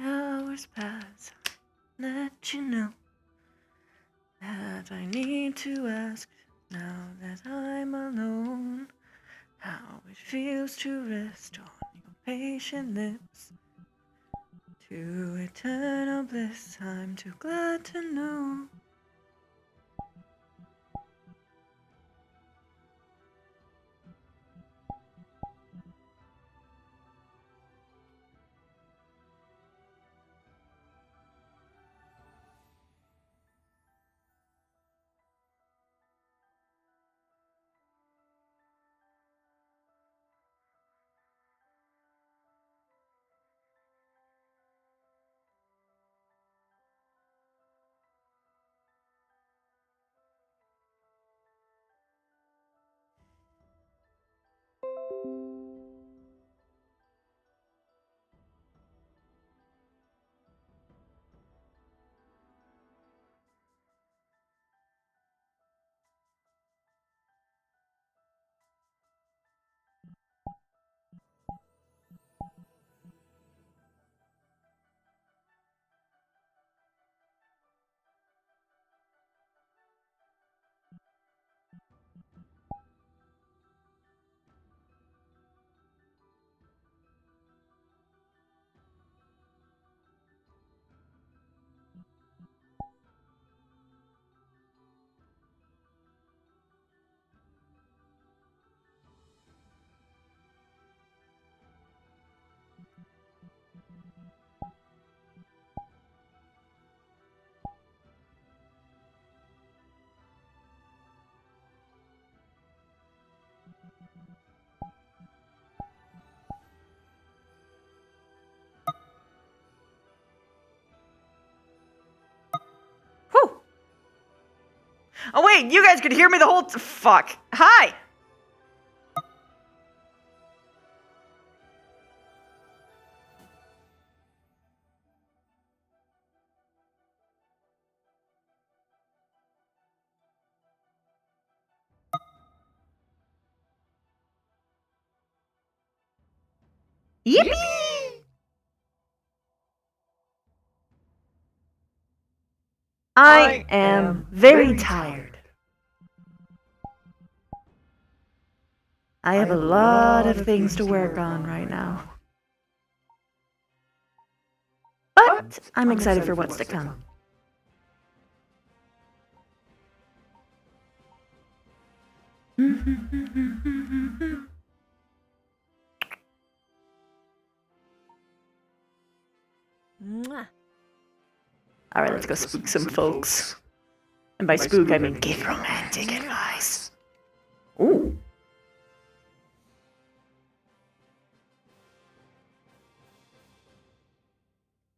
Hours pass, let you know that I need to ask now that I'm alone how it feels to rest on your patient lips. To eternal bliss, I'm too glad to know. Whew. Oh wait, you guys could hear me the whole fuck. Hi! Yippee! I am very tired. I have a lot of things to work on right now. But I'm excited for what's to come. Alright, let's go spook some folks. And by spook, I mean give romantic advice. Ooh.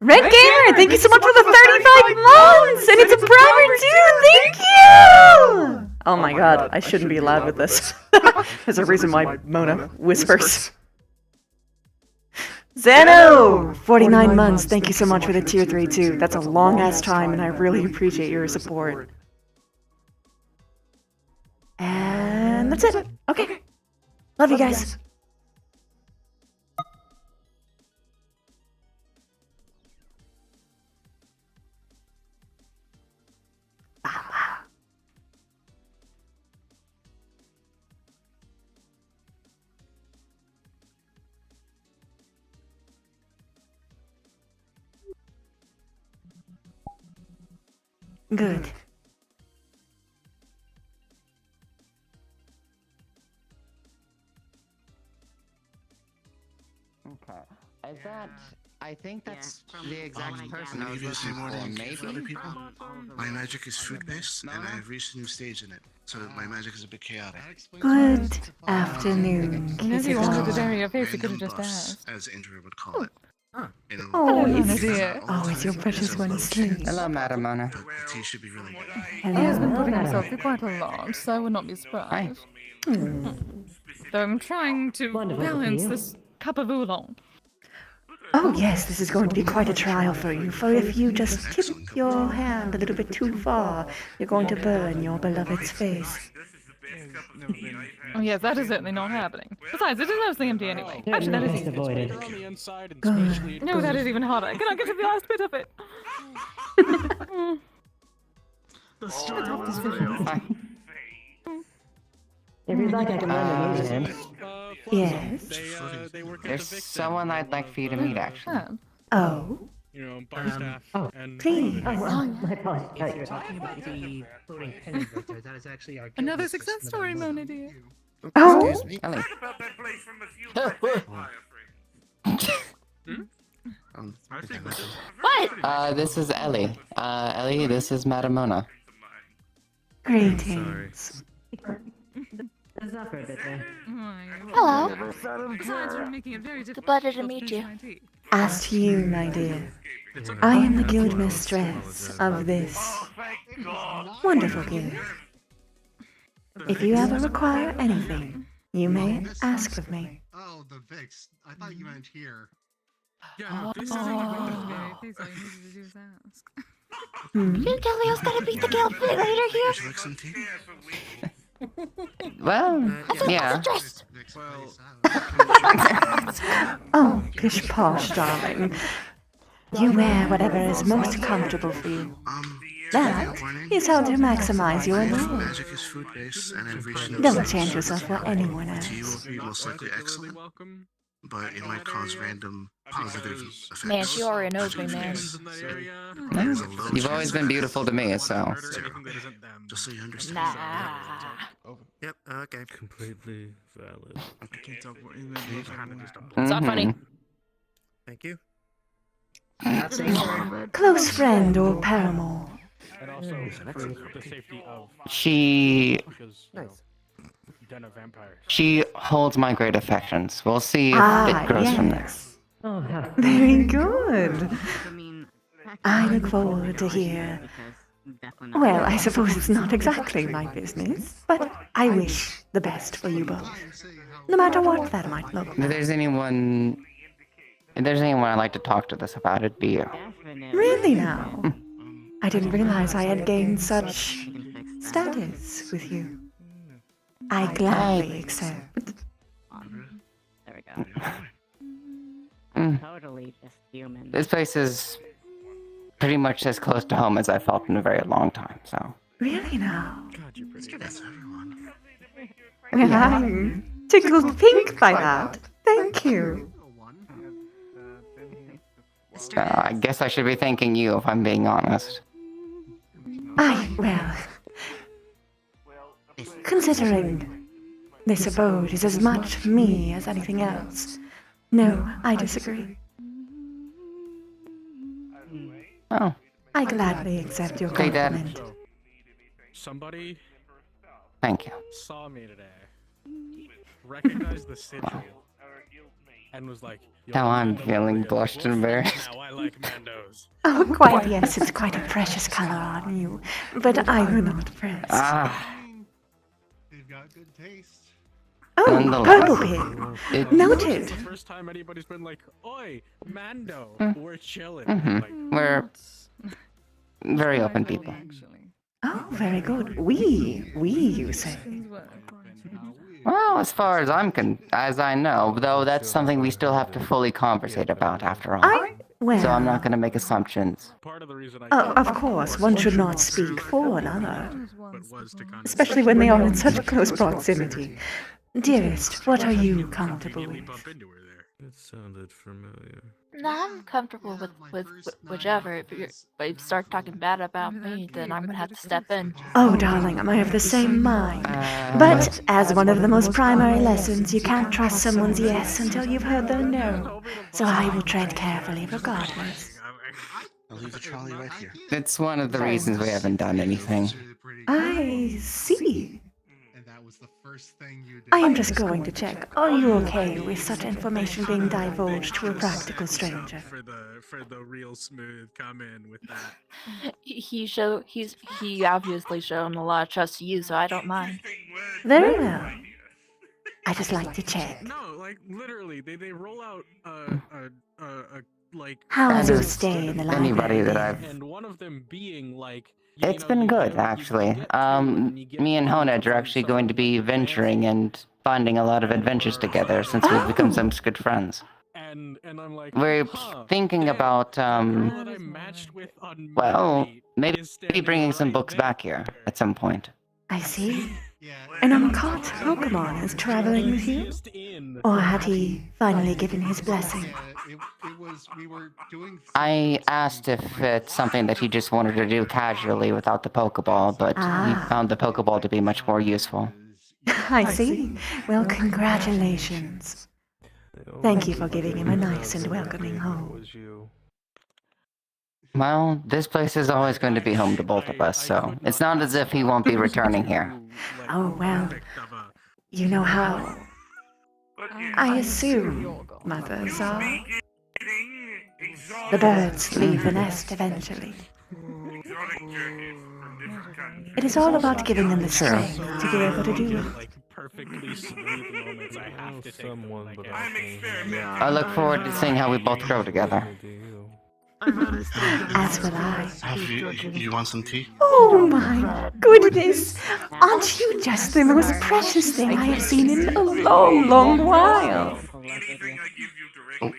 Red Gamer, thank you so much for the 35 months! And it's a primer too! Thank you! Oh my god, I shouldn't be loud with this. There's a reason why Mona whispers. Zeno! 49 months, thank you so much for the tier 3 too. That's a long ass time and I really appreciate your support. And that's it. Okay. Love you guys. Good. Okay. Is there I think that's the exact person Can I I was give you the same looking order for. you give for other Maybe? people? My magic is food-based, and I have reached a new stage in it, so my magic is a bit chaotic. Good afternoon, And if you wanted to Kizadar. bury your face, you could Random have just buffs, asked. as Indra would call it. You know, Oh, Hello, is, dear. oh, is your precious one asleep? Hello, Madam Mona. but the tea should be really good. He has been Hello. putting himself through quite a lot, so I would not be surprised. Though I'm trying to balance this cup of oolong. Oh, yes, this is going to be quite a trial for you, for if you just tip your hand a little bit too far, you're going to burn your beloved's face. Oh yes, that is certainly not happening. Besides, it is mostly empty anyway. Actually, that is easy. avoided. Good. No, that is even harder. Can I get to the last bit of it? The story was real. If you'd like, I can lend a hand. Yes. There's someone I'd like for you to meet, actually. Oh, Bar staff and please. Oh, well, my apologies. If you're talking about the floating penny right there, that is actually our Another guest success list, story, Madame Mona dear. Oh, Ellie. What? This is Ellie. Ellie, this is Madam Mona. greetings. That's not for a bit there. Hello. Besides, you're making it very difficult pleasure to to meet finish you. my tea. As to you, my dear, I am the guild mistress of this wonderful guild. If you ever require anything, you may ask of me. Oh, the Vix. I thought you meant here. Yeah, no, this isn't Very even please, all you needed to do is ask. You tell me I was gonna beat the guild later here? Would you like some tea? Well, yeah. Just Vix Well, face out. Oh, pish posh, darling. You wear whatever is most comfortable for you. That warning. is how to maximize your My mood. magic is food-based, and I've reached a new Don't stage. change yourself for anyone The tea will else. be most likely particularly excellent, welcome. but it might cause random positive effects. Man, she already knows me, man. Friends in that area. There's a low You've always chance been of beautiful to me, so. Murder anything that isn't them. Just so you understand. Nah. Yep, okay. Completely valid. I can't tell what in the Kind of just It's not funny. Thank you. Close friend or paramour. And also for the safety of She because den of vampires. she holds my great affections. We'll see if Ah, it grows from there. yes. Oh, how Very good. I mean, I look forward to hear. Well, I suppose it's not exactly my business, but I wish the best for you both. No matter what that might look If like. there's anyone I'd like to talk to this about, it'd be you. Really now? I didn't realize I had gained such status with you. I gladly accept. There we go. Mm. Totally just human. This place is pretty much as close to home as I felt in a very long time, so. Really now? God, you're pretty. That's everyone. I'm tickled pink by that. Thank you. I guess I should be thanking you if I'm being honest. Well, considering this abode is as much me as anything else, no, I disagree. Oh, I gladly accept your Okay, Dad. compliment. So, somebody thank you. saw me today, recognized the sigil, and was like, "Yo, Now I'm Mando feeling Warrior. blushed and Well, embarrassed. Now I like Mandos. Oh, quite yes, it's quite a precious color on you, but I will not press. Ah, They've got good taste. Oh, nonetheless. purple pig. it, Noted. It's the first time anybody's been like, "Oi, Mando, we're chilling." Mhm. Like, We're very open people. Actually. Oh, very good. We, you say. Things work according to Well, as far as as I know, though that's something we still have to fully conversate about after all. Well, So I'm not going to make assumptions. part of the reason I oh, of course, one should not speak for another, but was to kind of especially when they are in such close proximity. Dearest, what are you comfortable immediately with? bump into her there. It sounded familiar. No, I'm comfortable with whichever. If you start talking bad about me, then I'm gonna have to step in. Oh, darling, I'm of the same mind. But as one of the most primary lessons, you can't trust someone's yes until you've heard their no. So I will tread carefully regardless. I'll leave the trolley right here. It's one of the reasons we haven't done anything. I see. And that was the first thing you did. I am just going to check. Are you okay with such information being divulged to a practical stranger? For the real smooth come in with that. He obviously shown a lot of trust to you, so I don't mind. Very well. I just like to check. No, like literally, they roll out like. How's your stay in the library? Anybody that I've... And one of them being like. It's been good, actually. Me and Honed are actually going to be venturing and finding a lot of adventures together since we've become such good friends. And I'm like, We're thinking about, well, maybe bringing some books back here at some point. I see. An uncaught Pokemon is traveling with you? Or had he finally given his blessing? I asked if it's something that he just wanted to do casually without the Pokeball, but he found the Pokeball to be much more useful. I see. Well, congratulations. Thank you for giving him a nice and welcoming home. Well, this place is always going to be home to both of us, so it's not as if he won't be returning here. Oh, well, you know how I assume mothers are. The birds leave the nest eventually. It is all about giving them the strength to be able to do it. I look forward to seeing how we both grow together. As will I. You want some tea? Oh my goodness! Aren't you just the most precious thing I have seen in a long, long while? Oh.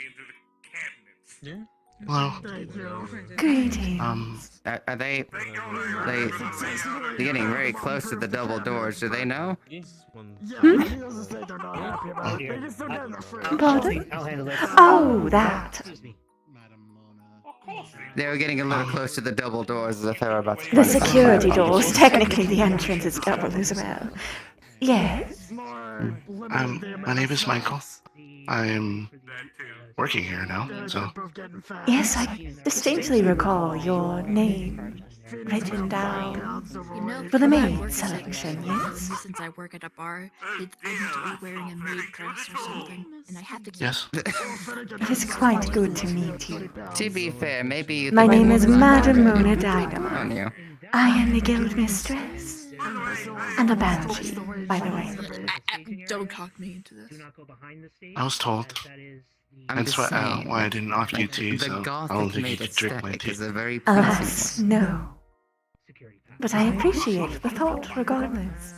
Hello. Greetings. Are they getting very close to the double doors? Do they know? Pardon? Oh, that. They were getting a little close to the double doors as if they were about to... The security doors. Technically, the entrance is double as well. Yes. My name is Michael. I'm working here now, so... Yes, I distinctly recall your name written down for the maid selection, yes? Since I work at a bar, I need to be wearing a maid dress or something, and I have to keep... Yes? It is quite good to meet you. To be fair, maybe you... My name is Madam Mona Dynamo. On you. I am the guild mistress. And a banshee, by the way. Don't talk me into this. I was told. That's why I didn't offer you tea, so I don't think you could drink my tea. Alas, no. But I appreciate the thought regardless.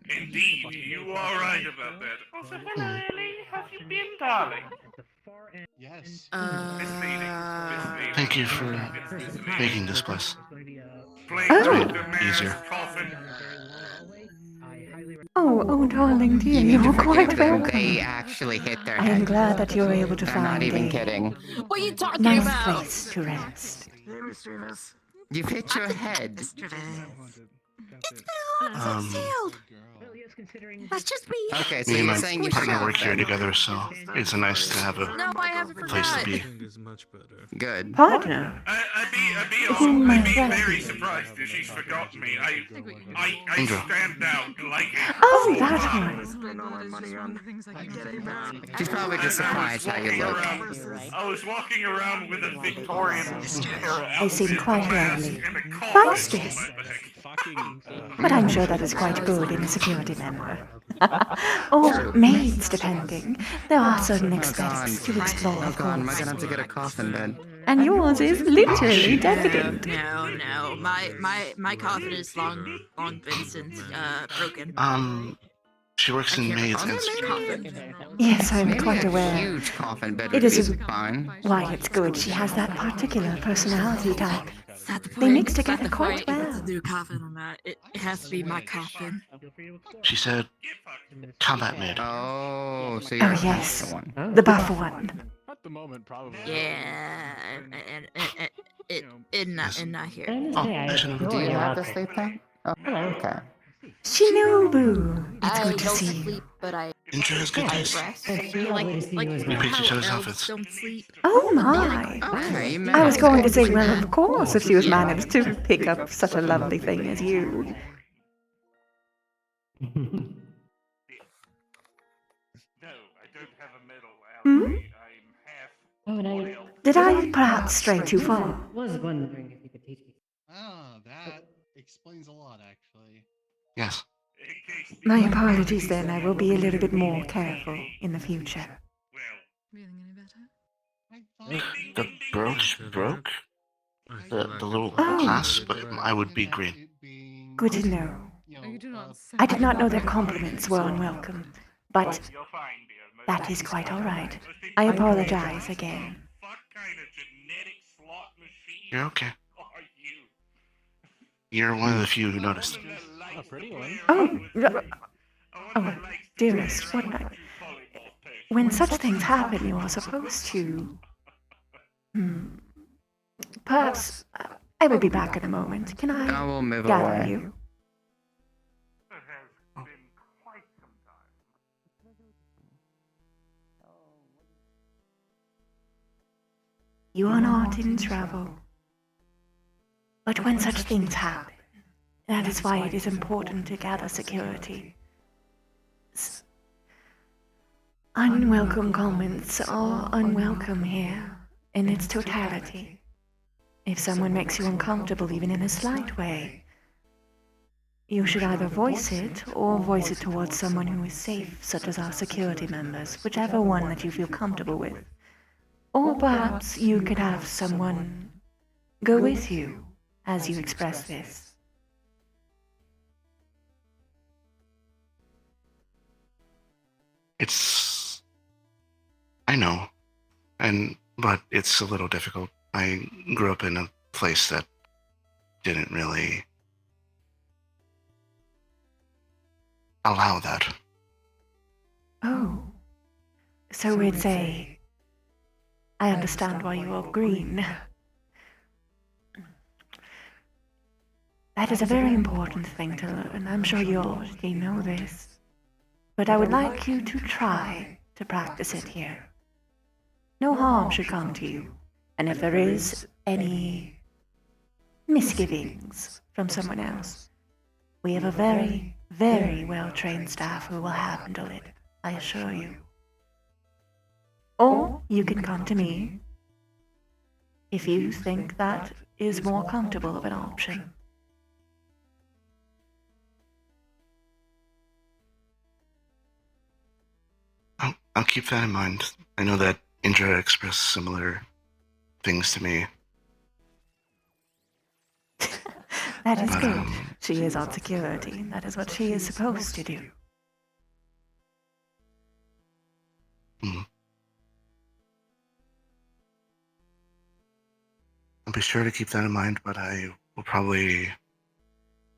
Indeed, you are right about that. Oh, Ellie, have you been, darling? Yes. Thank you for making this place. Easier. Oh, darling dear, you're quite welcome. They actually hit their I head. am glad that you're able to They're find not even a kidding. What are you talking nice about? place to rest. You've hit your head. That's just me. Okay, so Me and you're my saying you partner forgot work here then. together, so it's nice to have a No, I haven't place to forgot. be. Good. Partner? I'd be very surprised if she's forgotten me. I stand out like a... Oh, that one. She's probably just surprised how you look. I was walking around with a Victorian era They seem quite lovely. and a call Boisterous. But I'm sure that is quite good in a security member. Or maids, depending. There are certain aesthetics to explore, of Am I course. gonna have to get a coffin bed? And yours is literally decadent. No. My coffin is long been since broken. She works in maids and... Yes, I'm Maybe quite a aware. huge coffin bed It would is be fine. why it's good. She has that particular personality type. At the point, They mix at together the quite point, if it's well. a new coffin or not, it has to be my coffin. She said Combat mid. Oh, so Oh, you're yes. the one. The buff one. At the moment, probably. Yeah, and not here. Oh, I should have. Do you have to sleep then? Oh, okay. Shinobu, it's I good to don't see you. sleep, but I Indra has good taste. rest. Like We picked each how other's elves outfits. don't sleep. Oh my! Okay, you I was managed going it. to say, well, of course, if she was managed to pick up such a lovely thing as you. No, I don't have a medal. Hmm? I'm half. Oh, and I Did I perhaps stray too far? was wondering if you could teach me. Ah, that explains a lot, actually. Yes. My apologies then, I will be a little bit more careful in the future. The brooch broke? The little Oh. clasp, but I would be green. Good to know. You do not I did not know that compliments were unwelcome, but that is quite alright. I apologize again. You're okay. You're one of the few who noticed. A pretty one. Oh, dearest, what when such things happen, you are supposed to... Perhaps I will be back in a moment. Can I I will move gather away. you? You are not in trouble. But when such things happen, that is why it is important to gather security. Unwelcome comments are unwelcome here, in its totality. If someone makes you uncomfortable even in a slight way, you should either voice it or voice it towards someone who is safe, such as our security members, whichever one that you feel comfortable with. Or perhaps you could have someone go with you as you express this. I know, but it's a little difficult. I grew up in a place that didn't really allow that. Oh, so it's I understand why you are green. That is a very important thing to learn. I'm sure you already know this. But I would like you to try to practice it here. No harm should come to you. And if there is any misgivings from someone else, we have a very, very well-trained staff who will handle it, I assure you. Or you can come to me if you think that is more comfortable of an option. I'll keep that in mind. I know that Indra expressed similar things to me. That is good. She is on security. That is what she is supposed to do. I'll be sure to keep that in mind, but I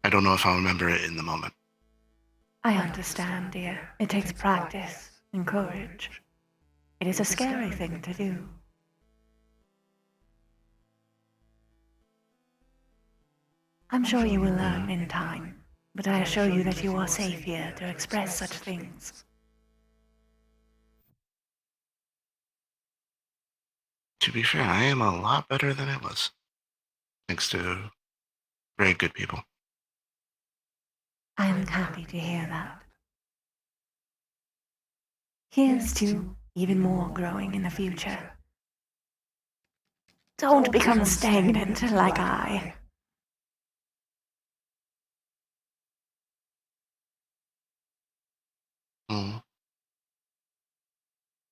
don't know if I'll remember it in the moment. I understand, dear. It takes practice and courage. It is a scary thing to do. I'm sure you will learn in time, but I assure you that you are safe here to express such things. To be fair, I am a lot better than I was, thanks to very good people. I am happy to hear that. Here's to even more growing in the future. Don't become stagnant like I.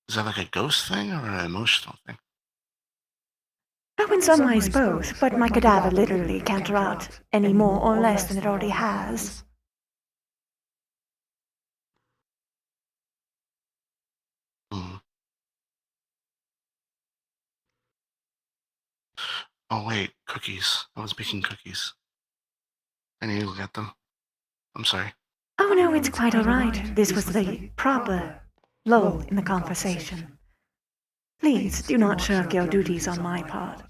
Is that like a ghost thing or an emotional thing? Oh, in some ways both, but my cadaver literally can't rot any more or less than it already has. Oh wait, cookies. I was baking cookies. I need to get them. I'm sorry. Oh no, it's quite alright. This was the proper lull in the conversation. Please do not shirk your duties on my part.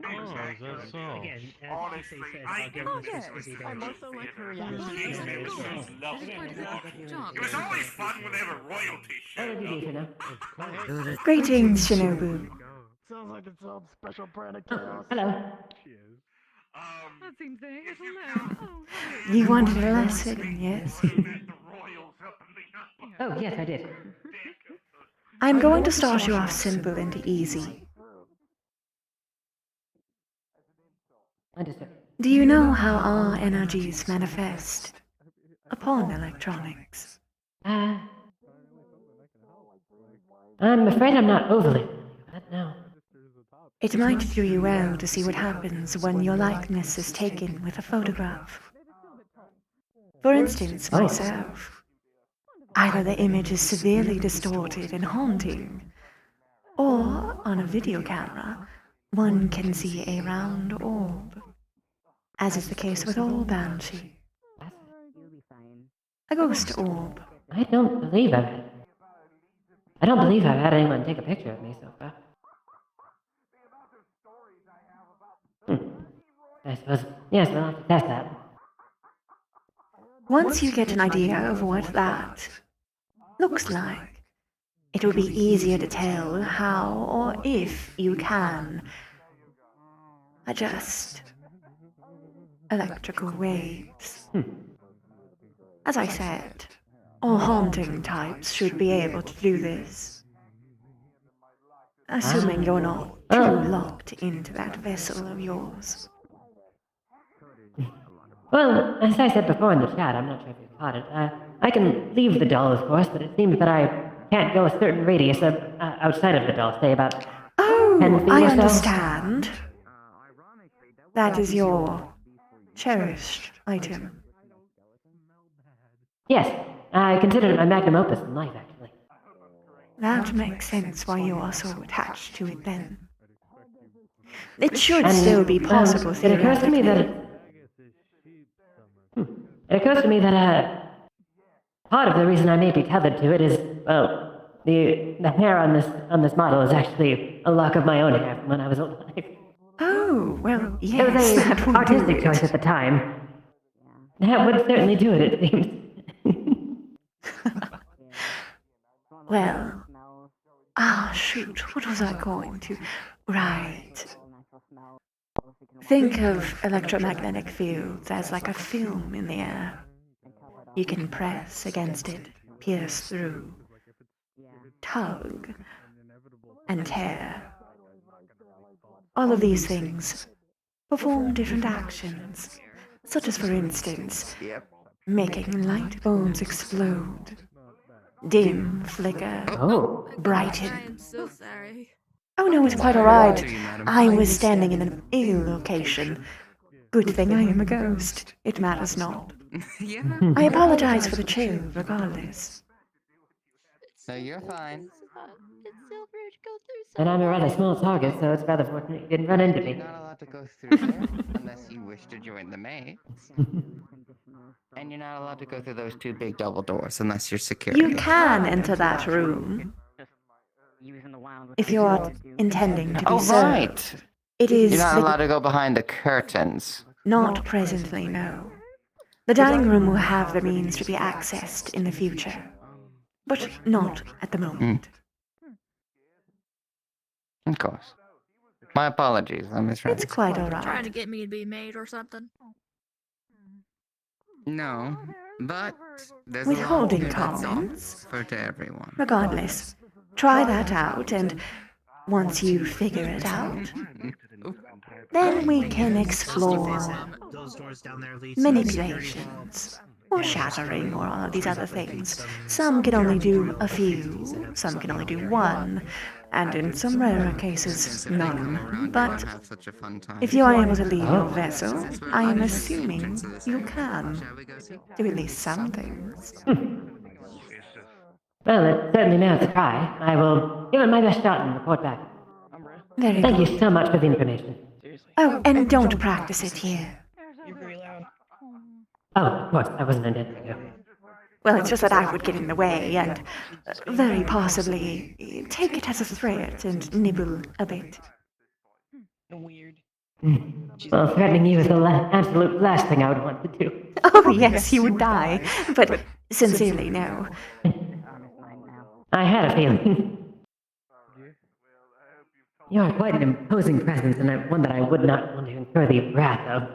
Again, Honestly, I'll give him this Izzy there. I'm also like her It was always fun whenever royalty showed up. Greetings, Shinobu. Sounds like it's some special brand of chaos. Hello. That seems very hello. Oh, You wanted a lesson, yes? Oh, yes, I did. I'm going to start you off simple and easy. Understood. Do you know how our energies manifest upon electronics? I'm afraid I'm not overly familiar with it, no. It might do you well to see what happens when your likeness is taken with a photograph. For instance, myself. Either the image is severely distorted and haunting, or on a video camera, one can see a round orb, as is the case with all Banshee. A ghost orb. I don't believe I've had anyone take a picture of me so far. I suppose, yes, we'll have to test that. Once you get an idea of what that looks like, it will be easier to tell how or if you can adjust electrical waves. As I said, all haunting types should be able to do this. Assuming you're not too locked into that vessel of yours. Well, as I said before in the chat, I'm not sure if you caught it, I can leave the doll, of course, but it seems that I can't go a certain radius outside of the doll, say about 10 feet I or so. understand. That is your cherished item. Yes, I consider it my magnum opus in life, actually. That makes sense why you are so attached to it then. It should still be possible It occurs to me that part of the reason I may be tethered to it is, well, the hair on this model is actually a lock of my own hair from when I was alive. Oh, well, It yes, was that an would do artistic it. choice at the time. That would certainly do it, it seems. Well, shoot, what was I going to? Right. Think of electromagnetic fields as like a film in the air. You can press against it, pierce through, tug, and tear. All of these things perform different actions, such as, for instance, making light bulbs explode, dim, flicker, brighten. I'm so sorry. Oh no, it's quite alright. I was standing in an ill location. Good thing I am a ghost. It matters not. I apologize for the chill, regardless. So you're fine. It's so rude to go through so And I'm a rather small target, so it's rather fortunate you didn't run into me. You're not allowed to go through there unless you wish to join the mates. And you're not allowed to go through those two big double doors unless you're security. You can enter that room if you are intending to be served. Right. It is You're not allowed to go behind the curtains. not presently, no. The dining room will have the means to be accessed in the future, but not at the moment. Of course. My apologies, I misread. It's quite trying alright. to get me to be maid or something. No, but there's a Withholding lot that's comments. offer to everyone. Regardless, try that out, and once you figure it out, then we can explore Those doors down there lead manipulations, or shattering, or all of these other things. Some can only do a few, some can only do one, and in some rarer cases, none. But Have such a fun time. if you are able to leave your vessel, I am assuming you can do at least some things. Well, it certainly merits a try. I will give it my best shot and report back. Very Thank good. you so much for the information. Oh, and don't practice it here. You're very loud. Oh, of course, I wasn't intending to. Well, it's just that I would get in the way and very possibly take it as a threat and nibble a bit. Weird. Well, threatening you is the absolute last thing I would want to do. Oh, yes, you would die. But sincerely, no. I had a feeling. You are quite an imposing presence, and one that I would not want to incur the wrath of.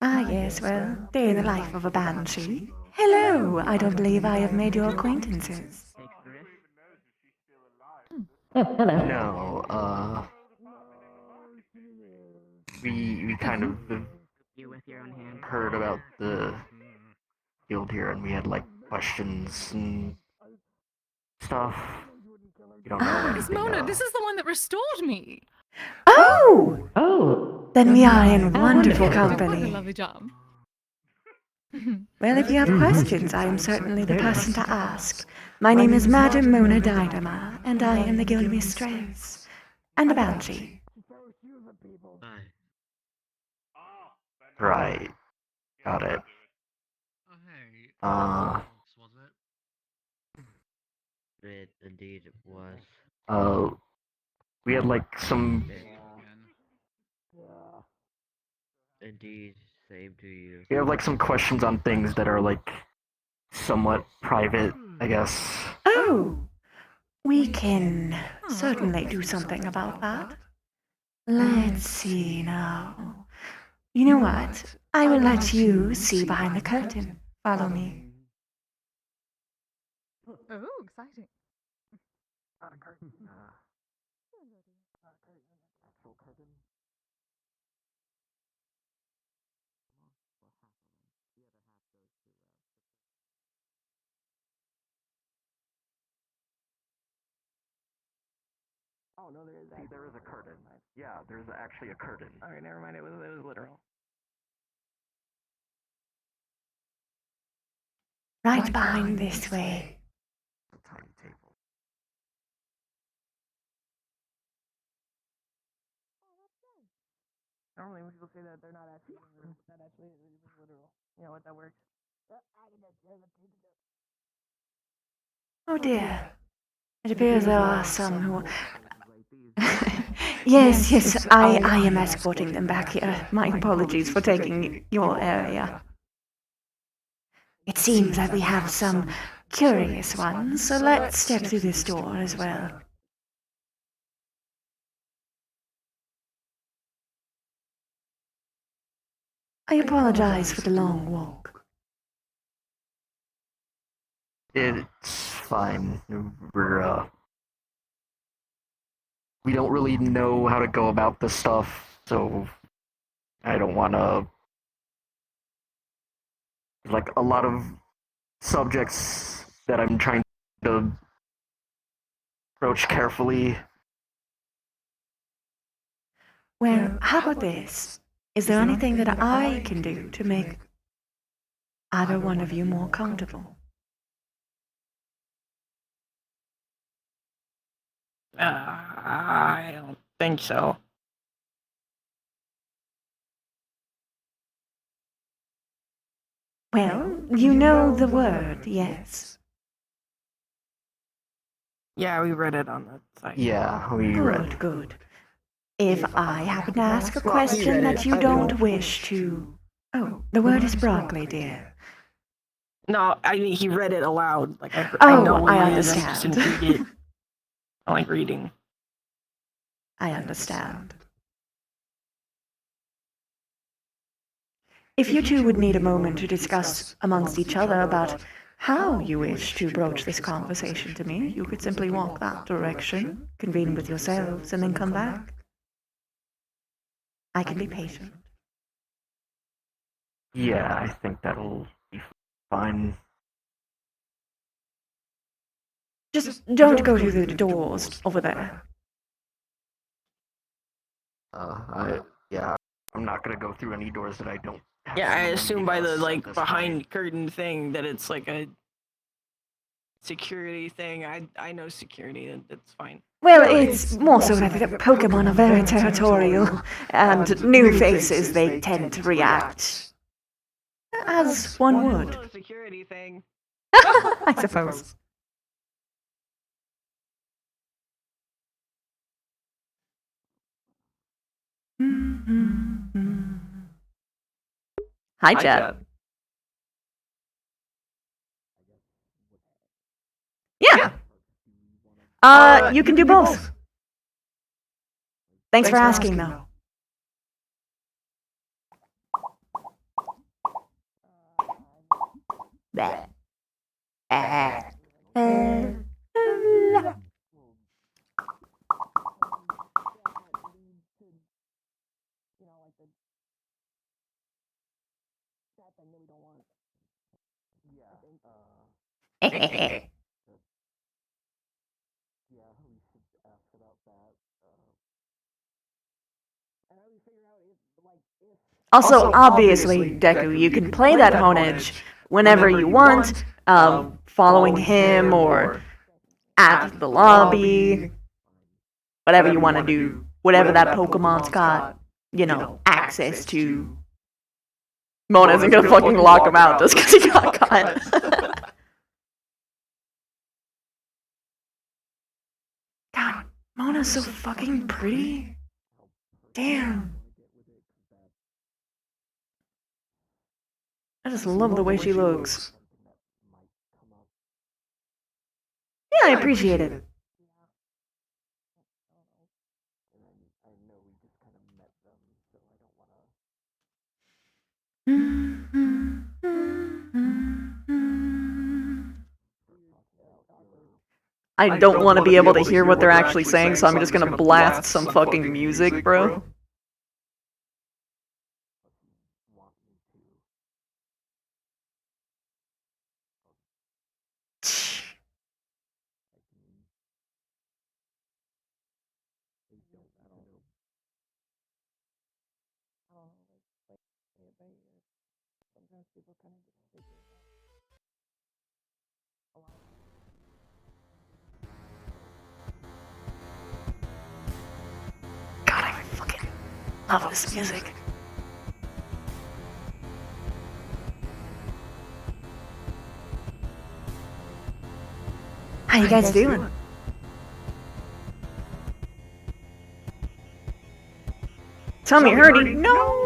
Ah, yes, well, day in the life of a banshee. Hello, I don't believe I have made your acquaintances. Oh, hello. No, we kind of heard about the guild here, and we had like questions and stuff. You don't know Miss anything. Mona, this is the one that restored me. Oh! Oh! Then we are in wonderful What a company. lovely job. Well, if you have questions, I am certainly the person to ask. My name is Madam Mona Dynama, and I am the guild mistress. And a banshee. Right. Got it. It indeed was. We had like some. Indeed, same to you. We have like some questions on things that are like somewhat private, I guess. Oh! We can certainly do something about that. Let's see now. You know what? I will let you see behind the curtain. Follow me. Oh, exciting. Oh no, there is a curtain. Yeah, there's actually a curtain. Alright, never mind. It was literal. Right behind this way. Tiny table. Normally when people say that, they're not actually that actually is literal. You know what, that works. Oh dear. It appears there are some who... yes, I am escorting them back here. My apologies for taking your area. It seems that we have some curious ones, so let's step through this door as well. I apologize for the long walk. It's fine. We don't really know how to go about this stuff, so I don't want to. Like a lot of subjects that I'm trying to approach carefully. Well, how about this? Is there anything that I can do to make either one of you more comfortable? I don't think so. Well, you know the word, yes. Yeah, we read it on the site. Yeah, we read. Good. If I happen to ask a question that you don't wish to... Oh, the word is broccoli, dear. No, I mean, he read it aloud. Like Oh, know what I it is, I just understand. didn't read it. I like reading. I understand. If you two would need a moment to discuss amongst each other about how you wish to broach this conversation to me, you could simply walk that direction, convene with yourselves, and then come back. I can be patient. Yeah, I think that'll be fine. Just don't go through the doors over there. I'm not gonna go through any doors that I don't. Yeah, I assume by the like behind curtain thing that it's like a security thing. I know security. It's fine. Well, it's more so that the Pokemon are very territorial, and new faces, they tend to react as one would. A security thing. I suppose. Hi, Chad. Yeah. You can do both. Thanks for asking, though. Bleh. Also, obviously, Deku, you can play that Honedge whenever you want, following him or at the lobby, whatever you want to do, whatever that Pokemon's got, access to. Mona isn't gonna fucking lock him out just because he got caught. God, Mona's so fucking pretty. Damn. I just love the way she looks. Yeah, I appreciate it. I don't want to be able to hear what they're actually saying, so I'm just gonna blast some fucking music, bro. God, I fucking love this music. How you guys doing? Tommy Hurdy, no!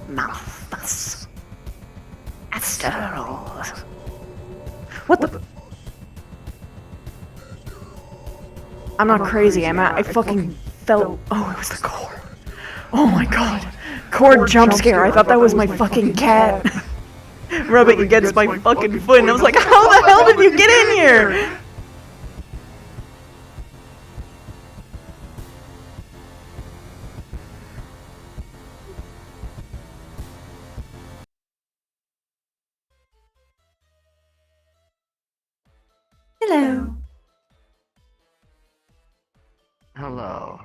Mouth. Asteroid. What the? I'm not crazy. I fucking felt. Oh, it was the core. Oh my god. Core jump scare. I thought that was my fucking cat. Rubbing against my fucking foot, and I was like, how the hell did you get in here? Hello. Hello.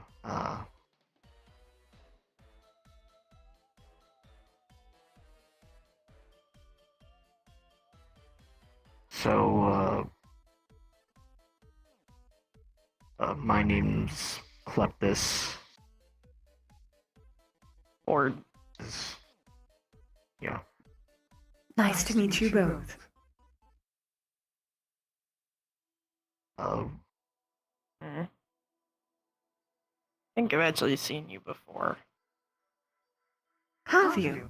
My name's Kleptis. Or yeah. Nice to meet you both. I think I've actually seen you before. Have you?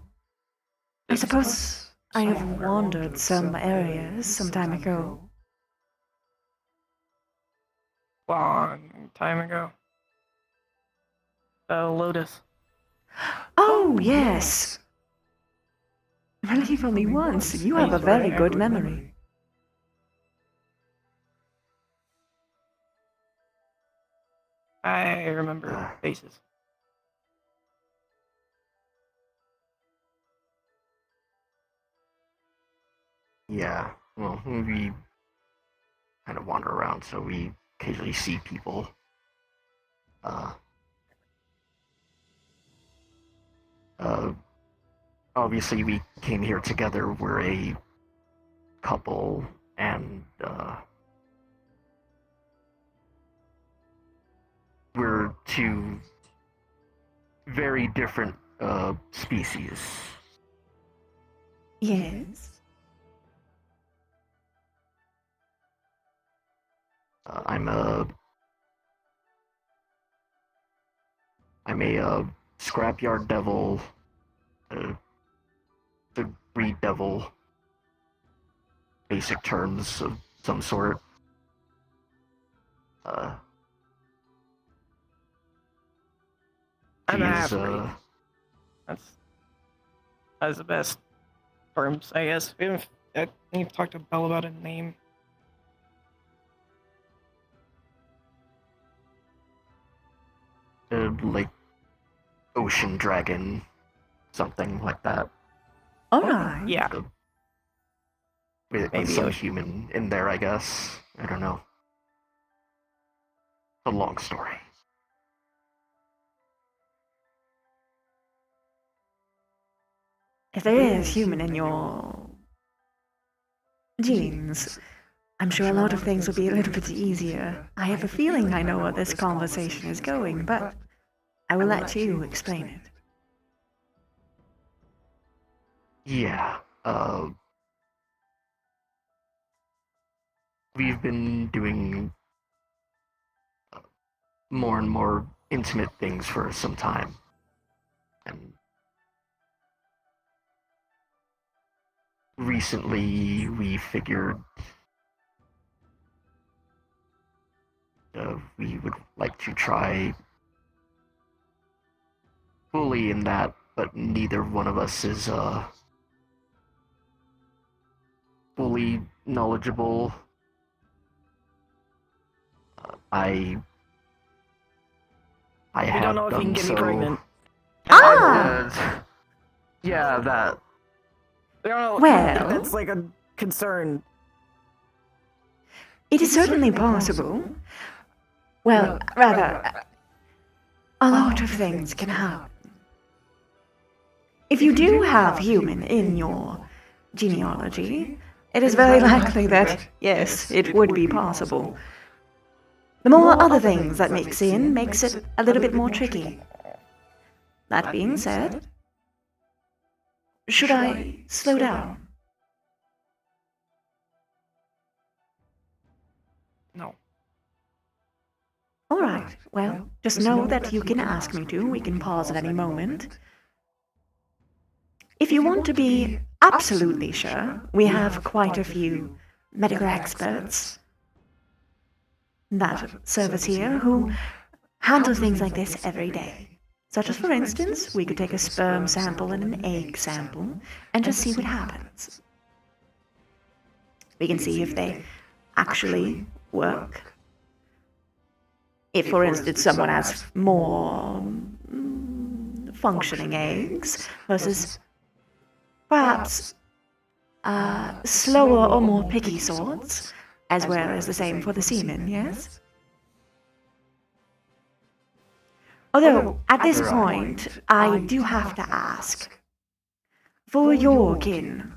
I suppose I have wandered some areas some time ago. Long time ago. Lotus. Oh, yes. I believe only once. You have a very good memory. I remember faces. Yeah, well, we kind of wander around, so we occasionally see people. Obviously, we came here together. We're a couple, and we're two very different species. Yes. I'm a scrapyard devil, the breed devil, basic terms of some sort. I'm a He is, half-breed. That's the best terms, I guess. We haven't you've talked to Belle about a name. Like ocean dragon, something like that. Alright. Yeah. With Maybe some ocean. human in there, I guess. I don't know. A long story. If there is human in your genes, I'm sure a lot of things will be a little bit easier. I have a feeling I know where this conversation is going, but I will let you explain it. Yeah, we've been doing more and more intimate things for some time. And recently we figured we would like to try fully in that, but neither one of us is fully knowledgeable. I We have don't know if you done can get so. me pregnant. Yeah, that. We don't know. Well- That's like a concern. It is certainly possible. Well, rather, a lot of things can happen. If you do have human in your genealogy, it is very likely that, yes, it would be possible. The more other things that mix in makes it a little bit more tricky. That being said, should I slow down? No. Alright, well, just know that you can ask me to. We can pause at any moment. If you want to be absolutely sure, we have quite a few medical experts that serve us here who handle things like this every day. Such as, for instance, we could take a sperm sample and an egg sample and just see what happens. We can see if they actually work. If, for instance, someone has more functioning eggs versus perhaps slower or more picky sorts, as well as the same for the semen, yes? Although, at this point, I do have to ask, for your kin,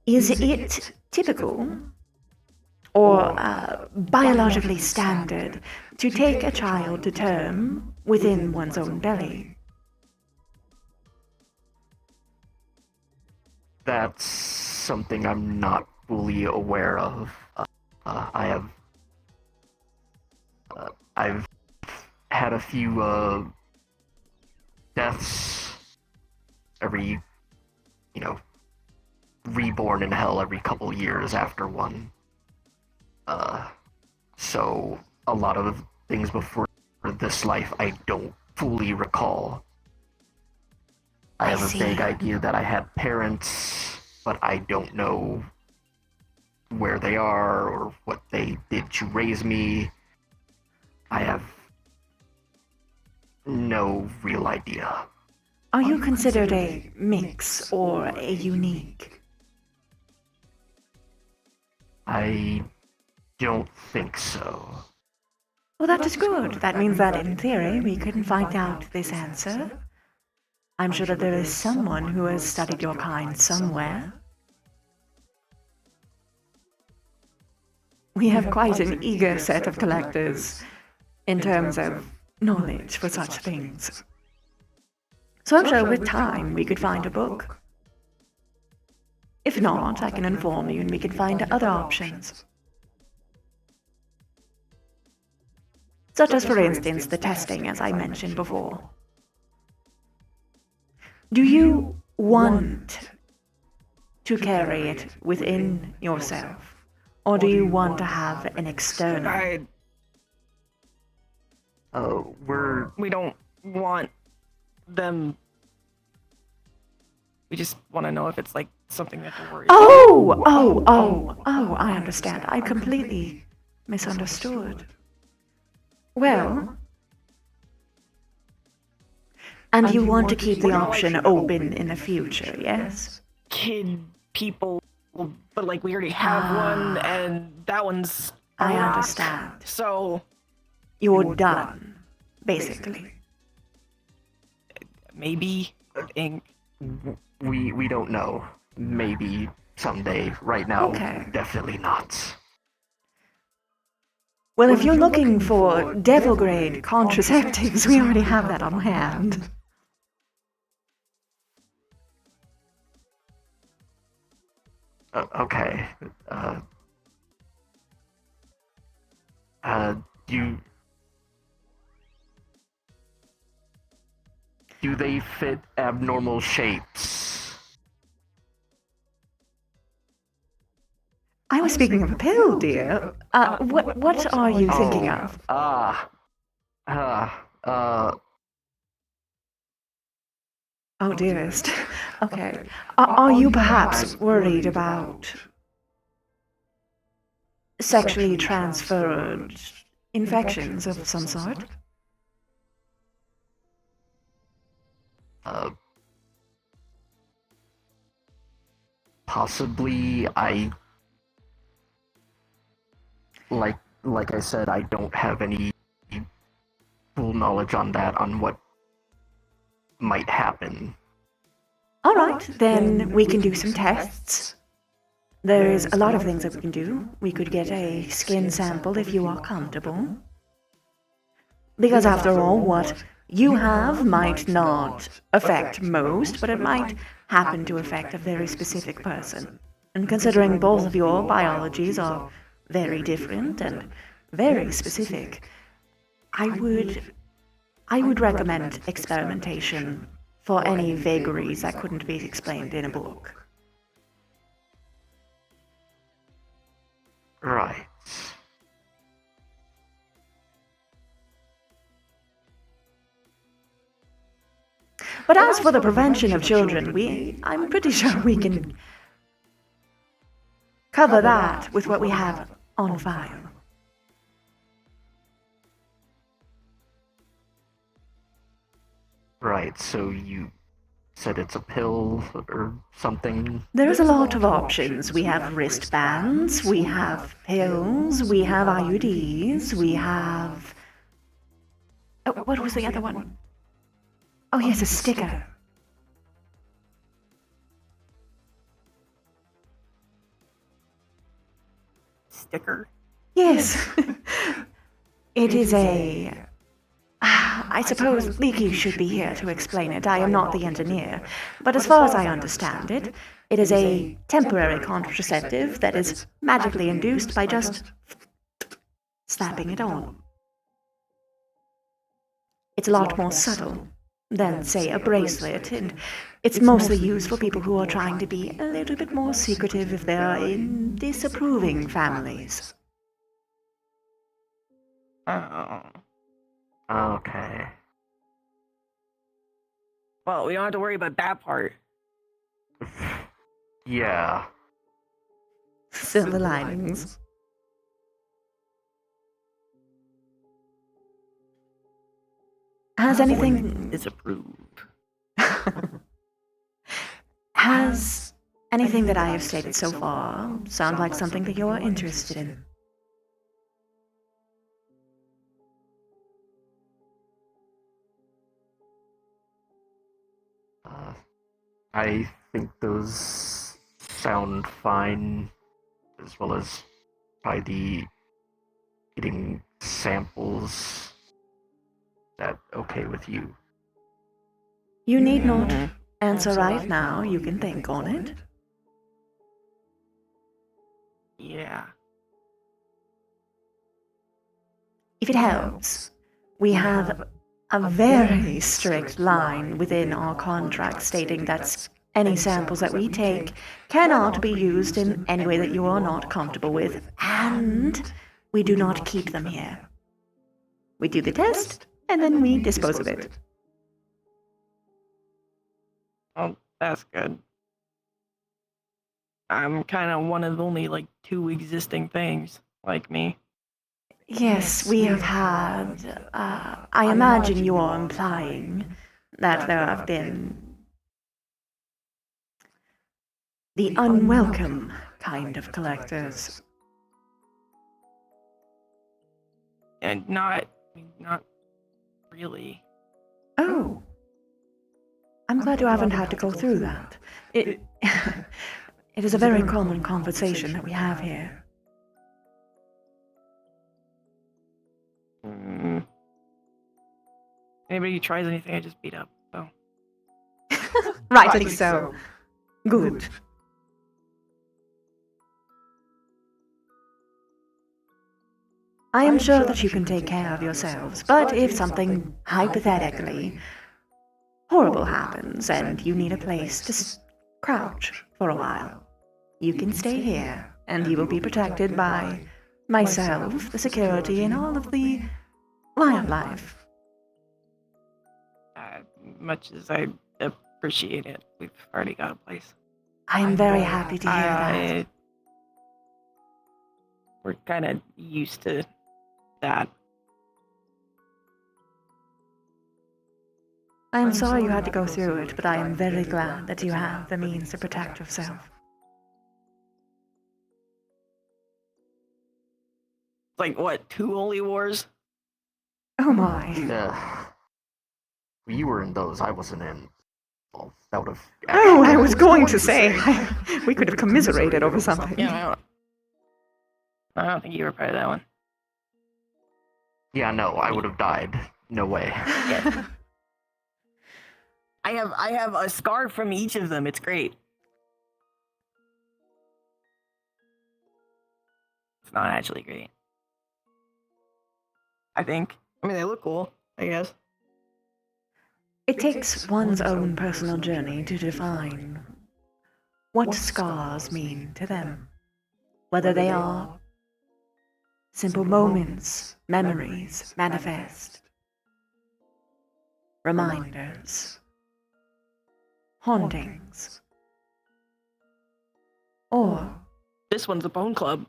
is it typical or biologically standard to take a child to term within one's own belly? That's something I'm not fully aware of. I've had a few deaths every, reborn in hell every couple years after one. So a lot of things before this life I don't fully recall. I have a vague idea that I had parents, but I don't know where they are or what they did to raise me. I have no real idea. Are you considered a mix or a unique? I don't think so. Well, that is good. That means that in theory we can find out this answer. I'm sure that there is someone who has studied your kind somewhere. We have quite an eager set of collectors in terms of knowledge for such things. So I'm sure with time we could find a book. If not, I can inform you and we can find other options. Such as, for instance, the testing, as I mentioned before. Do you want to carry it within yourself? Or do you want to have an external? We don't want them. We just want to know if it's like something we have to worry about. Oh, I understand. I completely misunderstood. Well, and you want to keep the option open in the future, yes? Kid people, but like we already have one, and that one's. I understand. So. You're done, basically. Maybe. We don't know. Maybe someday. Right now, definitely not. Well, if you're looking for devil-grade contraceptives, we already have that on hand. Okay. Do they fit abnormal shapes? I was speaking of a pill, dear. What are you thinking of? Oh, dearest. Okay. Are you perhaps worried about sexually transferred infections of some sort? Possibly. Like I said, I don't have any full knowledge on that, on what might happen. Alright, then we can do some tests. There is a lot of things that we can do. We could get a skin sample if you are comfortable. Because after all, what you have might not affect most, but it might happen to affect a very specific person. And considering both of your biologies are very different and very specific, I would recommend experimentation for any vagaries that couldn't be explained in a book. Right. But as for the prevention of children, I'm pretty sure we can cover that with what we have on file. Right, so you said it's a pill or something? There's a lot of options. We have wristbands, we have pills, we have IUDs, we have... Oh, what was the other one? Oh yes, a sticker. Sticker? Yes. It is a... I suppose Leaky should be here to explain it. I am not the engineer. But as far as I understand it, it is a temporary contraceptive that is magically induced by just slapping it on. It's a lot more subtle than, say, a bracelet, and it's mostly used for people who are trying to be a little bit more secretive if they are in disapproving families. Oh. Okay. Well, we don't have to worry about that part. Yeah. Silver linings. Has anything... Disapprove. Has anything that I have stated so far sound like something that you're interested in? I think those sound fine, as well as by the eating samples. That okay with you? You need not answer right now. You can think on it. Yeah. If it helps, we have a very strict line within our contract stating that any samples that we take cannot be used in any way that you are not comfortable with, and we do not keep them here. We do the test, and then we dispose of it. Oh, that's good. I'm kind of one of only like 2 existing things like me. Yes, we have had... I imagine you are implying that there have been the unwelcome kind of collectors. And not really. Oh. I'm glad you haven't had to go through that. It is a very common conversation that we have here. Anybody who tries anything, I just beat up, so. Rightly so. Good. I am sure that you can take care of yourselves, but if something hypothetically horrible happens and you need a place to crouch for a while, you can stay here, and you will be protected by myself, the security, and all of the wildlife. Much as I appreciate it, we've already got a place. I am very happy to hear that. We're kind of used to that. I am sorry you had to go through it, but I am very glad that you have the means to protect yourself. Like, what, 2 holy wars? Oh my. You were in those, I wasn't in. Well, that would have... Oh, I was going to say, we could have commiserated over something. Yeah, I don't think you were part of that one. Yeah, no, I would have died. No way. Yeah. I have a scar from each of them. It's great. It's not actually great. I think. I mean, they look cool, I guess. It takes one's own personal journey to define what scars mean to them. Whether they are simple moments, memories, manifest, reminders, hauntings, or... This one's a bone club.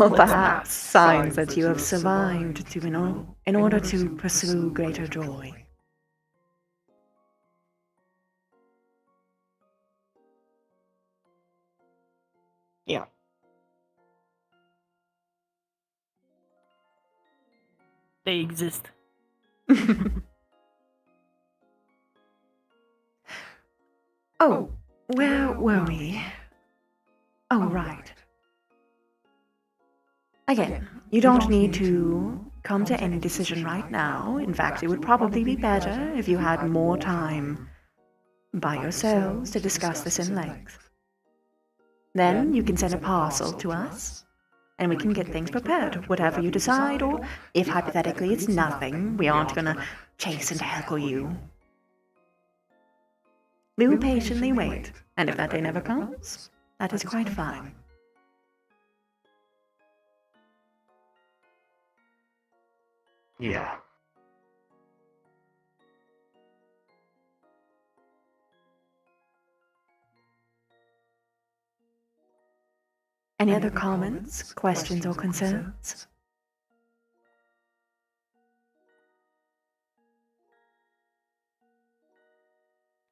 Or perhaps signs that you have survived in order to pursue greater joy. Yeah. They exist. Oh, where were we? Oh, right. Again, you don't need to come to any decision right now. In fact, it would probably be better if you had more time by yourselves to discuss this in length. Then you can send a parcel to us, and we can get things prepared, whatever you decide, or if hypothetically it's nothing, we aren't gonna chase and tackle you. We will patiently wait, and if that day never comes, that is quite fine. Yeah. Any other comments, questions, or concerns?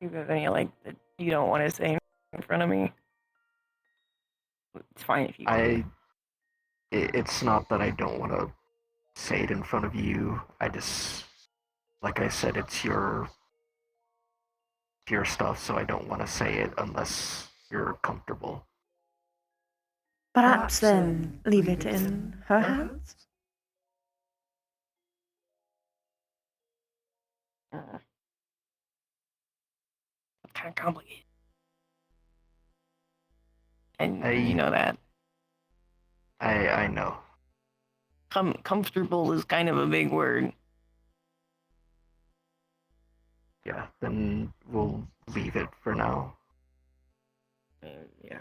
If there's any like that you don't want to say in front of me, it's fine if you. It's not that I don't want to say it in front of you. I just, like I said, it's your stuff, so I don't want to say it unless you're comfortable. Perhaps then leave it in her hands? Kind of complicated. And you know that. I know. Comfortable is kind of a big word. Yeah, then we'll leave it for now. Yeah.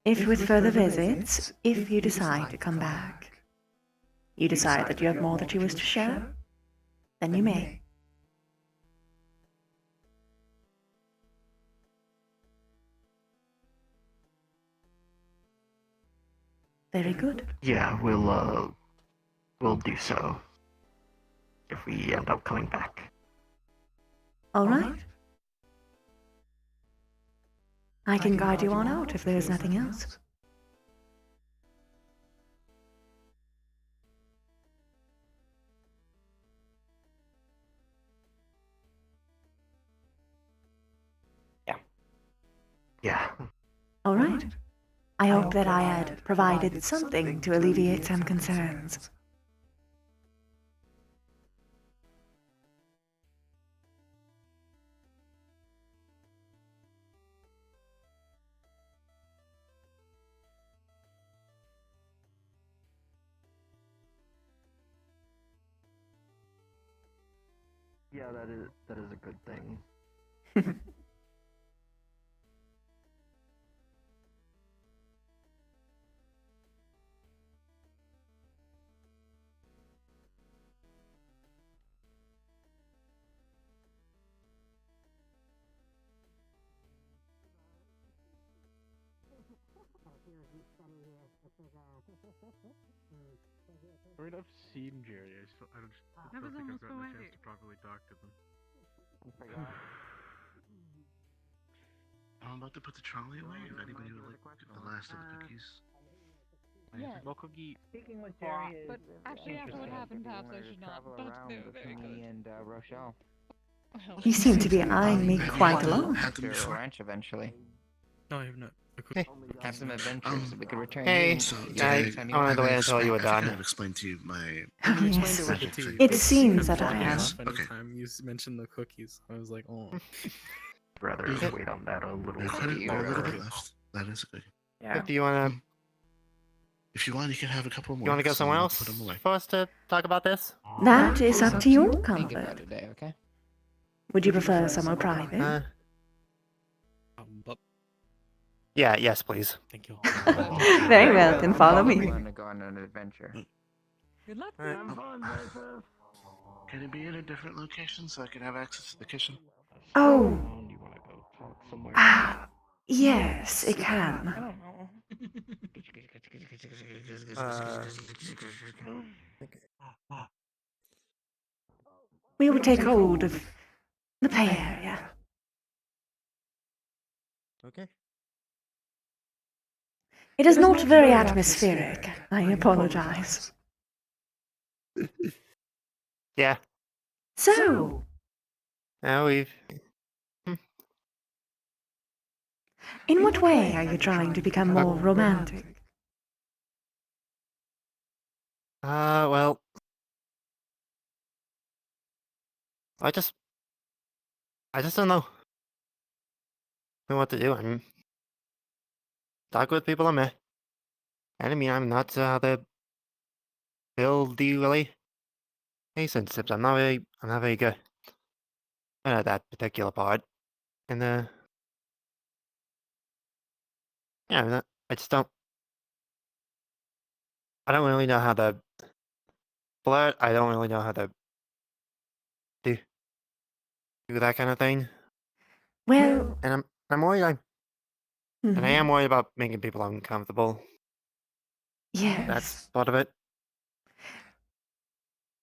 If with further visits, if you decide to come back, you decide that you have more that you wish to share, then you may. Very good. Yeah, we'll do so if we end up coming back. All right. I can guide you on out if there is nothing else. Yeah. All right. I hope that I had provided something to alleviate some concerns. Yeah, that is a good thing. I mean, I've seen Jerry. I don't think I've gotten a chance to properly talk to them. I'm about to put the trolley away. If anybody would like the last of the cookies. Yeah. Well, Cookie. Speaking with Jerry is But actually, after what happened, perhaps I should not. But no, very good. And Rochelle. Well, You seem to be eyeing me quite a lot. Had them To before. a ranch eventually. No, I have not. Hey. Have some adventures so we could return Hey, you. So I wanted to wait until you were I done. kind of explained to you my Oh, yes. magic trick. It seems that I am. Yes, okay. Anytime you mentioned the cookies, I was like, oh. Rather wait on that a little There's quite a little longer. bit left. That is good. Yeah. Do you wanna If you want, you can have a couple more. you wanna go so somewhere I'll else Put them away. for us to talk about this? That is up to your Think comfort. about it today, okay? Would you prefer somewhere private? But Yeah, yes, please. thank you. Very well, then follow me. I want to go on an adventure. Good luck. Can it be in a different location so I can have access to the kitchen? Oh, You wanna go talk somewhere? yes, it I can. don't know. We will take hold of the play area. Okay. It is not very atmospheric. I apologize. Yeah. So, Now we've in what way are you trying to become more romantic? well, I just don't know what to do. I'm talk with people I met. And I mean, I'm not the buildy relationships. I'm not very good at that particular part. And yeah, I just don't. I don't really know how to flirt. I don't really know how to do that kind of thing. Well, And I'm worried And I am worried about making people uncomfortable. Yes. That's part of it.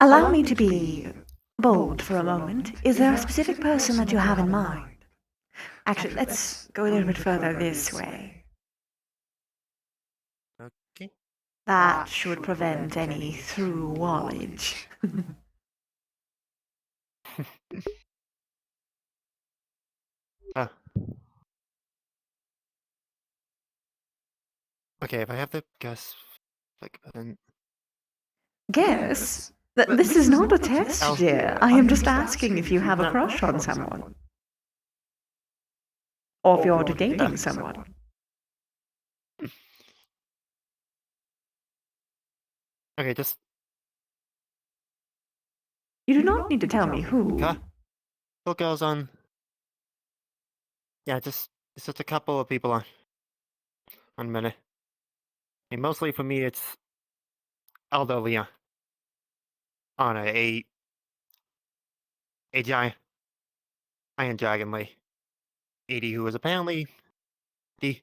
Allow me to be bold for a moment. Is there a specific person that you have in mind? Actually, let's go a little bit further this way. Okay. That should prevent any through wallage. Okay, if I have to guess, then... Guess? This is not a test, dear. I am just asking if you have a crush on someone. Or if you're dating someone. Okay, just... You do not need to tell me who. What goes on? Yeah, it's just a couple of people on minute. And mostly for me, it's elderly on a giant iron dragon lady who was apparently the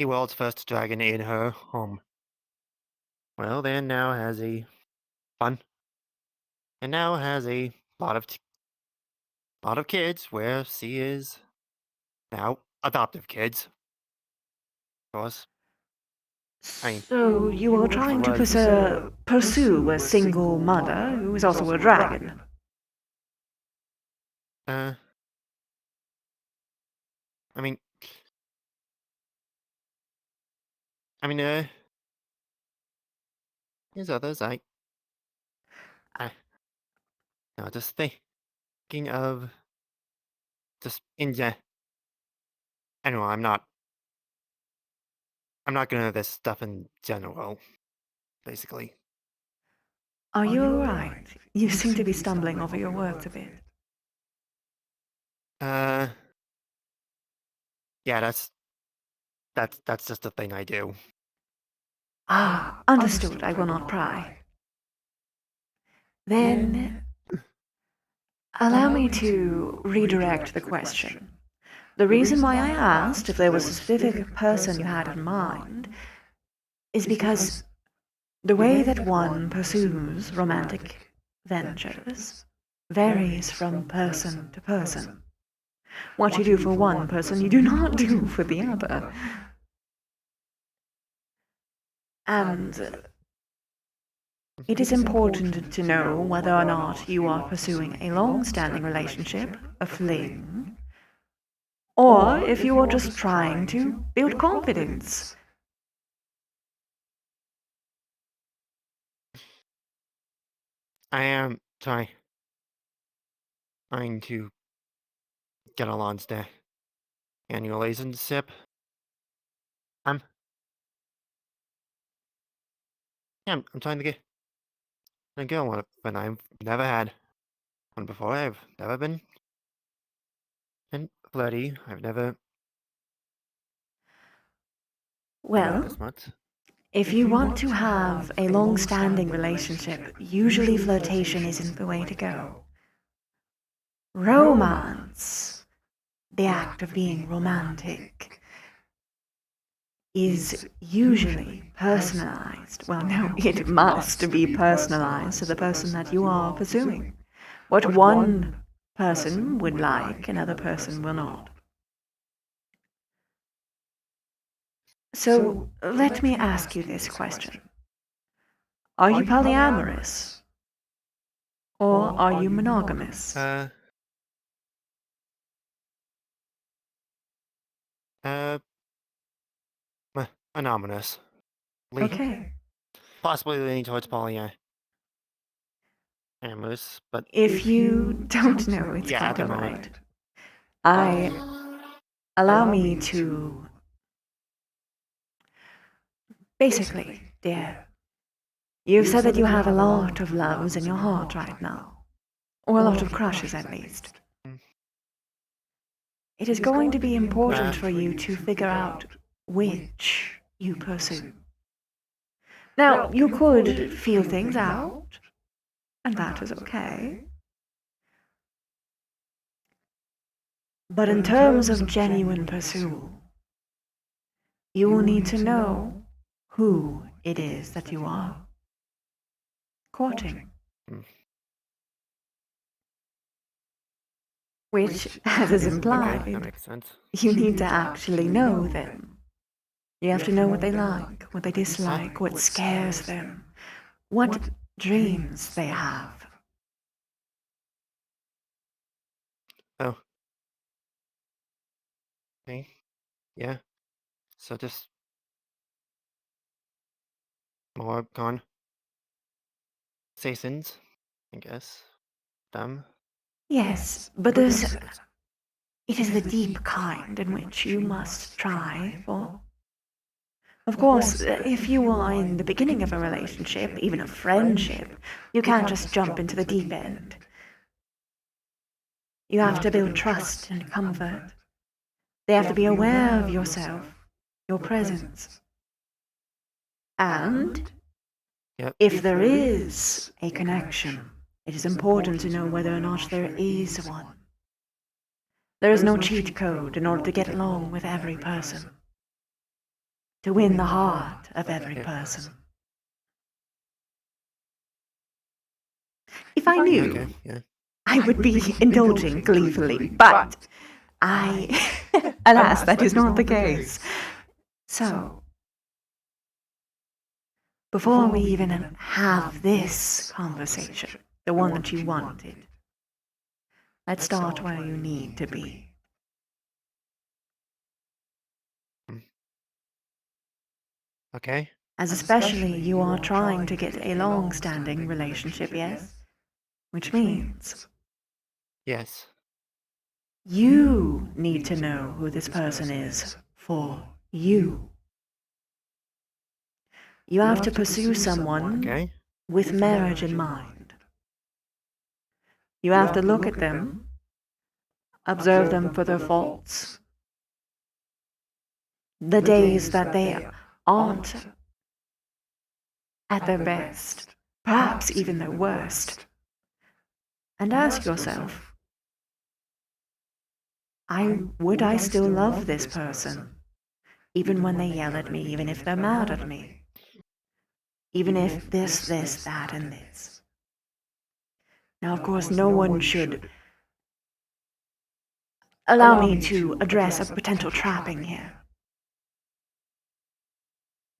world's first dragon in her home. Well, then now has a fun, and now has a lot of kids where she is now adoptive kids. Of course. So you are trying to pursue a single mother who is also a dragon? I mean, there's others. No, just thinking of just in anyway, I'm not gonna do this stuff in general, basically. Are you alright? You seem to be stumbling over your words a bit. Yeah, that's just a thing I do. Ah, understood. I will not pry. Then, allow me to redirect the question. The reason why I asked if there was a specific person you had in mind is because the way that one pursues romantic ventures varies from person to person. What you do for one person, you do not do for the other. And it is important to know whether or not you are pursuing a long-standing relationship, a fling, or if you are just trying to build confidence. I am trying to get a long-standing annual relationship. I'm trying to get a girl one, but I've never had one before. I've never been flirty. I've never. Well, This much. if you want to have a long-standing relationship, usually flirtation isn't the way to go. Romance, the act of being romantic, is usually personalized. Well, no, it must be personalized to the person that you are pursuing. What one person would like, another person will not. So, let me ask you this question. Are you polyamorous? Or are you monogamous? Anonymous. Okay. Possibly leaning towards polyamorous, but If you don't know, it's yeah, quite alright. Allow me to... Basically, dear, you've said that you have a lot of loves in your heart right now. Or a lot of crushes, at least. It is going to be important for you to figure out which you pursue. Now, you could feel things out, and that is okay. But in terms of genuine pursuit, you will need to know who it is that you are courting. Which, as is Okay, implied, that makes sense. you need to actually know them. You have to know what they like, what they dislike, what scares them, what dreams they have. Oh. Okay. Yeah. So just more conversations, I guess. Them. Yes, but it is the deep kind in which you must try for. Of course, if you are in the beginning of a relationship, even a friendship, you can't just jump into the deep end. You have to build trust and comfort. They have to be aware of yourself, your presence. And if there is a connection, it is important to know whether or not there is one. There is no cheat code in order to get along with every person, to win the heart of every person. If I knew, I would be indulging gleefully, but alas, that is not the case. So, before we even have this conversation, the one that you wanted, let's start where you need to be. Okay. As especially you are trying to get a long-standing relationship, yes? Which means Yes. you need to know who this person is for you. You have to pursue someone with marriage in mind. You have to look at them, observe them for their faults, the days that they aren't at their best, perhaps even their worst, and ask yourself, would I still love this person, even when they yell at me, even if they're mad at me, even if this, that, and this. Now, of course, no one should allow me to address a potential trapping here.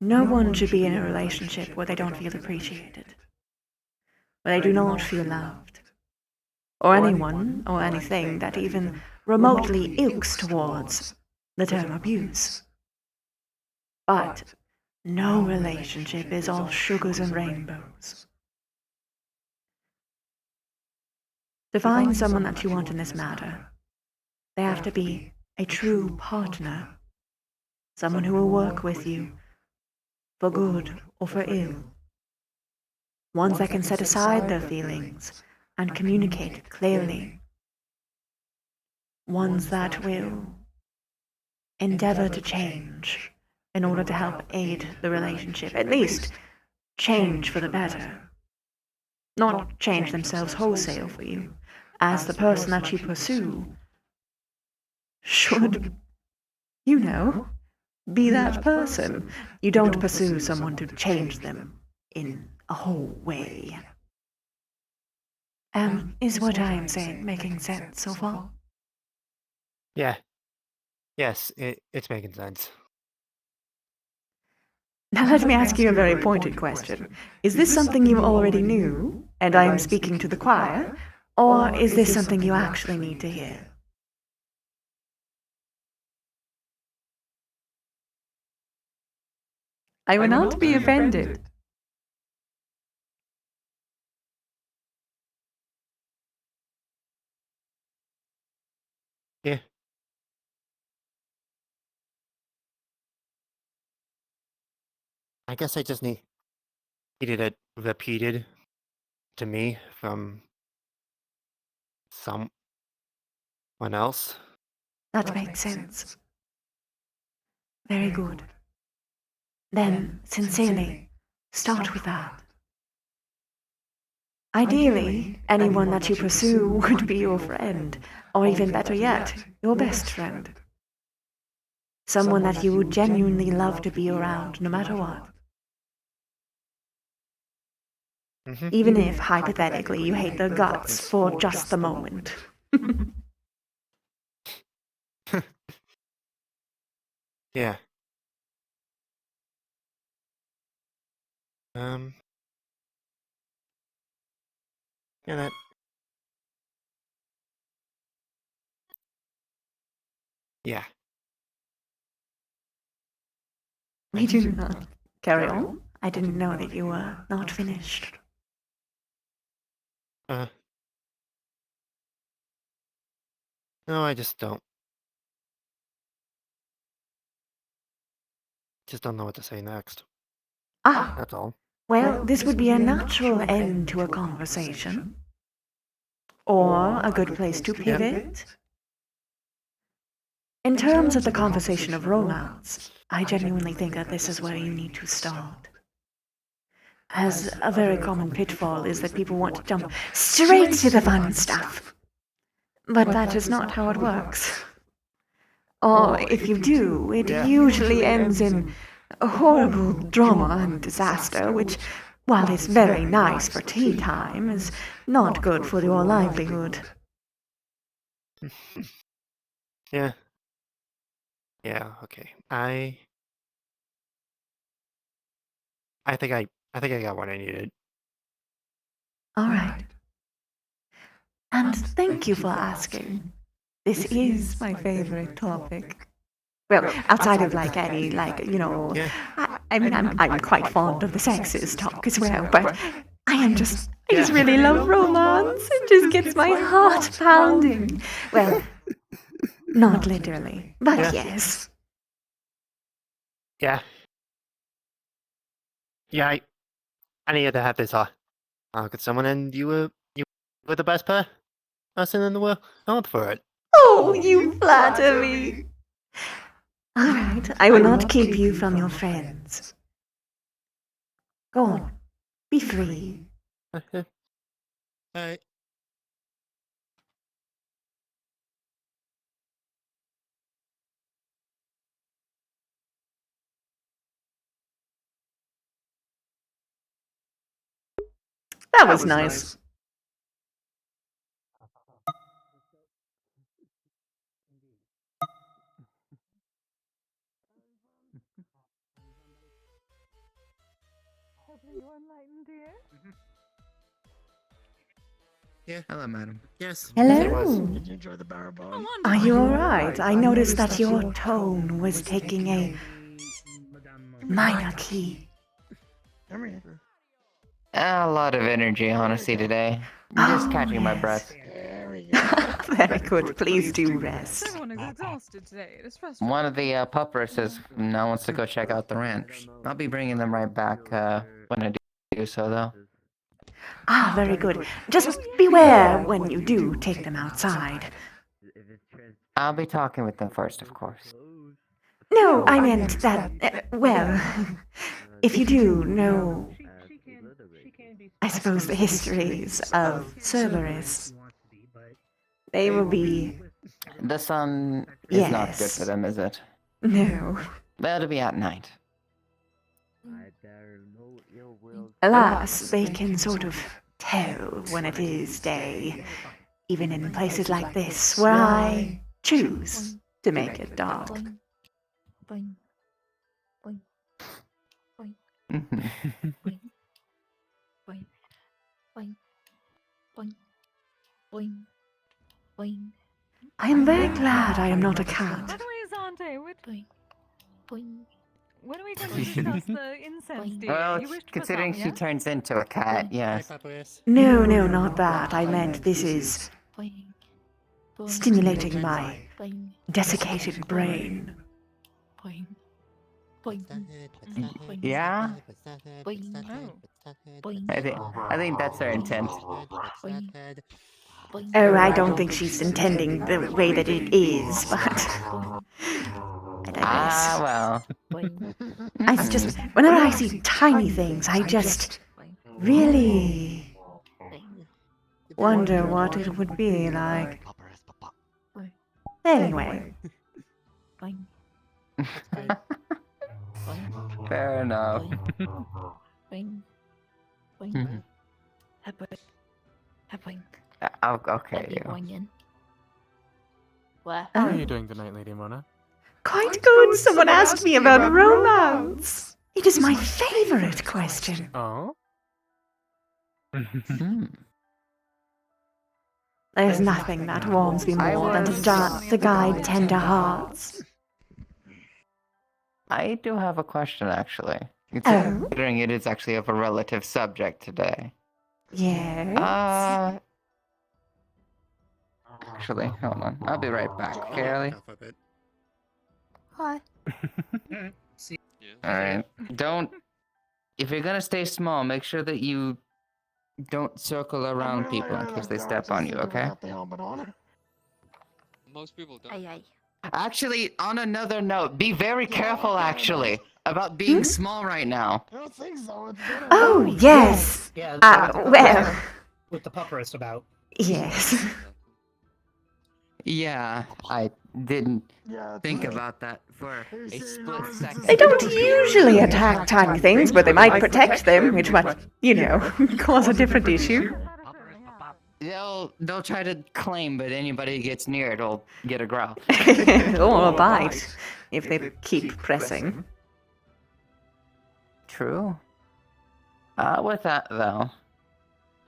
No one should be in a relationship where they don't feel appreciated, where they do not feel loved, or anyone or anything that even remotely ilks towards the term abuse. But no relationship is all sugars and rainbows. To find someone that you want in this matter, they have to be a true partner, someone who will work with you for good or for ill, ones that can set aside their feelings and communicate clearly, ones that will endeavor to change in order to help aid the relationship, at least change for the better, not change themselves wholesale for you, as the person that you pursue should, be that person. You don't pursue someone to change them in a whole way. Is what I am saying making sense so far? Yeah. Yes, it's making sense. Now let me ask you a very pointed question. Is this something you already knew, and I am speaking to the choir, or is this something you actually need to hear? I will not be offended. Yeah. I guess I just needed it repeated to me from someone else. That makes sense. Very good. Then, sincerely, start with that. Ideally, anyone that you pursue would be your friend, or even better yet, your best friend. Someone that you would genuinely love to be around, no matter what. Even if, hypothetically, you hate their guts for just the moment. Yeah. Yeah, that. Yeah. We do not. Carry on. I didn't know that you were not finished. No, I just don't. Just don't know what to say next. Ah, That's all. well, this would be a natural end to a conversation. Or a good place to pivot. In terms of the conversation of romance, I genuinely think that this is where you need to start. As a very common pitfall is that people want to jump straight to the fun stuff. But that is not how it works. Or if you do, it usually ends in a horrible drama and disaster, which, while it's very nice for tea time, is not good for your livelihood. Yeah. Yeah, okay. I think I got what I needed. All right. And thank you for asking. This is my favorite topic. Well, outside of like any, I mean, I'm quite fond of the sexist talk as well, but I just really love romance. It just gets my heart pounding. Well, not literally, but yes. Yeah. Yeah, I needed to have this could someone end you were the best person in the world? I want for it. Oh, you flatter me. All right, I will not keep you from your friends. Go on, be free. Alright. That was nice. Yeah. Hello, madam. Yes. Hello. Yes, it was. Did you enjoy the barrel bomb? Are you alright? I noticed that your tone was taking a minor key. A lot of energy, honestly, today. I'm just catching my breath. Very good. Please do rest. Everyone is exhausted today. It's One of the puppers now wants to go check out the ranch. I'll be bringing them right back when I do so, though. Ah, very good. Just beware when you do take them outside. I'll be talking with them first, of course. No, I meant that, well, if you do know, I suppose, the histories of Cerberus, they will be... The sun is not good for them, is it? No. That'll be at night. Alas, they can sort of tell when it is day, even in places like this, where I choose to make it dark. Boing. Boing. Boing. Boing. Boing. Boing. Boing. Boing. Boing. I am very glad I am not a cat. By the way, Zante, Boing. Boing. when are we going to discuss the incense deal? Well, You wish to put considering some, she yes? turns into a cat, yes. No, not that. I meant this is stimulating my desiccated brain. Boing. Boing. Yeah? Boing. Boing. I think that's her intent. Boing. Boing. Oh, I don't think she's intending the way that it is, but... I digress. Well. I just... Whenever I see tiny things, I just... really... wonder what it would be like. Anyway. Fair enough. Boing. Boing. Mhm. Boing. Boing. Okay, Be you. going in. What? How are you doing tonight, Lady Mona? Quite good. Someone asked me about romance. It is my favorite question. Oh? There's nothing that warms me more than to guide tender hearts. I do have a question, actually. Oh? Considering it is actually of a relative subject today. Yes? Actually, hold on. I'll be right back, okay, Ellie? Hi. Alright. Don't... If you're gonna stay small, make sure that you don't circle around people in case they step on you, okay? Most people don't. Aye, aye. Actually, on another note, be very careful, actually, about being small right now. I don't think so. It's Oh, yes. Yeah, Well, with the pupperist about. yes. Yeah, I didn't think about that for a split second. They don't usually attack tiny things, but they might protect them, which might, cause a different issue. They'll try to claim, but anybody who gets near it'll get a growl. Or a bite, if they keep pressing. True. With that, though,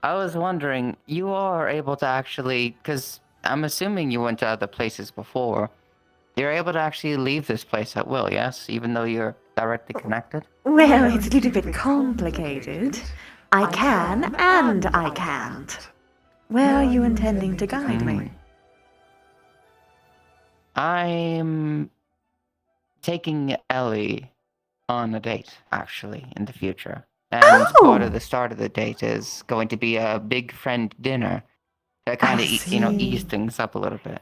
I was wondering, you are able to actually, because I'm assuming you went to other places before, you're able to actually leave this place at will, yes? Even though you're directly connected? Well, it's a little bit complicated. I can and I can't. Where are you intending to guide me? I'm taking Ellie on a date, actually, in the future. And part of the start of the date is going to be a big friend dinner to kind of, ease things up a little bit.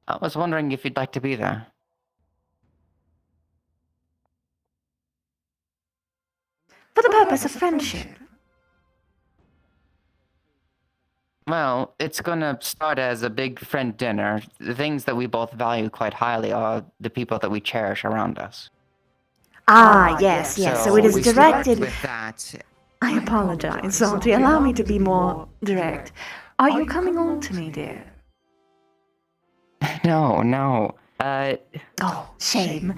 I was wondering if you'd like to be there. For the purpose of friendship. Well, it's gonna start as a big friend dinner. The things that we both value quite highly are the people that we cherish around us. Ah, yes. So it is we directed. start with that. I apologize, Salty. Allow me to be more direct. Are you coming on to me, dear? No. Oh, shame.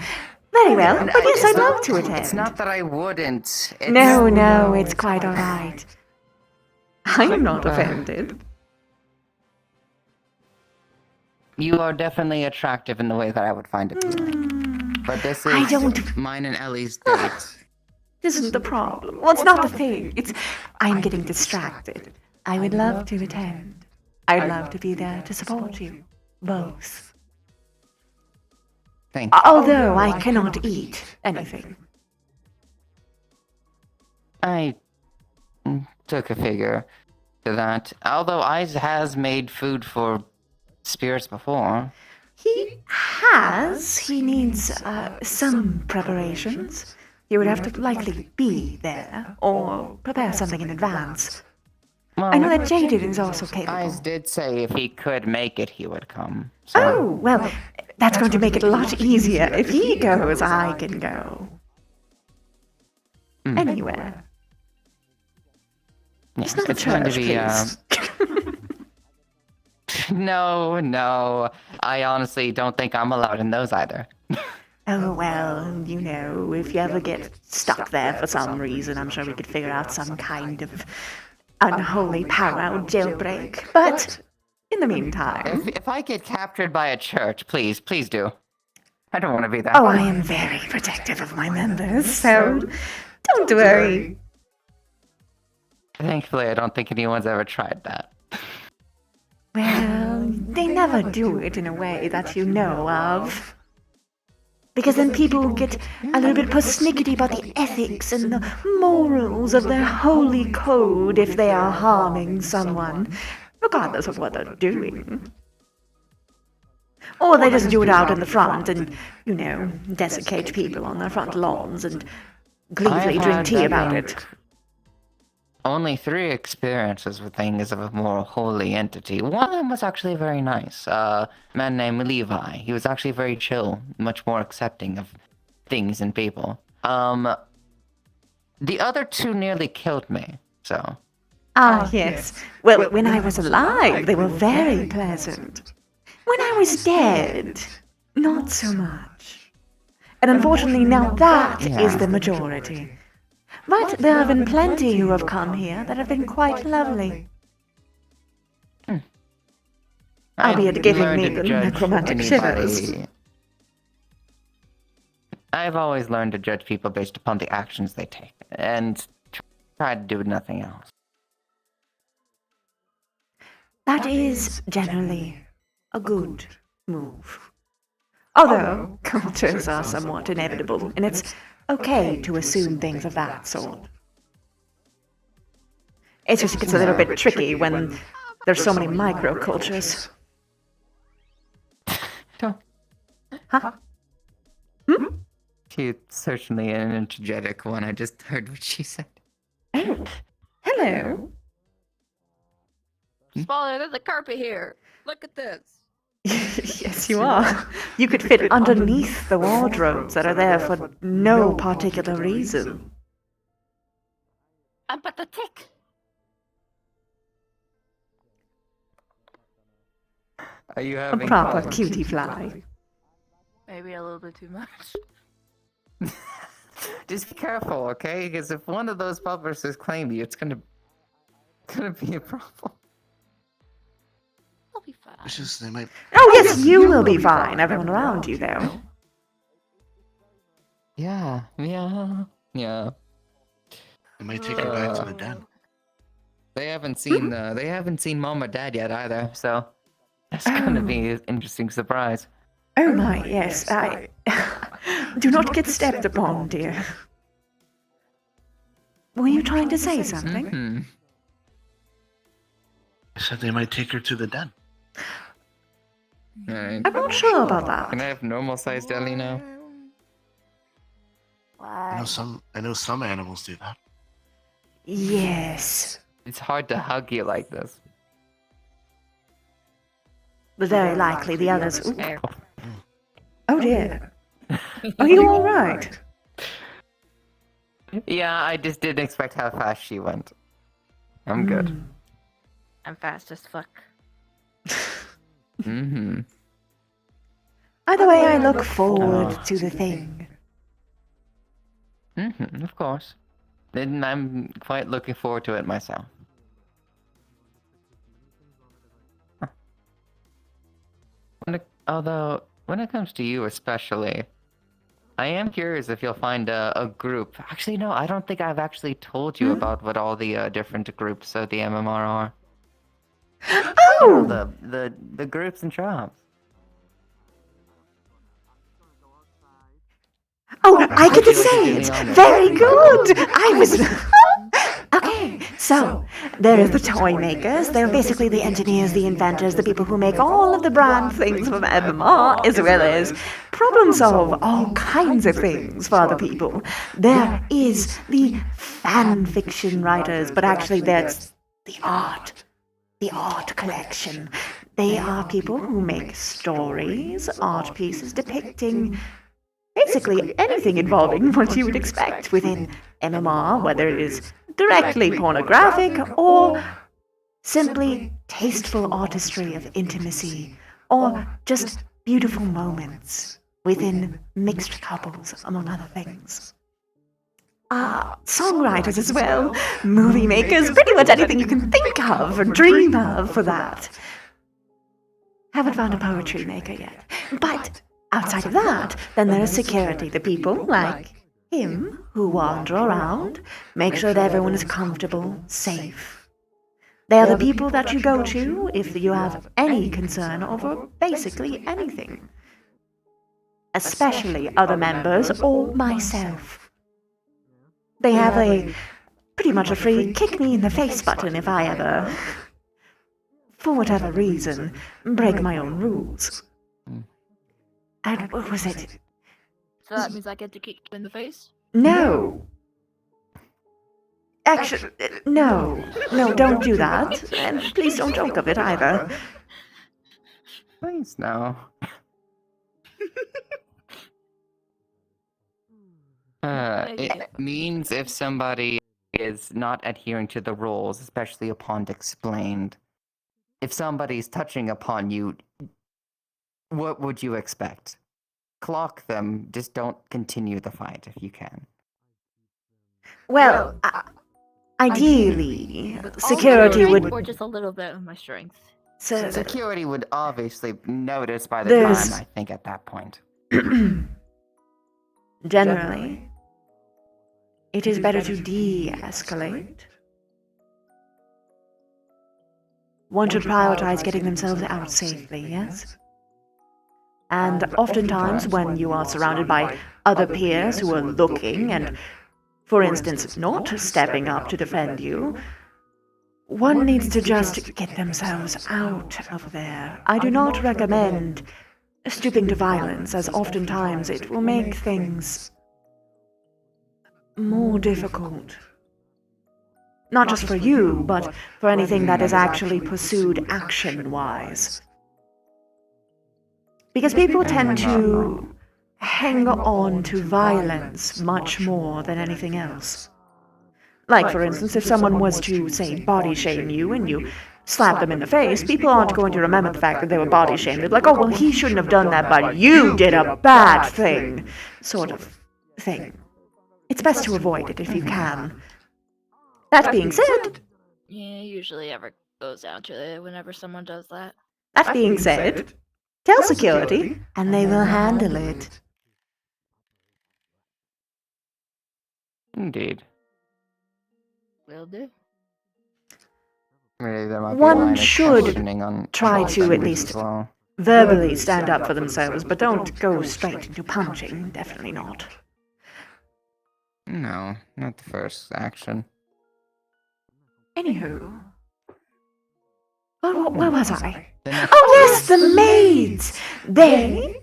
Very well, but yes, I'd love to attend. It's not that I wouldn't. No, it's quite alright. I'm not offended. You are definitely attractive in the way that I would find it. But this is mine and Ellie's date. This isn't the problem. Well, it's not the thing. I'm getting distracted. I would love to attend. I'd love to be there to support you. Both. Thank you. Although I cannot eat anything. I took a figure to that. Although Ice has made food for spirits before. He has. He needs some preparations. You would have to likely be there, or prepare something in advance. Well, I know that Jaded is also capable. Ice did say if he could make it, he would come. So. Oh, well, that's going to make it a lot easier. If he goes, I can go. Anywhere. Yes, It's not a church, please. No. I honestly don't think I'm allowed in those either. Oh, well, if you ever get stuck there for some reason, I'm sure we could figure out some kind of unholy powwow jailbreak. But in the meantime... If I get captured by a church, please do. I don't want to be that. Oh, I am very protective of my members, so don't worry. Thankfully, I don't think anyone's ever tried that. Well, they never do it in a way that you know of. Because then people get a little bit persnickety about the ethics and the morals of their holy code if they are harming someone, regardless of what they're doing. Or they just do it out in the front and, desiccate people on their front lawns and gleefully drink tea about it. only 3 experiences with things of a more holy entity. One of them was actually very nice. A man named Levi. He was actually very chill, much more accepting of things and people. The other 2 nearly killed me, so... Ah, yes. Well, when I was alive, they were very pleasant. When I was dead, not so much. And unfortunately, now that is the majority. But there have been plenty who have come here that have been quite lovely. Albeit giving me the necromantic shivers. I've always learned to judge people based upon the actions they take, and try to do nothing else. That is generally a good move. Although cultures are somewhat inevitable, and it's okay to assume things of that sort. It just gets a little bit tricky when there's so many microcultures. Huh? She's certainly an energetic one. I just heard what she said. Oh, hello. Smaller than the carpet here. Look at this. Yes, you are. You could fit underneath the wardrobes that are there for no particular reason. I'm pathetic. Are you A having proper fun? cutie fly. Maybe a little bit too much. Just be careful, okay? Because if one of those publishers claim you, it's gonna be a problem. I'll be fine. It's just they might. Oh yes, you will be fine. Everyone around you, though. Yeah. They might take her back to the den. They haven't seen Mom or Dad yet either, so that's gonna be an interesting surprise. Oh my, yes, I... Do not get stepped upon, dear. Were you trying to say something? Mm-hmm. I said they might take her to the den. Alright. I'm not sure about that. Can I have normal-sized Ellie now? I know some animals do that. Yes. It's hard to hug you like this. But very likely the others... Ooh. Oh dear. Are you alright? Yeah, I just didn't expect how fast she went. I'm good. I'm fast as fuck. Mm-hmm. Either way, I look forward to the thing. Mm-hmm, of course. And I'm quite looking forward to it myself. Huh. Although, when it comes to you especially, I am curious if you'll find a group. Actually, no, I don't think I've actually told you about what all the different groups of the MMR are. Oh! The groups and tribes. Oh, I get to say it! Very good! I was... Okay, so, there is the toy makers. They're basically the engineers, the inventors, the people who make all of the brand things from MMR, as well as problem solve all kinds of things for other people. There is the fan fiction writers, but actually that's the art collection. They are people who make stories, art pieces depicting basically anything involving what you would expect within MMR, whether it is directly pornographic or simply tasteful artistry of intimacy or just beautiful moments within mixed couples, among other things. Songwriters as well, movie makers, pretty much anything you can think of or dream of for that. Haven't found a poetry maker yet, but outside of that, then there is security, the people like him who wander around, make sure that everyone is comfortable, safe. They are the people that you go to if you have any concern over basically anything. Especially other members or myself. They have pretty much a free kick me in the face button if I ever, for whatever reason, break my own rules. And what was it? So that means I get to kick you in the face? No. Actually, no. No, don't do that. And please don't joke of it either. Please, no. It means if somebody is not adhering to the rules, especially upon explained, if somebody's touching upon you, what would you expect? Clock them, just don't continue the fight if you can. Well, ideally, security would... Or just a little bit of my strength. Security would obviously notice by the time, I think, at that point. Generally, it is better to de-escalate. One should prioritize getting themselves out safely, yes? And oftentimes when you are surrounded by other peers who are looking and, for instance, not stepping up to defend you, one needs to just get themselves out of there. I do not recommend stooping to violence, as oftentimes it will make things more difficult. Not just for you, but for anything that is actually pursued action-wise. Because people tend to hang on to violence much more than anything else. Like, for instance, if someone was to, say, body shame you and you slap them in the face, people aren't going to remember the fact that they were body shamed. They're like, oh, well, he shouldn't have done that, but you did a bad thing, sort of thing. It's best to avoid it if you can. That being said... Yeah, usually ever goes down to it whenever someone does that. That being said, tell security, and they will handle it. Indeed. Will do. Really, there might be a One line of should questioning on try all to at vendors least as well. verbally stand up for themselves, but don't go straight into punching. Definitely not. No, not the first action. Anywho. Where was I? Oh yes, the maids! They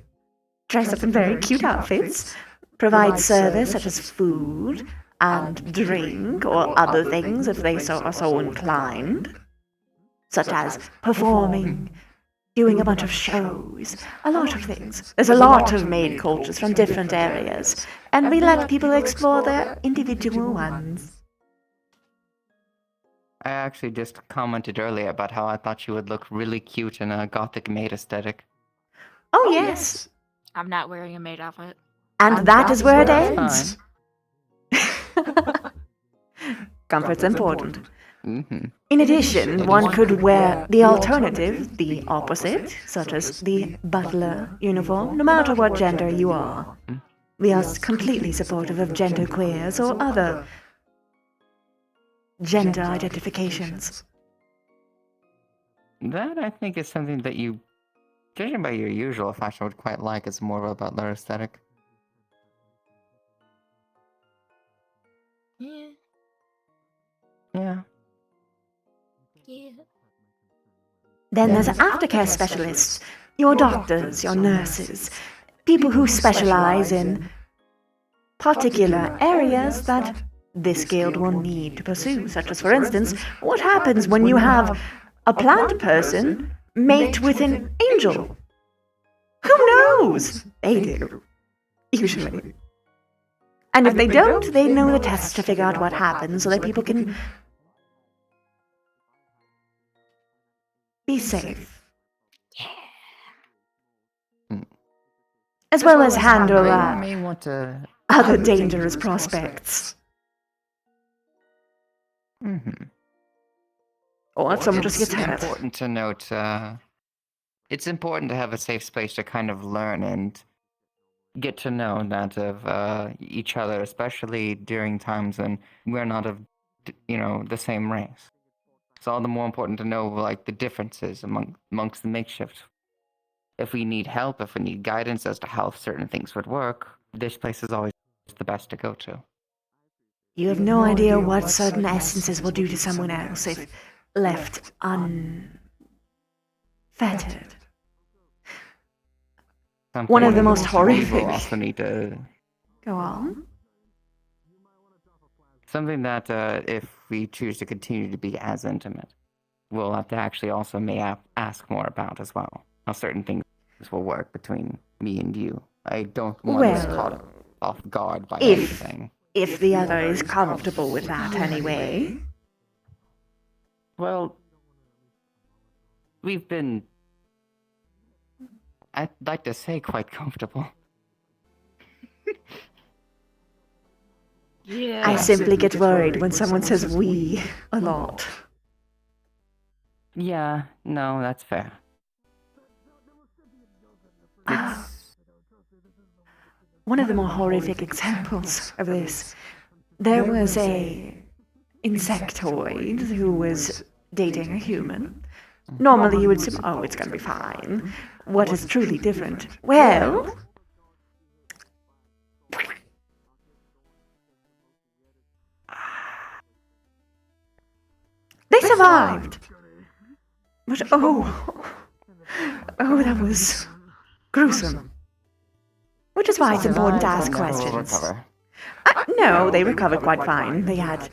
dress up in very cute outfits, provide service such as food and drink or other things if they are so inclined, such as performing, doing a bunch of shows, a lot of things. There's a lot of maid cultures from different areas, and we let people explore their individual ones. I actually just commented earlier about how I thought you would look really cute in a gothic maid aesthetic. Oh yes. I'm not wearing a maid outfit. And that is where it ends. Comfort's important. In addition, one could wear the alternative, the opposite, such as the butler uniform, no matter what gender you are. We are completely supportive of genderqueers or other gender identifications. That, I think, is something that you, judging by your usual fashion, would quite like as more of a butler aesthetic. Yeah. Yeah. Yeah. Then there's aftercare specialists, your doctors, your nurses, people who specialize in particular areas that this guild will need to pursue, such as, for instance, what happens when you have a plant person mate with an angel? Who knows? They do. Usually. And if they don't, they know the tests to figure out what happens so that people can be safe. As well as handle may want to other dangerous prospects. Or if someone just gets hurt. It's important to note, it's important to have a safe space to kind of learn and get to know that of each other, especially during times when we're not of, the same race. It's all the more important to know, like, the differences amongst the makeshift. If we need help, if we need guidance as to how certain things would work, this place is always the best to go to. You have no idea what certain essences will do to someone else if left unfettered. One of the most horrific... People also need to... Go on. something that if we choose to continue to be as intimate, we'll have to actually also ask more about as well. How certain things will work between me and you. I don't want us caught off guard by anything. If the other is comfortable with that anyway. Well, we've been, I'd like to say, quite comfortable. Yeah. I simply get worried when someone says we a lot. Yeah, no, that's fair. One of the more horrific examples of this, there was a insectoid who was dating a human. Normally you would say, oh, it's gonna be fine. What is truly different? Well, they survived. But oh, that was gruesome. Which is why it's important to ask questions. No, they recovered quite fine. They had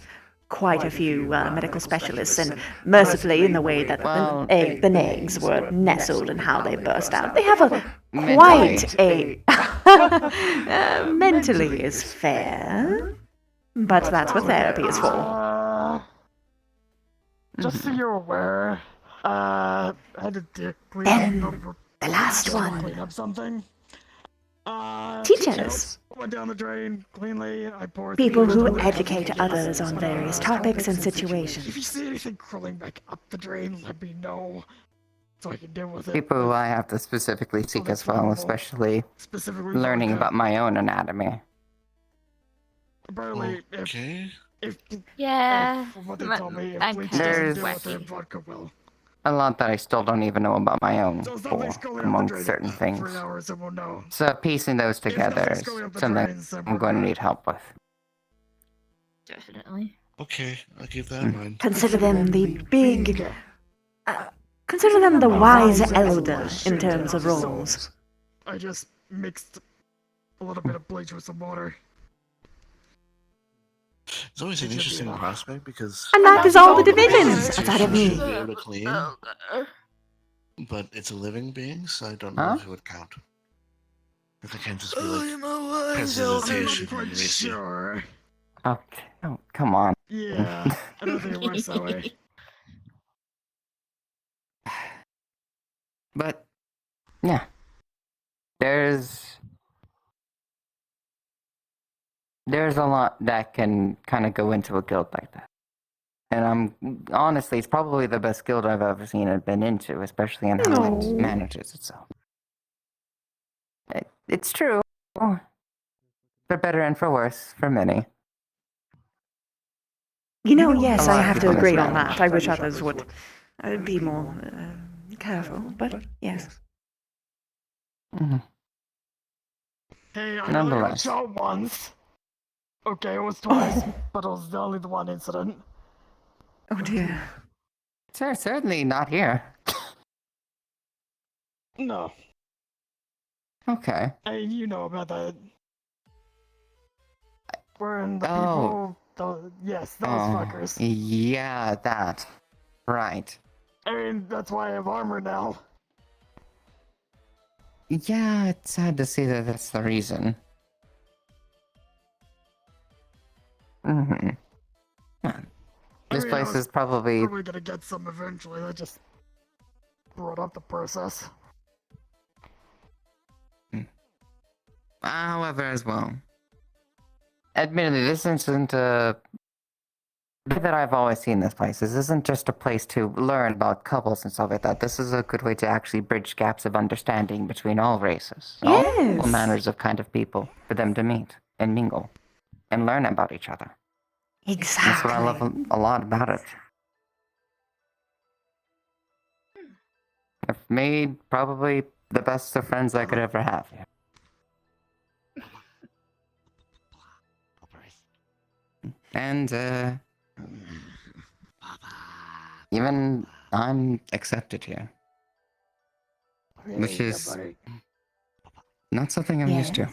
quite a few medical specialists, and mercifully, in the way that the eggs were nestled and how they burst out, they have quite a mentally is fair, but that's what therapy is for. Just so you're aware, I had to Then the last one. clean up something. Teachers. Went down the drain cleanly. I poured People who educate others on various topics and If you situations. see anything crawling back up the drain, let me know so I can deal with it. People who I have to specifically seek as well, especially learning about my own anatomy. Apparently, Yeah. from what they told me, if I'm bleach kinda doesn't deal with wacky. it, vodka will. A lot that I still don't even know about my own, So or something's going up among the drain certain in things. 3 hours and we'll know. So piecing those together is going up the something drains, then I'm we're going to good. need help with. Definitely. Okay, I'll keep that in mind. Consider them the big. Consider them the wise elder in terms of roles. I just mixed a little bit of bleach with some water. It's always an interesting prospect because. And that is all the divisions outside of me. Should be able to clean, but it's a living being, so I don't know if it would count. If it can just be like precipitation. Sure. Oh, come on. Yeah, I don't think it works that way. But, yeah. There's a lot that can kind of go into a guild like that. And honestly, it's probably the best guild I've ever seen and been into, especially in how it manages itself. It's true. For better and for worse, for many. You know, yes, A lot I of have to people agree on mismanage. that. I wish others would be more careful, but yes. Mhm. Hey, I only got Nonetheless. shot once. Okay, it was twice, but it was only the one incident. Oh dear. Sir, certainly not here. No. Okay. Hey, you know about that. When the Oh. people, yes, those Oh, fuckers. yeah, that. Right. I mean, that's why I have armor now. Yeah, it's sad to see that that's the reason. Mm-hmm. Yeah. This I place was is probably... probably gonna get some eventually. I just brought up the process. However, as well. Admittedly, this isn't a... The way that I've always seen this place is this isn't just a place to learn about couples and stuff like that. This is a good way to actually bridge gaps of understanding between all races. All manners of kind of people for them to meet and mingle and learn about each other. Exactly. That's what I love a lot about it. I've made probably the best of friends I could ever have here. And, even I'm accepted here. Which is not something I'm used to.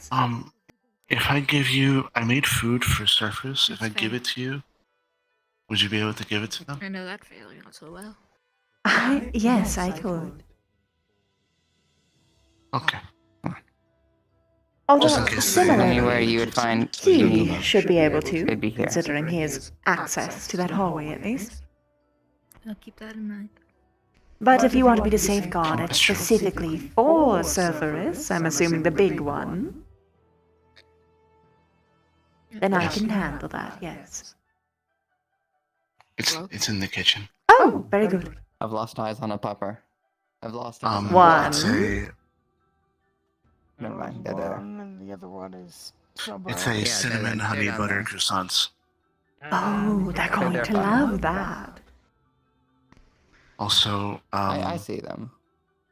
If I give you, I made food for Surface. If I give it to you, would you be able to give it to them? I know that feeling not so well. Yes, I could. Okay. Although, Just in case Anywhere similarly, you would find he should be able it'd to, be here. considering his access to that hallway at least. I'll keep that in mind. But if you want me to safeguard it specifically for Cerberus, I'm assuming the big one, then I can handle that, yes. It's in the kitchen. Oh, very good. I've lost eyes on a pupper. I've lost eyes on One. It's a Never mind, they're there. And the other one is it's a cinnamon honey butter croissants. Oh, they're going to love that. Also, I see them.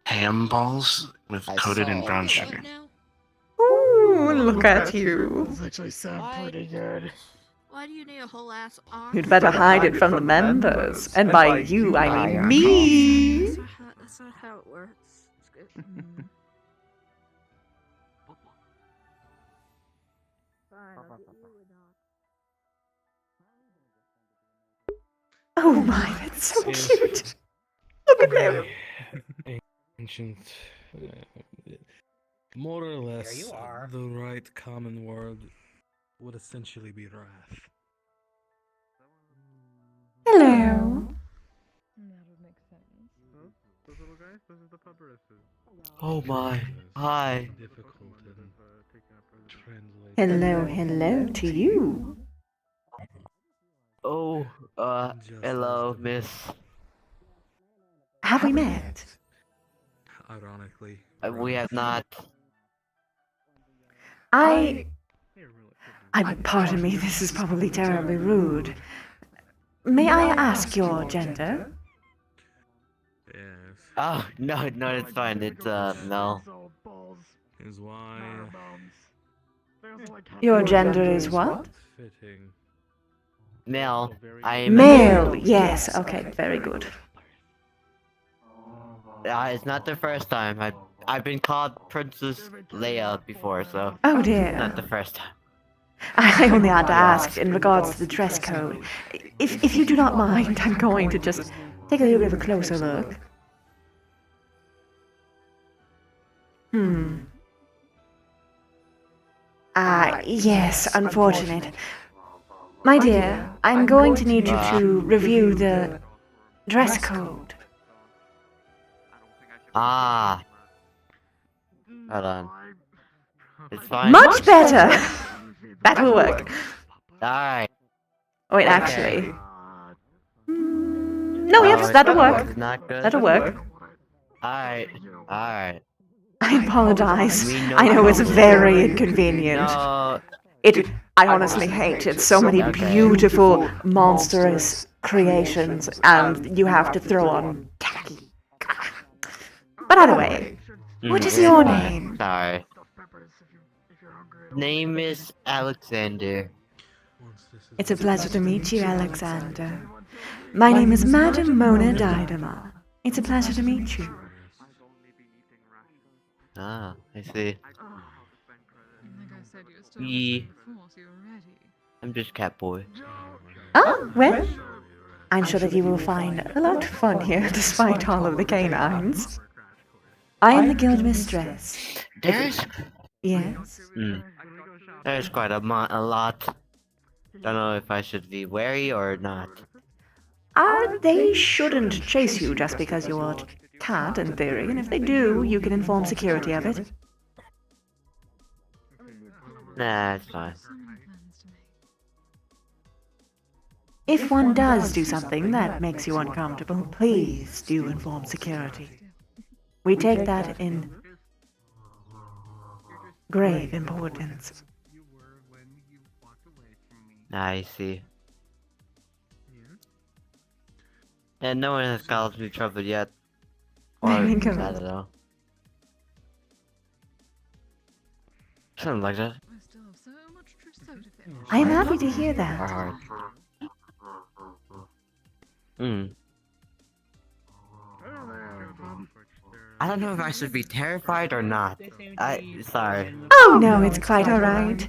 ham balls with coated in brown sugar. Ooh, look at you. Those actually sound pretty good. Why do you need a whole ass arm? You'd better hide it from the members. And by you, I mean me. That's not how it works. It's good. Oh my, that's so cute. Look at them. Ancient, more or less, the right common word would essentially be wrath. Hello. Oh my. Hi. Hello, hello to you. Oh, hello, miss. Have we met? Ironically. We have not. Pardon me, this is probably terribly rude. May I ask your gender? Yes. Oh, no, it's fine. It's, no. Is why. Your gender is what? Fitting. Male. I am Male, yes, okay, very good. It's not the first time. I've been called Princess Leia before, so. Oh dear. Not the first time. I only had to ask in regards to the dress code. If you do not mind, I'm going to just take a little bit of a closer look. Yes, unfortunate. My dear, I'm going to need you to review the dress code. Ah. Hold on. It's fine. Much better! That will work. Alright. Wait, actually. No, yes, that'll work. That'll work. Alright. I apologize. I know it's very inconvenient. I honestly hate it. So many beautiful, monstrous creations, and you have to throw on tacky. But either way, what is your name? Sorry. Name is Alexander. It's a pleasure to meet you, Alexander. My name is Madame Mona Didema. It's a pleasure to meet you. Ah, I see. I'm just Catboy. Oh, well, I'm sure that you will find a lot of fun here despite all of the canines. I am the guild mistress. There's? Yes? There's quite a lot. Don't know if I should be wary or not. They shouldn't chase you just because you're a cat in theory, and if they do, you can inform security of it. Nah, it's fine. If one does do something that makes you uncomfortable, please do inform security. We take that in grave importance. I see. And no one has caused me trouble yet. Or, I Very good. don't know. Something like that. I am happy to hear that. I don't know if I should be terrified or not. Sorry. Oh no, it's quite alright.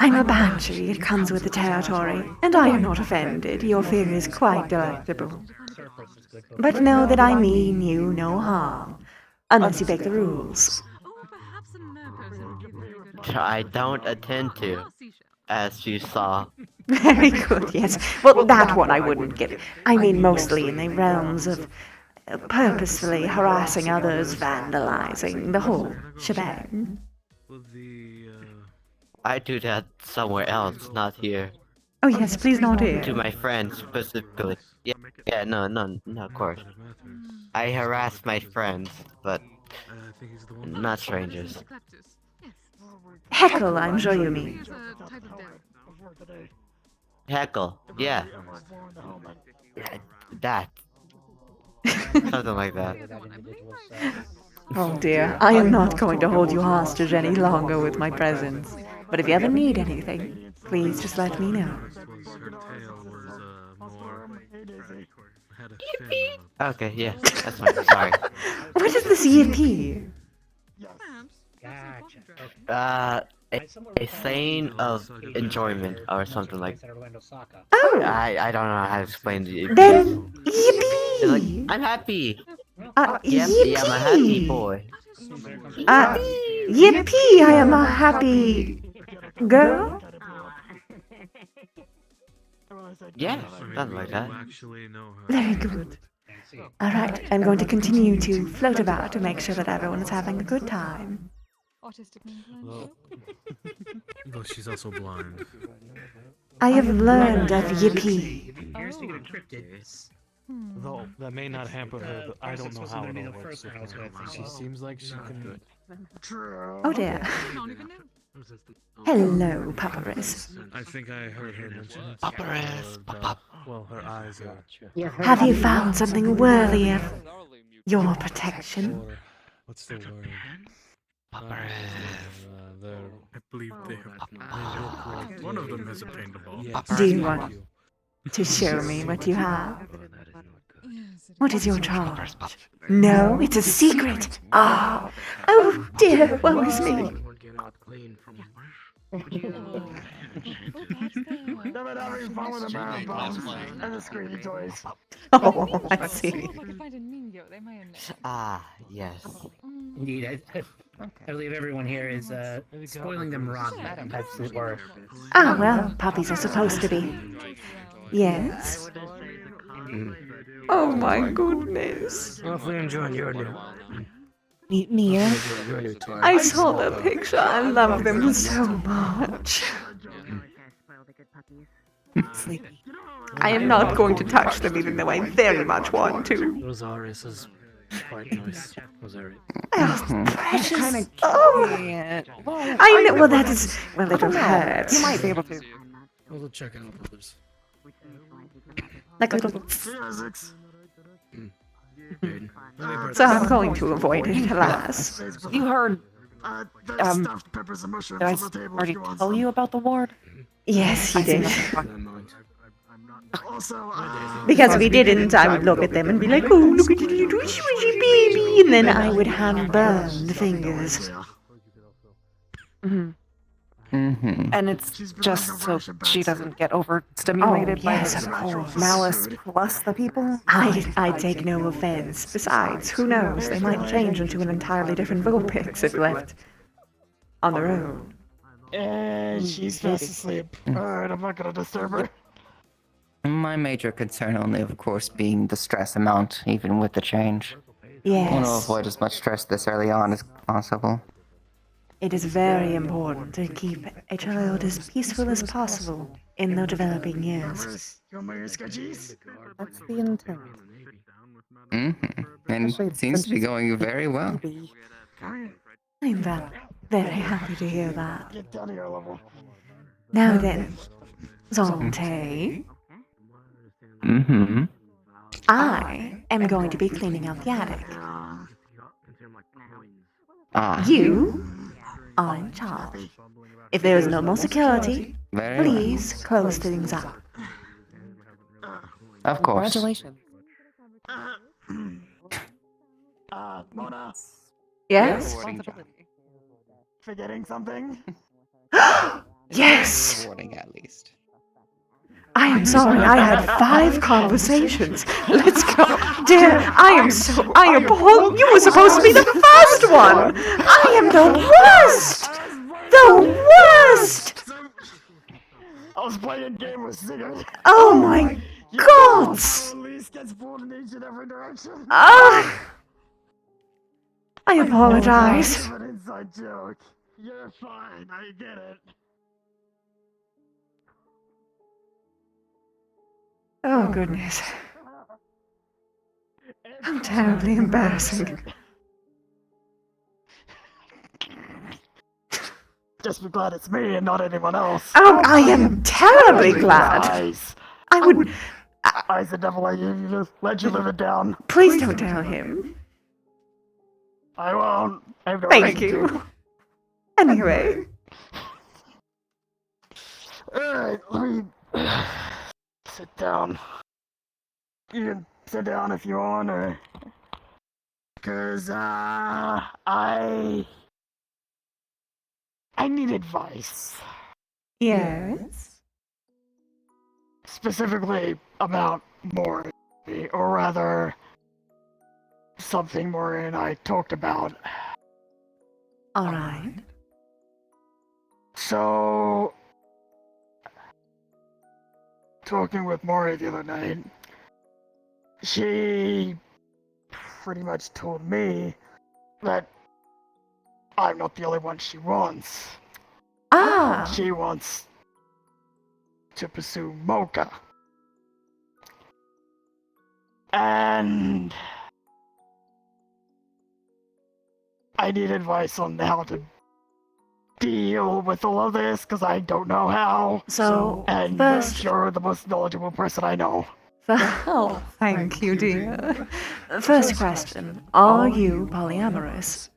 I'm a banshee, it comes with the territory, and I am not offended. Your fear is quite delectable. But know that I mean you no harm, unless you break the rules. I don't intend to, as you saw. Very good, yes. Well, that one I wouldn't give. I mean mostly in the realms of purposefully harassing others, vandalizing, the whole shebang. I do that somewhere else, not here. Oh yes, please not here. To my friends specifically. Yeah, no, of course. I harass my friends, but not strangers. Heckle, I'm sure you mean. Heckle, yeah. That. Something like that. Oh dear, I am not going to hold you hostage any longer with my presence. But if you ever need anything, please just let me know. Okay, yeah, that's fine, sorry. What is this yippee? A saying of enjoyment or something like that. Oh! I don't know how to explain it. Then, yippee! Like, I'm happy! Yippee! Yeah, I'm a happy boy. Yippee! I am a happy girl? Yeah, something like that. Very good. Alright, I'm going to continue to float about to make sure that everyone is having a good time. Though she's also blind. I have learned of yippee. Though that may not hamper her, but I don't know how it all works. She seems like she can. Oh dear. Hello, Papyrus. I think I heard her mention it. Papyrus. Well, her eyes are. Have you found something worthy of your protection? What's the word? I believe they look like one of them has a paintball. Do you want to show me what you have? What is your charge? No, it's a secret. Ah, oh dear, woe is me. Oh, I see. Ah, yes. Indeed, I believe everyone here is spoiling them rotten. That's the word. Ah, well, puppies are supposed to be. Yes. Oh my goodness. Hopefully enjoying your new Mia, I saw the picture. I love them so much. Sleepy. I am not going to touch them even though I very much want to. Rosaris is quite nice. Rosaris. Oh, precious. Oh. I know, well that is, well it'll hurt. You might be able to. We'll check out others. Like a little... So I'm going to avoid it, alas. You heard, did I already tell you about the ward? Yes, you did. Because if we didn't, I would look at them and be like, oh, look at you, baby, and then I would have burned fingers. And it's just so she doesn't get overstimulated by malice plus the people? I take no offense. Besides, who knows, they might change into an entirely different Vulpix if left on their own. She's fast asleep. Alright, I'm not gonna disturb her. My major concern only, of course, being the stress amount, even with the change. Yes. I want to avoid as much stress this early on as possible. It is very important to keep a child as peaceful as possible in their developing years. That's the intent. And it seems to be going very well. I'm very happy to hear that. Now then, Zonte. I am going to be cleaning out the attic. You are in charge. If there is no more security, please close things up. Of course. Congratulations. Mona. Yes? Responsibility. Forgetting something? Yes! Rewarding, at least. I am sorry, I had 5 conversations. Let's go. Dear, I you were supposed to be the first one! I am the worst! The worst! I was playing a game with Sigurd. Oh my god! Police gets pulled in each and every direction. I apologize. It's an inside joke. You're fine, I get it. Oh goodness. I'm terribly embarrassing. Just be glad it's me and not anyone else. Oh, I am terribly glad. I would... I's the devil, I let you live it down. Please don't tell him. I won't. I have no Thank reason you. to. Anyway. Alright, let me sit down. You can sit down if you want, or... Cause, I need advice. Yes? Specifically about Maury, or rather, something Maury and I talked about. Alright. So, talking with Maury the other night, she pretty much told me that I'm not the only one she wants. Ah! She wants to pursue Mocha. And I need advice on how to deal with all of this, because I don't know how. So, and first... you're the most knowledgeable person I know. Oh, thank you, dear. First question. Are you polyamorous?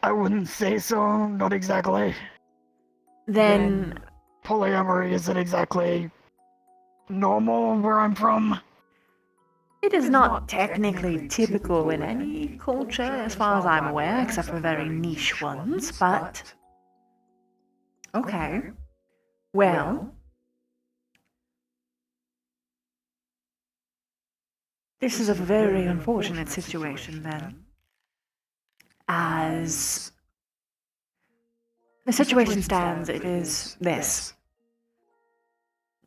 I wouldn't say so, not exactly. Then... polyamory isn't exactly normal where I'm from. It is not technically typical in any culture, as far as I'm aware, except for very niche ones, but... Okay. Well... This is a very unfortunate situation, then. As... the situation stands, it is this.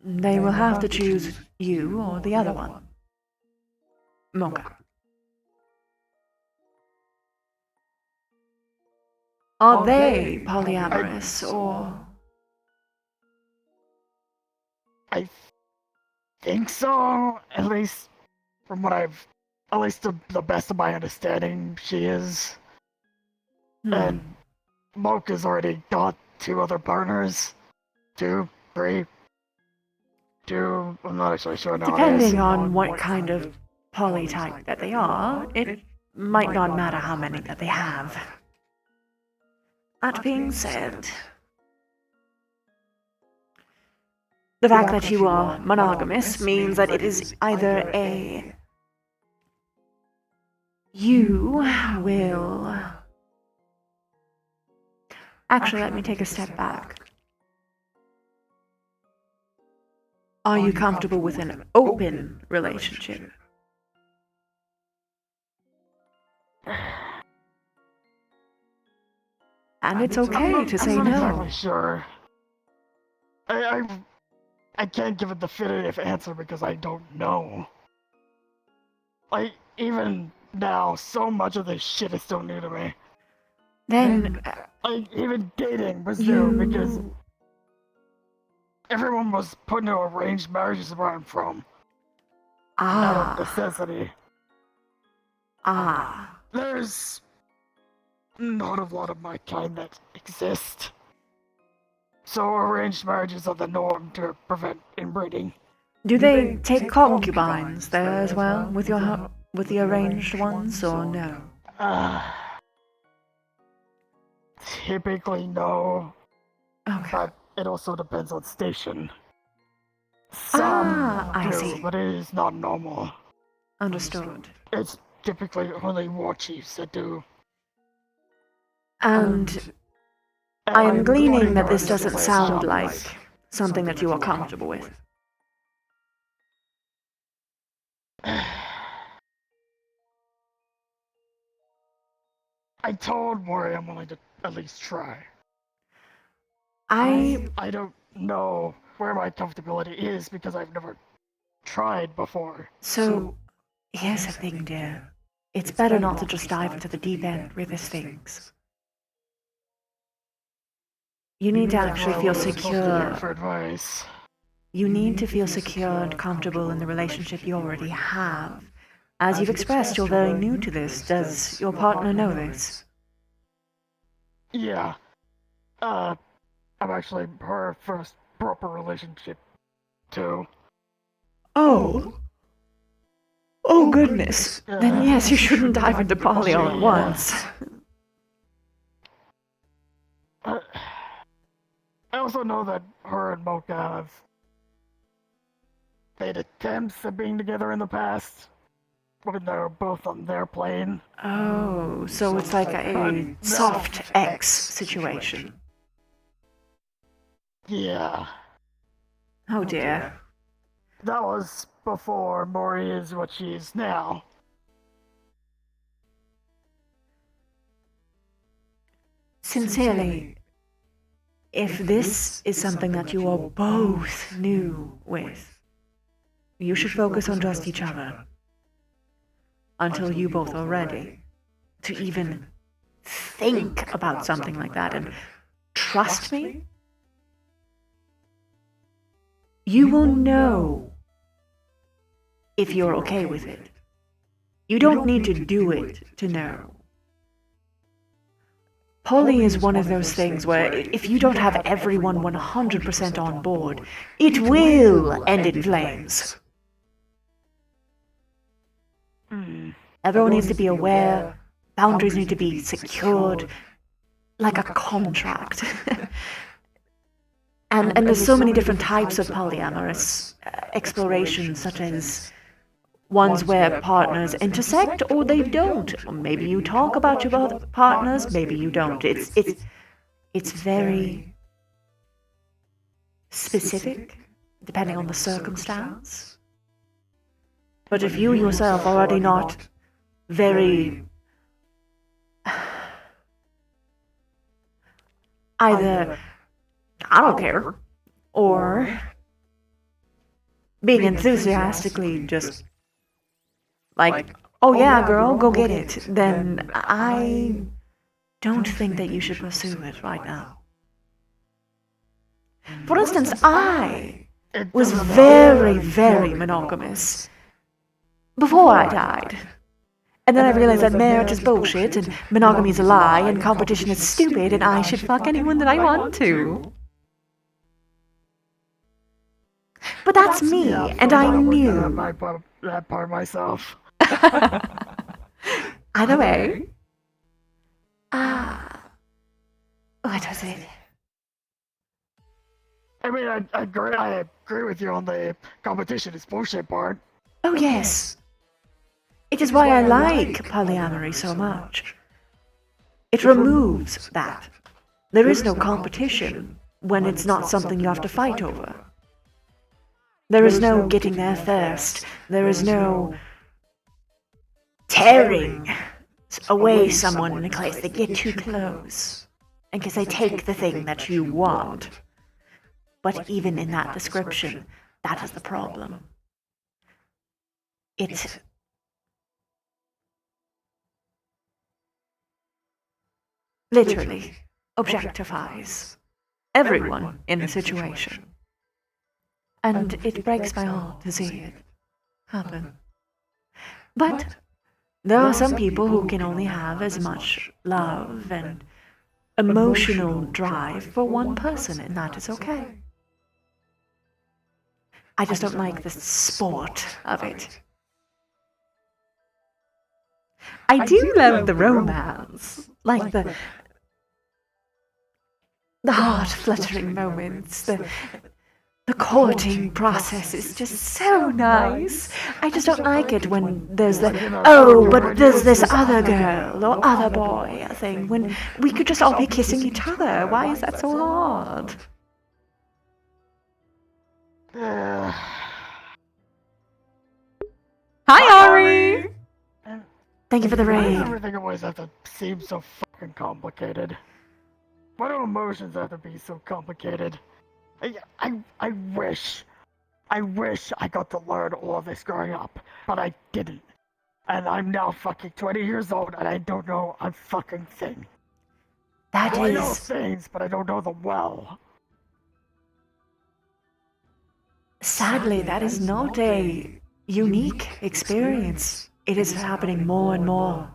They will have to choose you or the other one. Mocha. Are they polyamorous, or...? I think so, at least from what I've... at least to the best of my understanding, she is. And Mocha's already got 2 other partners. 2, 3... 2, I'm not actually sure now. Depending on what kind of polytype that they are, it might not matter how many that they have. That being said, the fact that you are monogamous means that it is either a... you will... Actually, let me take a step back. Are you comfortable with an open relationship? And it's okay to say I'm not no. exactly sure. I can't give a definitive answer because I don't know. Like, even now, so much of this shit is still new to me. Then... like, even dating was new because everyone was put into arranged marriages where I'm from. Out of necessity. There's not a lot of my kind that exist. So arranged marriages are the norm to prevent inbreeding. Do they take concubines there as well, with the arranged ones, or no? Typically no. Okay. But it also depends on station. Some I do, see. but it is not normal. Understood. It's typically only war chiefs that do. And I am gleaning that this doesn't sound like something that you are comfortable with. I told Mori I'm willing to at least try. I don't know where my comfortability is because I've never tried before. So, here's the thing, dear. It's better not to just dive into the deep end with these things. You need to actually feel secure. For advice. You need to feel secure and comfortable in the relationship you already have. As you've expressed, you're very new to this. Does your partner know this? Yeah. I'm actually her first proper relationship, too. Oh. Oh, goodness. Then yes, you shouldn't dive into poly all at once. I also know that her and Mocha have made attempts at being together in the past, when they're both on their plane. Oh, so it's like a soft X situation. Yeah. Oh dear. That was before Mori is what she is now. Sincerely, if this is something that you are both new with, you should focus on just each other until you both are ready to even think about something like that. And trust me, you will know if you're okay with it. You don't need to do it to know. Poly is one of those things where if you don't have everyone 100% on board, it will end in flames. Everyone needs to be aware, boundaries need to be secured, like a contract. and there's so many different types of polyamorous explorations, such as ones where partners intersect or they don't. Or maybe you talk about your other partners, maybe you don't. It's very specific, depending on the circumstance. But if you yourself are already not very either I don't care or being enthusiastically just like, oh yeah, girl, go get it, then I don't think that you should pursue it right now. For instance, I was very, very monogamous before I died. And then I realized that marriage is bullshit, and monogamy is a lie, and competition is stupid, and I should fuck anyone that I want to. But that's me, and I knew. That part myself. Either way. What was it? I mean, I agree with you on the competition is bullshit part. Oh yes. It is why I like polyamory so much. It removes that. There is no competition when it's not something you have to fight over. There is no getting there first. There is no tearing away someone in case they get too close, in case they take the thing that you want. But even in that description, that is the problem. It literally objectifies everyone in the situation. And it breaks my heart to see it happen. But there are some people who can only have as much love and emotional drive for one person, and that is okay. I just don't like the sport of it. I do love the romance, like the heart-fluttering moments, the The courting process is just so nice. I just don't like it when there's the, oh, but there's this other girl or other boy thing, when we could just all be kissing each other. Why is that so hard? Hi, Ari! Thank you for the Why does raid. everything always have to seem so fucking complicated? Why do emotions have to be so complicated? I wish I got to learn all of this growing up, but I didn't. And I'm now fucking 20 years old and I don't know a fucking thing. That I know is... things, but I don't know them well. Sadly, that is not a unique experience. It is happening more and more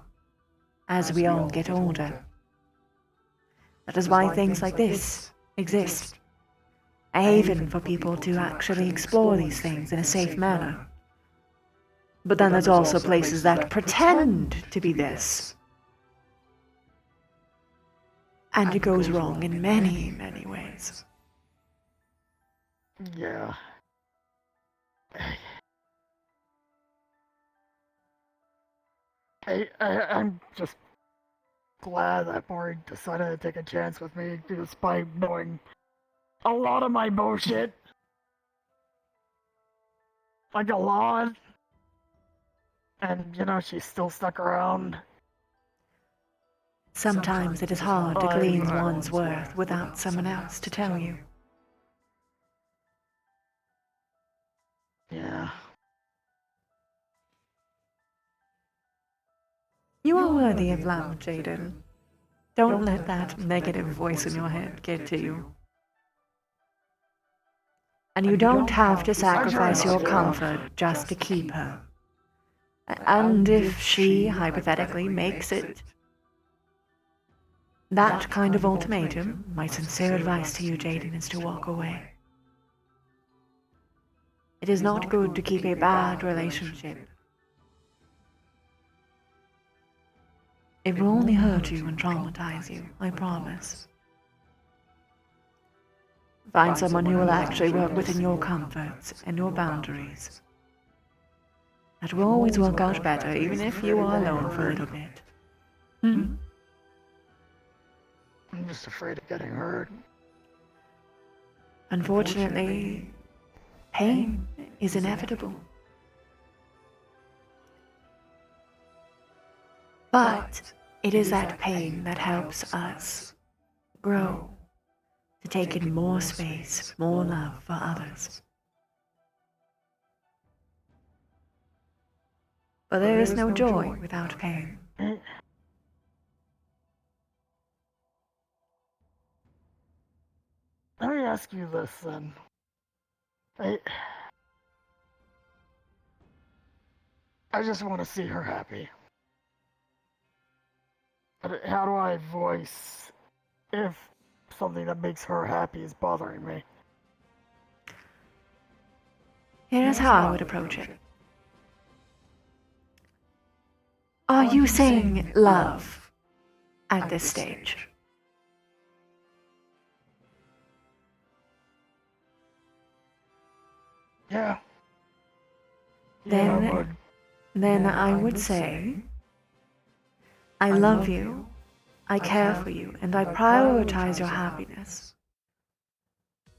as we all get older. That is why things like this exist. A haven for people to actually explore these things in a safe manner. But then there's also places that pretend to be this. And it goes wrong in many, many ways. Yeah. I'm just glad that Maury decided to take a chance with me, despite knowing a lot of my bullshit. Like a lot. And, you know, she's still stuck around. Sometimes it is hard to glean one's worth without someone else to tell you. Yeah. You are worthy of love, Jaden. Don't let that negative voice in your head get to you. And you don't have to sacrifice your comfort just to keep her. And if she, hypothetically, makes it that kind of ultimatum, my sincere advice to you, Jaden, is to walk away. It is not good to keep a bad relationship. It will only hurt you and traumatize you, I promise. Find someone who will actually work within your comforts and your boundaries. That will always work out better, even if you are alone for a little bit. I'm just afraid of getting hurt. Unfortunately, pain is inevitable. But it is that pain that helps us grow, to take in more space, more love for others. But there is no joy without pain. Let me ask you this then. I just want to see her happy. But how do I voice if something that makes her happy is bothering me? Here's how I would approach it. Are you saying love at this stage? Yeah. Then I would say, I love you, I care for you, and I prioritize your happiness.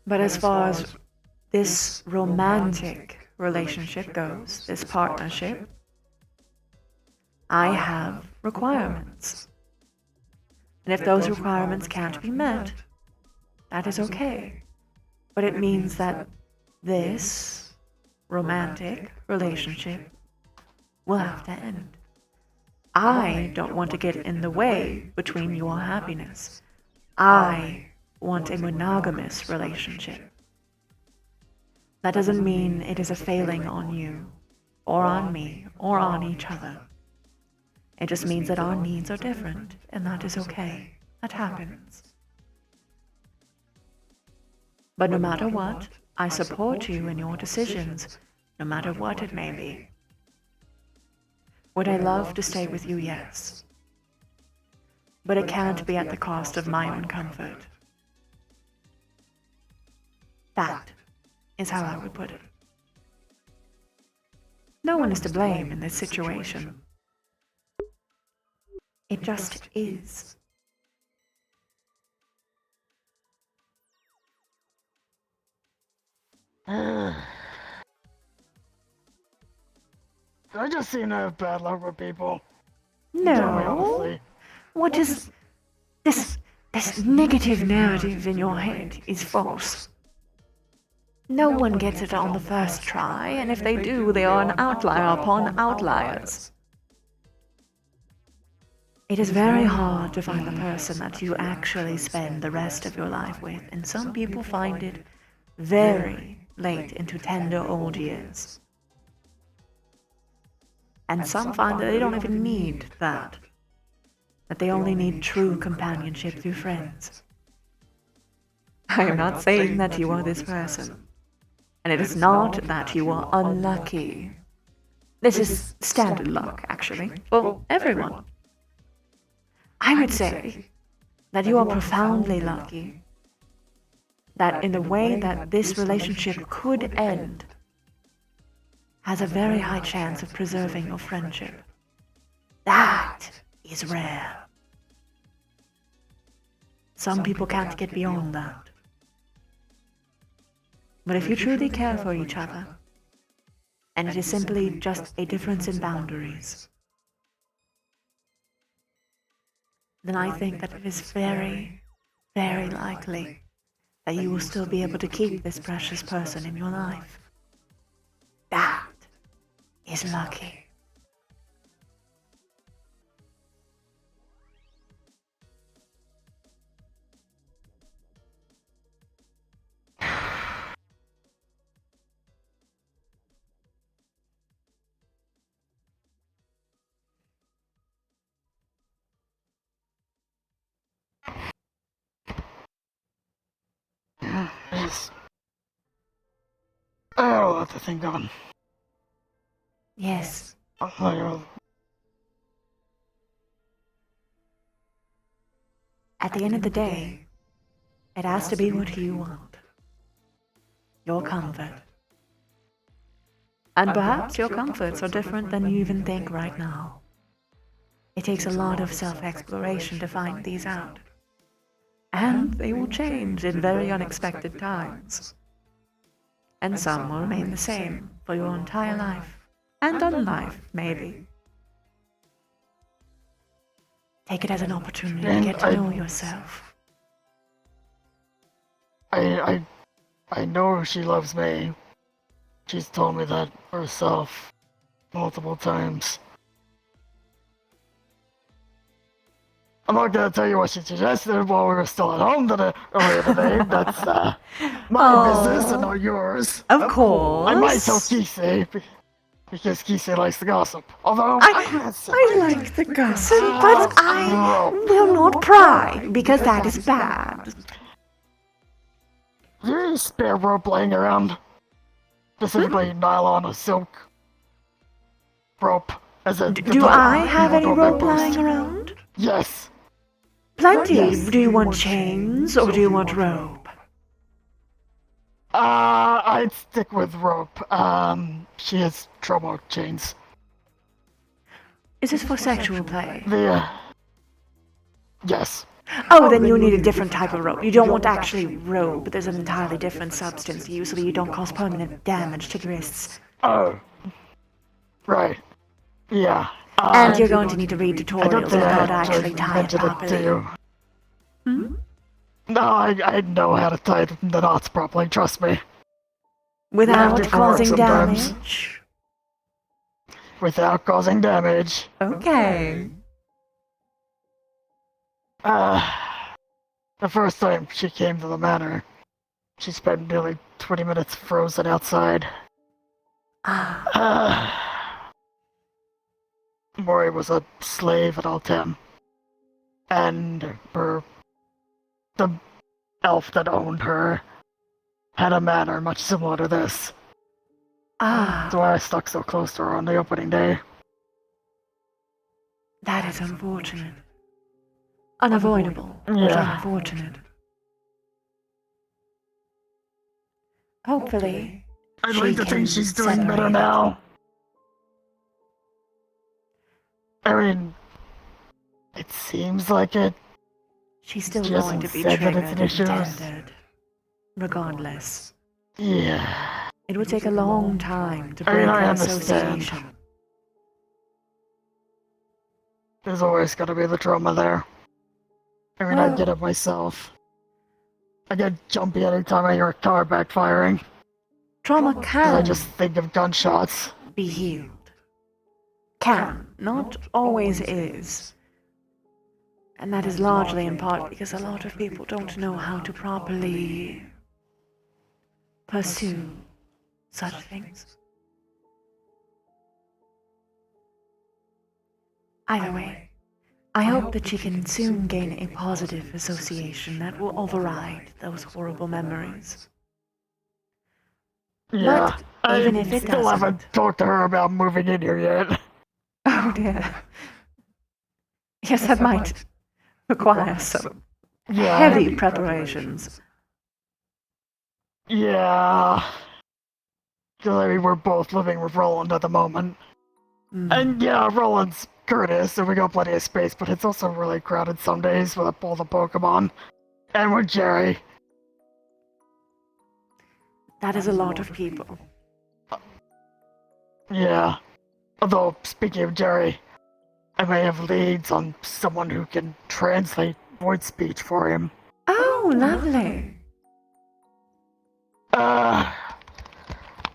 But as far as this romantic relationship goes, this partnership, I have requirements. And if those requirements can't be met, that is okay. But it means that this romantic relationship will have to end. I don't want to get in the way between your happiness. I want a monogamous relationship. That doesn't mean it is a failing on you, or on me, or on each other. It just means that our needs are different, and that is okay. That happens. But no matter what, I support you in your decisions, no matter what it may be. Would I love to stay with you? Yes. But it can't be at the cost of my own comfort. That is how I would put it. No one is to blame in this situation. It just is. I just seem to have bad luck with people. Tell me No. honestly. What is this negative narrative in your head is false. No one gets it on the first try, and if they do, they are an outlier upon outliers. It is very hard to find the person that you actually spend the rest of your life with, and some people find it very late into tender old years. And some find that they don't even need that they only need true companionship through friends. I am not saying that you are this person. And it is not that you are unlucky. This is standard luck, actually, for everyone. I would say that you are profoundly lucky that in the way that this relationship could end has a very high chance of preserving your friendship. That is rare. Some people can't get beyond that. But if you truly care for each other, and it is simply just a difference in boundaries, then I think that it is very, very likely that you will still be able to keep this precious person in your life. That is lucky. I got a lot to think on. Yes. At the end of the day, it has to be what you want. Your comfort. And perhaps your comforts are different than you even think right now. It takes a lot of self-exploration to find these out. And they will change in very unexpected times. And some will remain the same for your entire life. And unlife, maybe. Take it as an opportunity to get to know yourself. I know she loves me. She's told me that herself multiple times. I'm not gonna tell you what she suggested while we were still at home earlier today. That's my business and not yours. Of course. I might tell Kisei because Kisei likes to gossip. Although I like the gossip, but I will not pry because that is bad. There is spare rope laying around. Specifically nylon or silk rope. Do I have any rope lying around? Yes. Plenty. Yes. Do you want chains or do you want rope? I'd stick with rope. She has trouble with chains. Is this for sexual play? Yes. Oh, then you'll need a different type of rope. You don't want actually rope. There's an entirely different substance. Usually you don't cause permanent damage to the wrists. Oh. Right. Yeah. And you're going to need to read tutorials on how to actually tie it properly. No, I know how to tie the knots properly, trust me. Without causing damage? Without causing damage. Okay. The first time she came to the manor, she spent nearly 20 minutes frozen outside. Mori was a slave at Altem. And the elf that owned her had a manor much similar to this. That's why I stuck so close to her on the opening day. That is unfortunate. Unavoidable, but unfortunate. Hopefully. I'd she like to can think she's doing better separate it. now. I mean, it seems like it. She's still She going hasn't to be said that triggered it's an and issue. tended. Regardless. Yeah. It would take a long time to I break mean, I that understand. association. There's always gotta be the trauma there. I mean, I get it myself. I get jumpy anytime I hear a car backfiring. Trauma I can just think of gunshots. be healed. Can, not always is. And that is largely in part because a lot of people don't know how to properly pursue such things. Either way, I hope that she can soon gain a positive association that will override those horrible memories. Yeah, But even I if it still doesn't... haven't talked to her about moving in here yet. Oh dear. Yes, that might require some heavy preparations. Yeah. Because, I mean, we're both living with Roland at the moment. And yeah, Roland's Curtis, and we got plenty of space, but it's also really crowded some days with all the Pokemon. And with Jerry. That is a lot of people. Yeah. Although, speaking of Jerry, I may have leads on someone who can translate voice speech for him. Oh, lovely.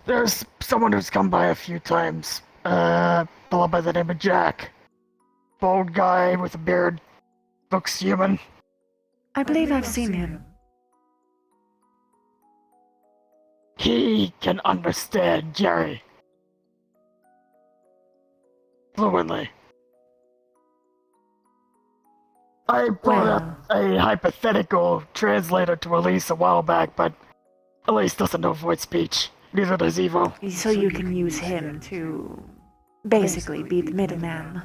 There's someone who's come by a few times. Fellow by the name of Jack. Bald guy with a beard. Looks human. I believe I've seen him. He can understand Jerry. Fluently. I brought up a hypothetical translator to Elise a while back, but Elise doesn't know voice speech. Neither does Evo. So you can use him to basically be the middleman.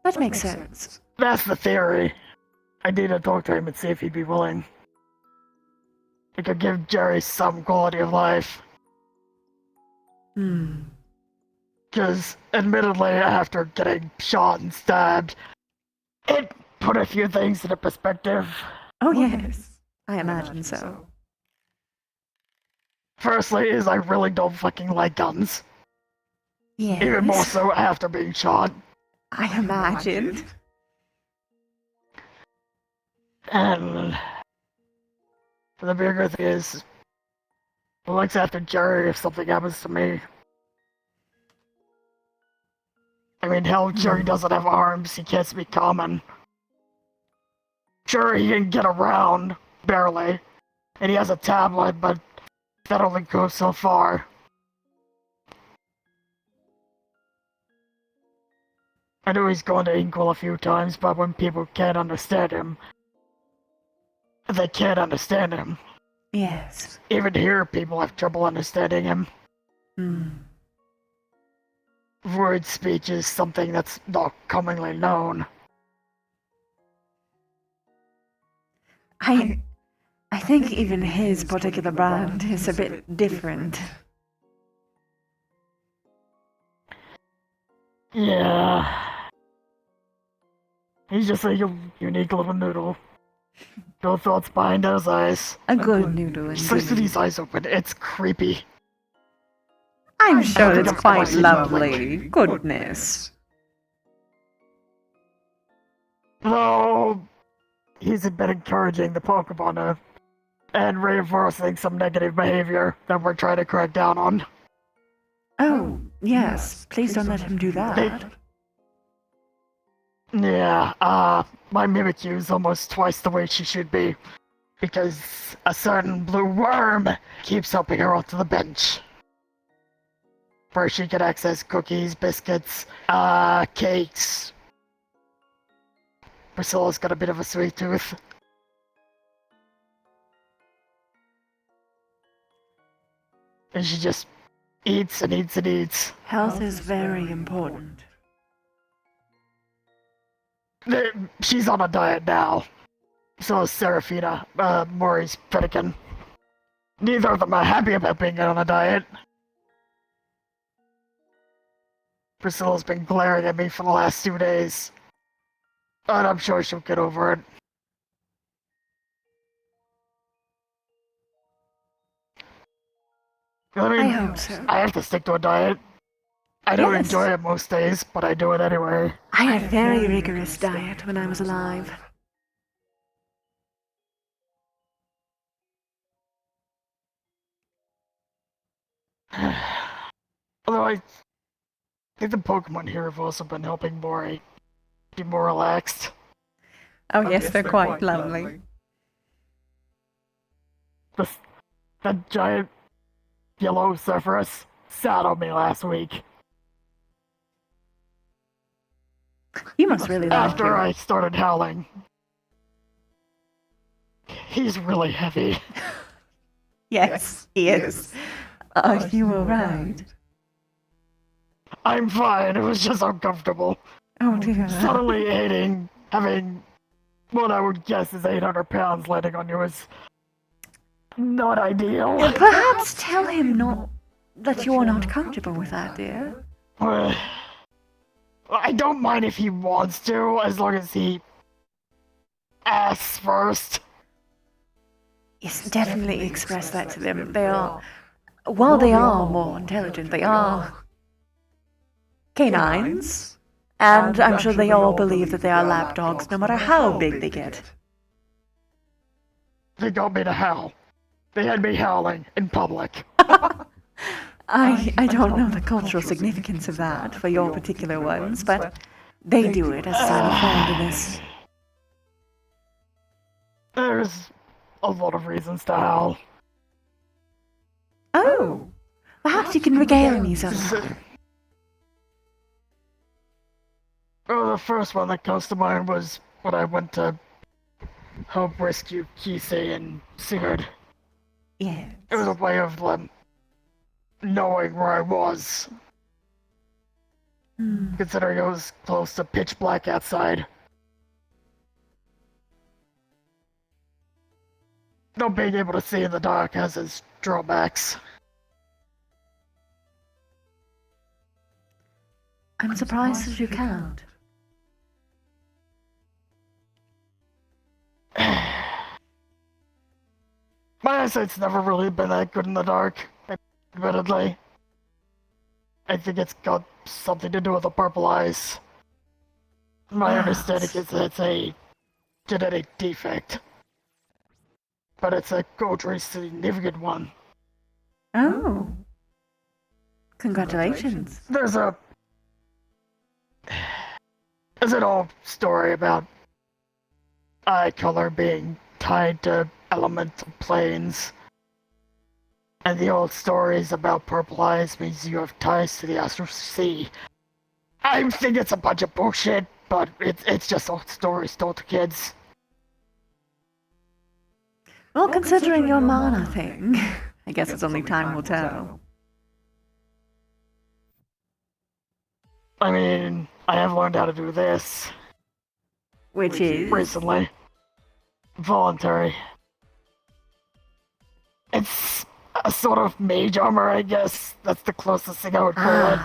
That makes sense. That's the theory. I need to talk to him and see if he'd be willing. It could give Jerry some quality of life. Because, admittedly, after getting shot and stabbed, it put a few things into perspective. Oh yes, I imagine so. Firstly, is I really don't fucking like guns. Yes. Even more so after being shot. I imagine. And the bigger thing is, who looks after Jerry if something happens to me? I mean, hell, Jerry doesn't have arms, he can't speak common. Sure, he can get around, barely, and he has a tablet, but that only goes so far. I know he's gone to Inkwell a few times, but when people can't understand him, they can't understand him. Yes. Even here, people have trouble understanding him. Word speech is something that's not commonly known. I think even his particular brand is a bit different. Yeah. He's just a unique little noodle. No thoughts behind those eyes. A good noodle He sleeps with indeed. these eyes open. It's creepy. I'm sure think it's I've quite ever seen lovely. Goodness. Though, he's been encouraging the Pokemon and reinforcing some negative behavior that we're trying to crack down on. Oh, yes. Please don't let him do that. Yeah, my Mimikyu's almost twice the way she should be. Because a certain blue worm keeps helping her onto the bench. Where she can access cookies, biscuits, cakes. Priscilla's got a bit of a sweet tooth. And she just eats and eats and eats. Health is very important. She's on a diet now. So is Serafina, Maury's Pelican. neither of them are happy about being on a diet. Priscilla's been glaring at me for the last 2 days. And I'm sure she'll get over it. I mean, I hope so. I have to stick to a diet. I don't enjoy it most days, but I do it anyway. I had a very rigorous diet when I was alive. Although I think the Pokemon here have also been helping Mori be more relaxed. Oh yes, they're quite lovely. That giant yellow Sephiroth sat on me last week. You must really like After him. I started howling. He's really heavy. Yes, he is. Are you alright? I'm fine, it was just uncomfortable. Oh dear. Suddenly having what I would guess is 800 pounds landing on you is not ideal. Perhaps tell him not that you're not comfortable with that, dear. I don't mind if he wants to, as long as he asks first. Yes, definitely express that to them. They are, while they are more intelligent, they are canines. And I'm sure they all believe that they are lapdogs, no matter how big they get. They got me to howl. They had me howling in public. I don't know the cultural significance of that for your particular ones, but they do it as a sign of fondness. There's a lot of reasons to howl. Oh, perhaps you can regale me some. Oh, the first one that comes to mind was when I went to help rescue Kisei and Sigurd. Yeah. It was a way of them knowing where I was. Considering it was close to pitch black outside. Not being able to see in the dark has its drawbacks. I'm surprised that you can't. My eyesight's never really been that good in the dark, admittedly. I think it's got something to do with the purple eyes. My understanding is that it's a genetic defect. But it's a culturally significant one. Oh. Congratulations. There's an old story about eye color being tied to elemental planes. And the old stories about purple eyes means you have ties to the astral sea. I think it's a bunch of bullshit, but it's just old stories told to kids. Well, considering your mana thing, I guess it's only time will tell. I mean, I have learned how to do this. Which is? Recently. Voluntary. It's a sort of mage armor, I guess. That's the closest thing I would call it.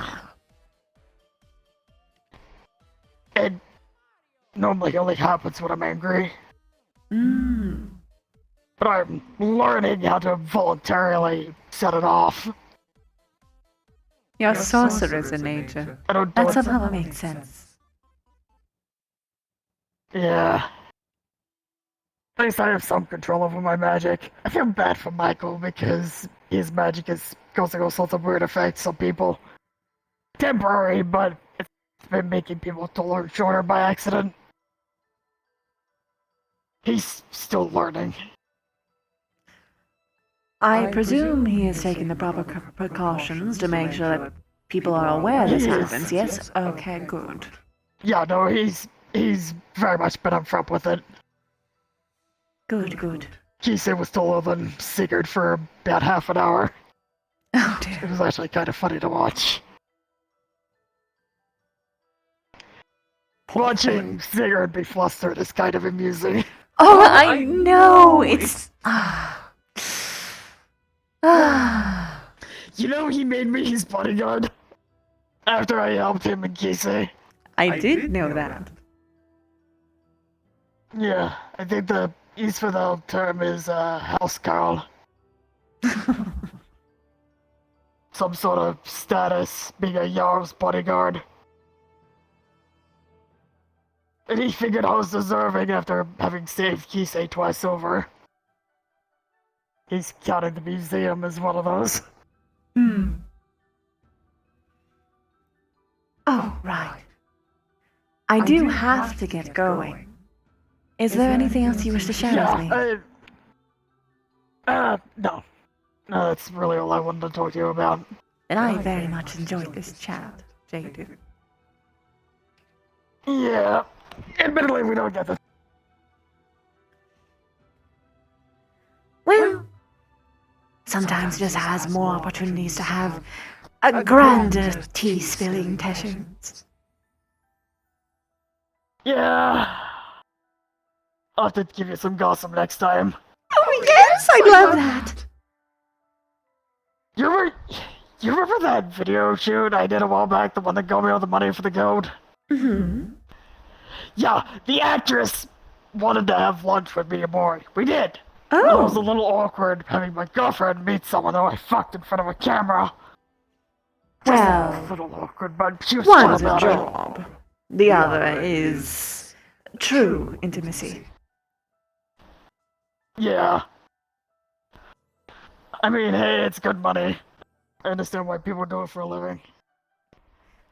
It normally only happens when I'm angry. But I'm learning how to voluntarily set it off. You're sorcerers in nature. I don't do That it. somehow makes sense. Yeah. At least I have some control over my magic. I feel bad for Michael because his magic is causing all sorts of weird effects on people. Temporary, but it's been making people taller and shorter by accident. He's still learning. I presume he has taken the proper precautions to make sure that people are aware this happens, yes? Okay, good. Yeah, no, he's very much been upfront with it. Good, good. Kisei was taller than Sigurd for about half an hour. Oh dear. It was actually kind of funny to watch. Watching Sigurd be flustered is kind of amusing. Oh, I know! It's... Ah. You know, he made me his bodyguard after I helped him in Kisei. I did know that. Yeah, I think the Eastfidel term is housecarl. Some sort of status, being a Jarl's bodyguard. And he figured I was deserving after having saved Kisei twice over. He's counted the museum as one of those. Oh, right. I do have to get going. Is there anything else you wish to share with me? No. No, that's really all I wanted to talk to you about. And I very much enjoyed this chat, Jaden. Yeah. Admittedly, we don't get this. Well, sometimes just has more opportunities to have a grander tea-spilling sessions. Yeah. I'll have to give you some gossip next time. Oh yes, I'd love that. You remember that video shoot I did a while back, the one that got me all the money for the gold? Mm-hmm. Yeah, the actress wanted to have lunch with me and Maury. We did. Oh. It was a little awkward having my girlfriend meet someone who I fucked in front of a camera. Well, a little awkward, but she was fun one's a about job. The other is true intimacy. Yeah. I mean, hey, it's good money. I understand why people do it for a living.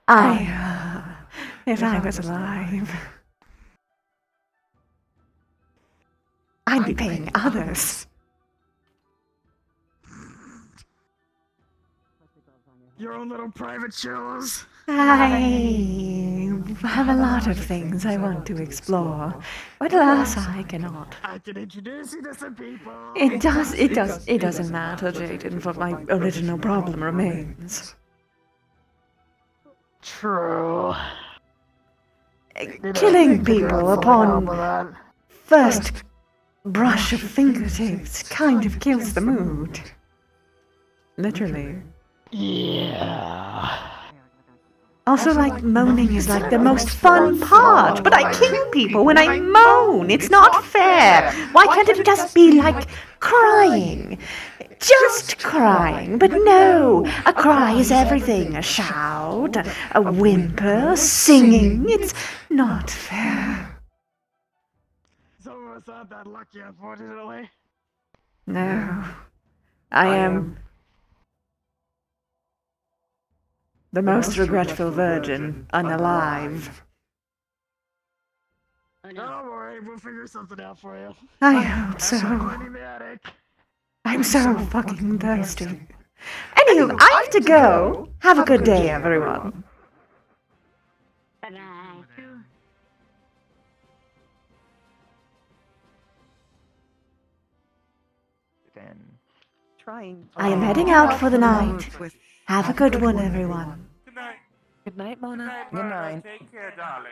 If I was alive, I'd be paying others. Your own little private shows. I have a lot of things I want to explore, but alas, I cannot. I can introduce you to some people. It doesn't matter, Jaden, but my original problem remains. True. Killing people upon first brush of fingertips kind of kills the mood. Literally. Yeah. Also, like, moaning is like the most fun part, but I kill people when I moan. It's not fair. Why can't it just be like crying? Just crying. But no, a cry is everything. A shout, a whimper, singing. It's not fair. Some of us aren't that lucky, unfortunately. No. I am the most regretful virgin unalive. Don't worry, we'll figure something out for you. I hope so. Cleaning the attic. I'm so fucking thirsty. Anywho, I have to go. Have a good day, everyone. Then I am heading out for the night. Have a good one, everyone. Good night. Good night, Mona. Good night. Take care, darling.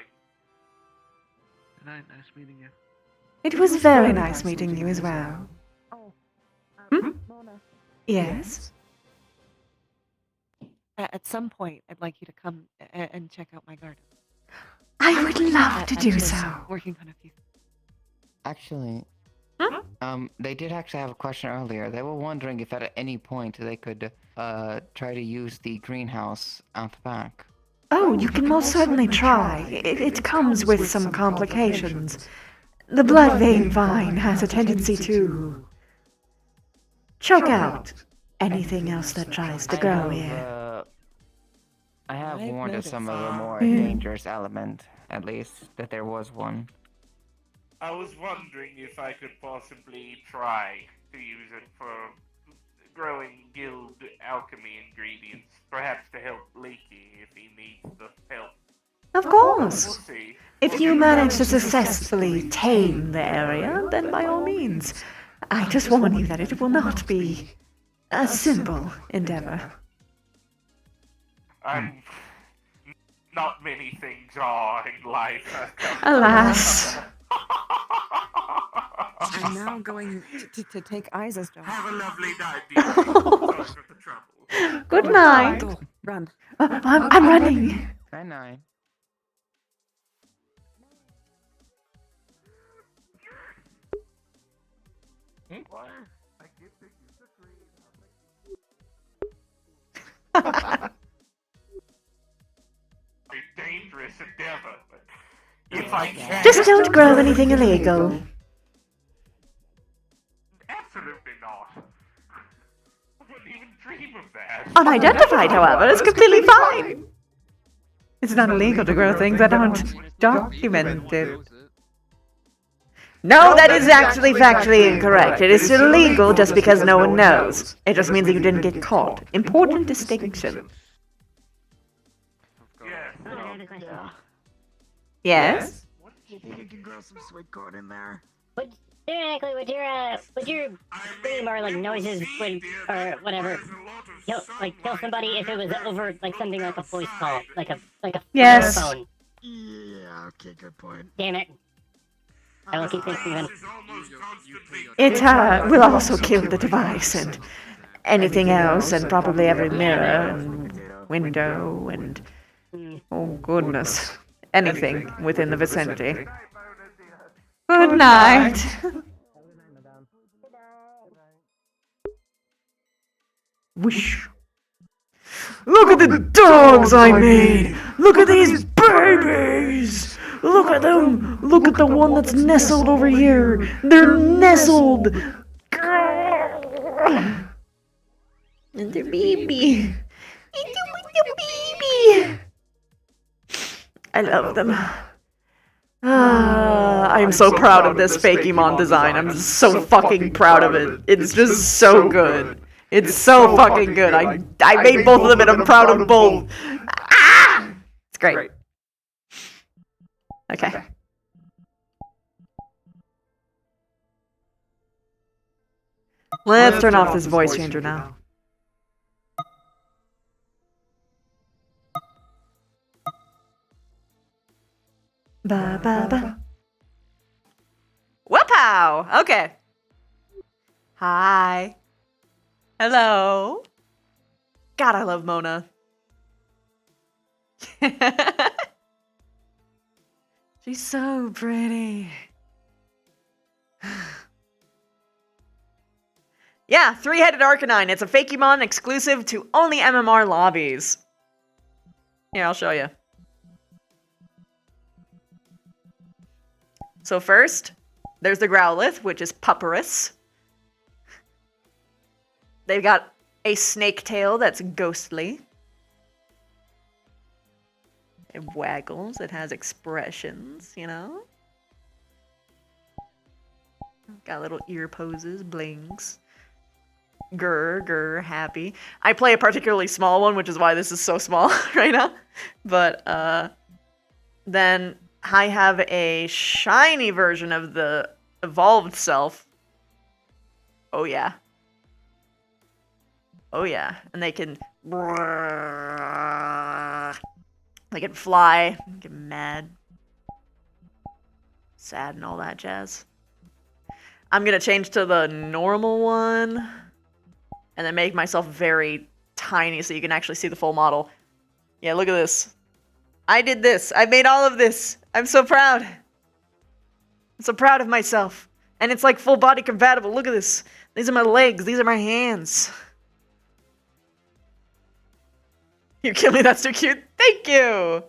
Good night, nice meeting you. It was very nice meeting you as well. Yes? At some point, I'd like you to come and check out my garden. I would love to do just so. Working on a few. Actually, they did actually have a question earlier. They were wondering if at any point they could try to use the greenhouse out the back. Oh, you can most certainly try. It comes with some complications. The blood vein vine has a tendency to choke out anything else that tries to grow here. I have warned of some of the more Mm. dangerous element, at least, that there was one. I was wondering if I could possibly try to use it for growing guild alchemy ingredients, perhaps to help Leaky if he needs the help. Of course. We'll see. If you manage to successfully tame the area, then by all means. I just warn you that it will not be a simple endeavor. Not many things are in life. Alas. I'm now going to take Isa's job. Have a lovely night, dear. Sorry for the trouble. Good night. Go, run. I'm running. Night. A dangerous endeavor, but if I can. Just don't grow anything illegal. Absolutely not. I wouldn't even dream of that. Unidentified, however, is completely fine. It's not illegal to grow things that aren't documented. No, that is actually factually incorrect. It is illegal just because no one knows. It just means that you didn't get caught. Important distinction. Yes? You think you can grow some sweet corn in there? But theoretically, would your scream or like noises would or whatever, kill somebody if it was over like something like a voice call, like a Yes. phone. Yeah. Okay. Good point. Damn it. I will keep thinking of It will also kill the device and anything else, and probably every mirror and window and oh goodness, anything within the vicinity. Good night. Whoosh. Look at the dogs I made! Look at these babies! Look at them! Look at the one that's nestled over here! They're nestled! And their baby! Baby! I love them. I am so proud of this Fakemon design. I'm so fucking proud of it. It's just so good. It's so fucking good. I made both of them and I'm proud of both. Ah! It's great. Okay. Let's turn off this voice changer now. Ba ba ba. Whoop-pow! Okay. Hi. Hello. God, I love Mona. She's so pretty. Yeah, three-headed Arcanine. It's a Fakemon exclusive to only MMR lobbies. Here, I'll show you. So first, there's the Growlithe, which is Pupperus. They've got a snake tail that's ghostly. It waggles. It has expressions, you know? Got little ear poses, blings. Grr, happy. I play a particularly small one, which is why this is so small right now. But, then I have a shiny version of the evolved self. Oh, yeah. Oh, yeah. And they can fly, get mad, sad, and all that jazz. I'm gonna change to the normal one and then make myself very tiny so you can actually see the full model. Yeah, look at this. I did this. I made all of this. I'm so proud. I'm so proud of myself. And it's like full body compatible. Look at this. These are my legs. These are my hands. You kill me, that's too cute. Thank you.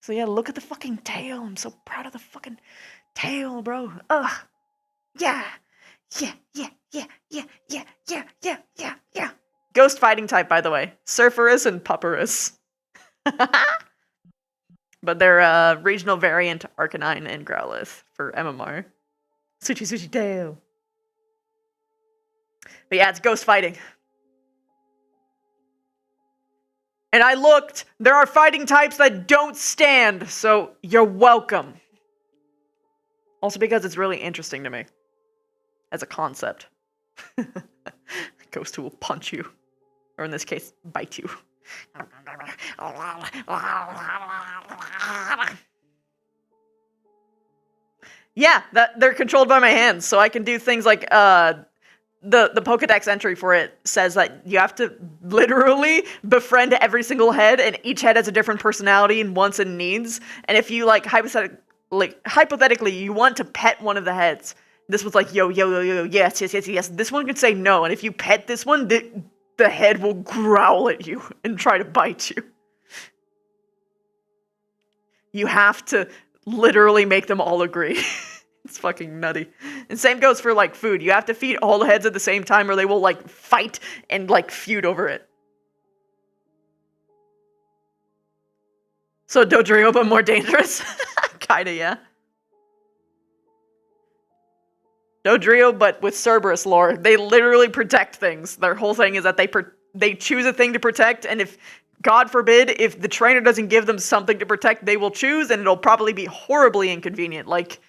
So yeah, look at the fucking tail. I'm so proud of the fucking tail, bro. Ugh. Yeah. Yeah. Ghost fighting type, by the way. Surferus and Pupperus. But they're regional variant Arcanine and Growlithe for MMR. Sushi tail. But yeah, it's ghost fighting. And I looked, there are fighting types that don't stand, so you're welcome. Also because it's really interesting to me. As a concept. Ghost who will punch you. Or in this case, bite you. Yeah, that they're controlled by my hands, so I can do things like the Pokedex entry for it says that you have to literally befriend every single head, and each head has a different personality and wants and needs. And if you like hypothetically you want to pet one of the heads, this was like yo, yes. This one could say no, and if you pet this one, the head will growl at you and try to bite you. You have to literally make them all agree. It's fucking nutty. And same goes for like food. You have to feed all the heads at the same time or they will like fight and like feud over it. So Dodrio but more dangerous? Kinda, yeah. Dodrio but with Cerberus lore. They literally protect things. Their whole thing is that they choose a thing to protect, and if, God forbid, if the trainer doesn't give them something to protect, they will choose, and it'll probably be horribly inconvenient. Like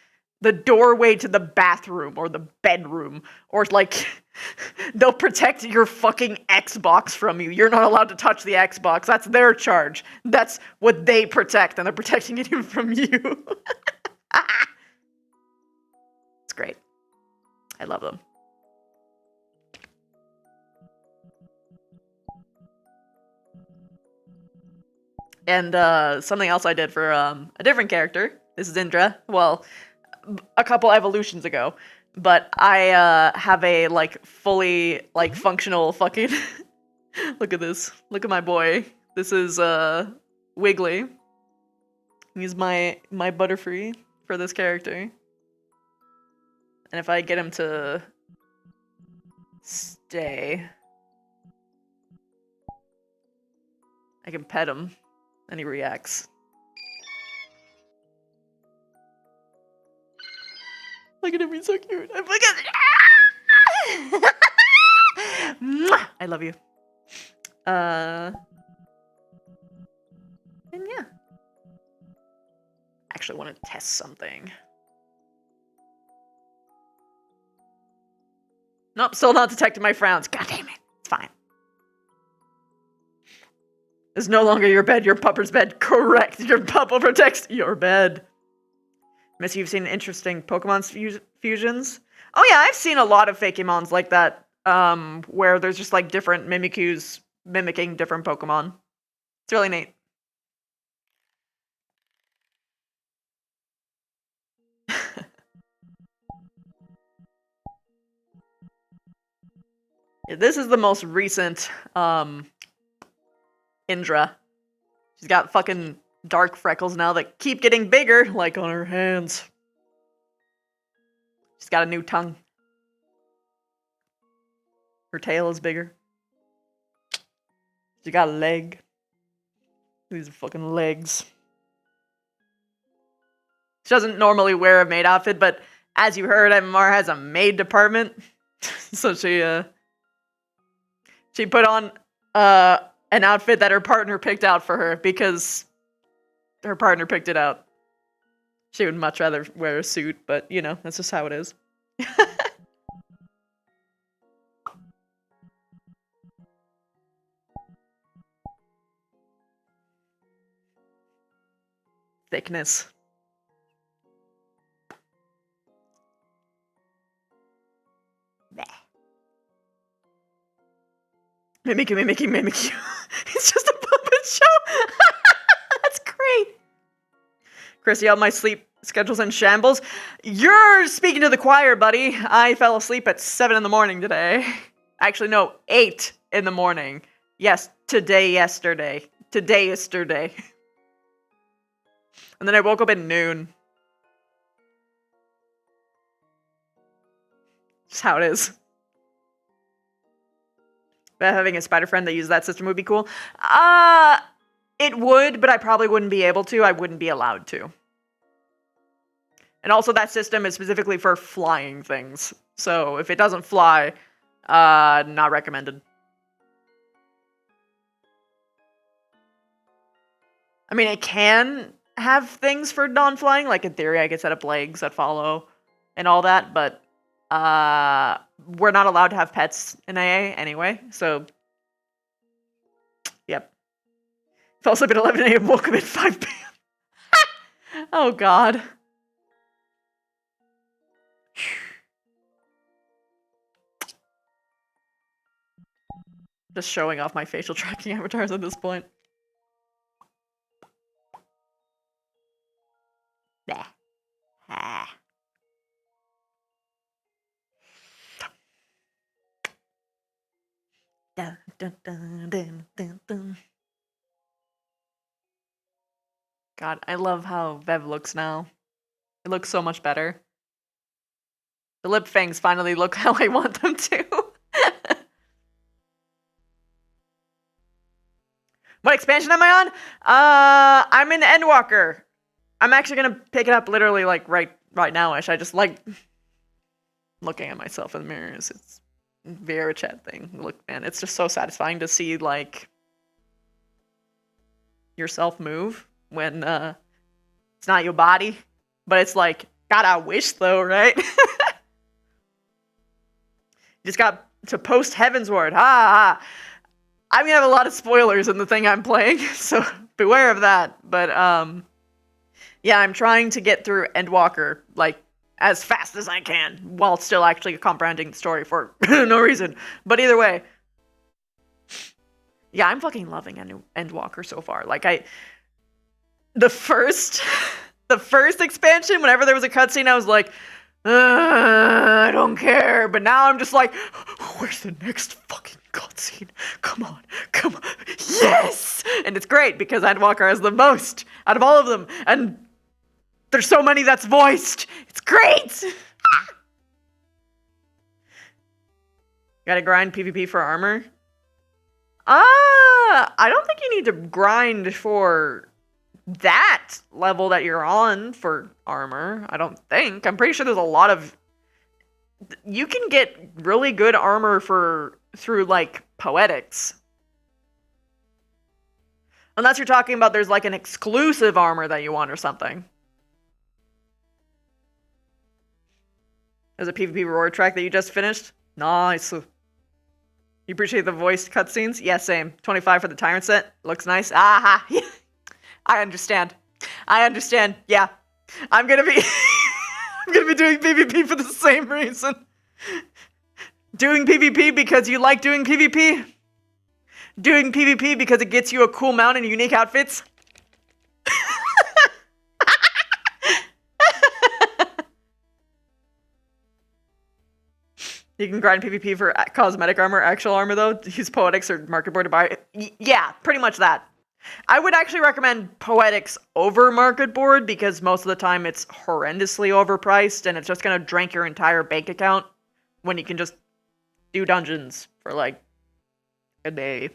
the doorway to the bathroom or the bedroom, or like they'll protect your fucking Xbox from you. You're not allowed to touch the Xbox. That's their charge. That's what they protect, and they're protecting it from you. It's great. I love them. And something else I did for a different character. This is Indra. Well, a couple evolutions ago, but I have a like fully like functional fucking look at this. Look at my boy. This is Wiggly. He's my Butterfree for this character. And if I get him to stay, I can pet him and he reacts. Look at him, he's so cute. Look at I love you. And yeah. Actually want to test something. Nope, still not detecting my frowns. God damn it. It's fine. It's no longer your bed, your pupper's bed. Correct. Your pupper protects your bed. Miss, you've seen interesting Pokemon fusions? Oh yeah, I've seen a lot of Fakemons like that, where there's just like different Mimikyus mimicking different Pokemon. It's really neat. This is the most recent Indra. She's got fucking dark freckles now that keep getting bigger, like on her hands. She's got a new tongue. Her tail is bigger. She got a leg. These are fucking legs. She doesn't normally wear a maid outfit, but as you heard, MMR has a maid department. So she put on an outfit that her partner picked out for her because her partner picked it out. She would much rather wear a suit, but you know, that's just how it is. Thickness. Mimikyu. It's just a puppet show. That's great. Chris, my sleep schedule's in shambles. You're speaking to the choir, buddy. I fell asleep at 7 in the morning today. Actually, no, 8 in the morning. Yes, yesterday. Today. And then I woke up at noon. Just how it is. But having a spider friend that uses that system would be cool. It would, but I probably wouldn't be able to. I wouldn't be allowed to. And also that system is specifically for flying things. So if it doesn't fly, not recommended. I mean, it can have things for non-flying. Like in theory, I could set up legs that follow and all that, but we're not allowed to have pets in AA anyway, so yep. Fell asleep at 11 a.m., woke up at 5 p.m. Oh god. Just showing off my facial tracking avatars at this point. Bah. Ah. Dun, dun, dun, dun, dun, dun. God, I love how Vev looks now. It looks so much better. The lip fangs finally look how I want them to. What expansion am I on? I'm in Endwalker. I'm actually gonna pick it up literally like right now-ish. I just like looking at myself in the mirrors. It's a very chat thing. Look, man, it's just so satisfying to see like yourself move when it's not your body, but it's like, God, I wish though, right? Just got to post Heavensward. Ha ha. I'm gonna have a lot of spoilers in the thing I'm playing, so beware of that. But yeah, I'm trying to get through Endwalker like as fast as I can while still actually comprehending the story for no reason. But either way, yeah, I'm fucking loving Endwalker so far. Like the first expansion, whenever there was a cutscene, I was like, I don't care. But now I'm just like, where's the next fucking cutscene? Come on. Yes! And it's great because Endwalker has the most out of all of them. And there's so many that's voiced. It's great! Gotta grind PvP for armor? I don't think you need to grind for that level that you're on for armor. I don't think. I'm pretty sure there's a lot of... You can get really good armor through like poetics. Unless you're talking about there's like an exclusive armor that you want or something. There's a PvP reward track that you just finished. Nice. You appreciate the voiced cutscenes? Yeah, same. 25 for the Tyrant set. Looks nice. Aha. I understand. Yeah. I'm gonna be doing PvP for the same reason. Doing PvP because you like doing PvP? Doing PvP because it gets you a cool mount and unique outfits? You can grind PvP for cosmetic armor, actual armor though. Use Poetics or Market Board to buy it. Yeah, pretty much that. I would actually recommend Poetics over Market Board because most of the time it's horrendously overpriced and it's just gonna drink your entire bank account when you can just do dungeons for like a day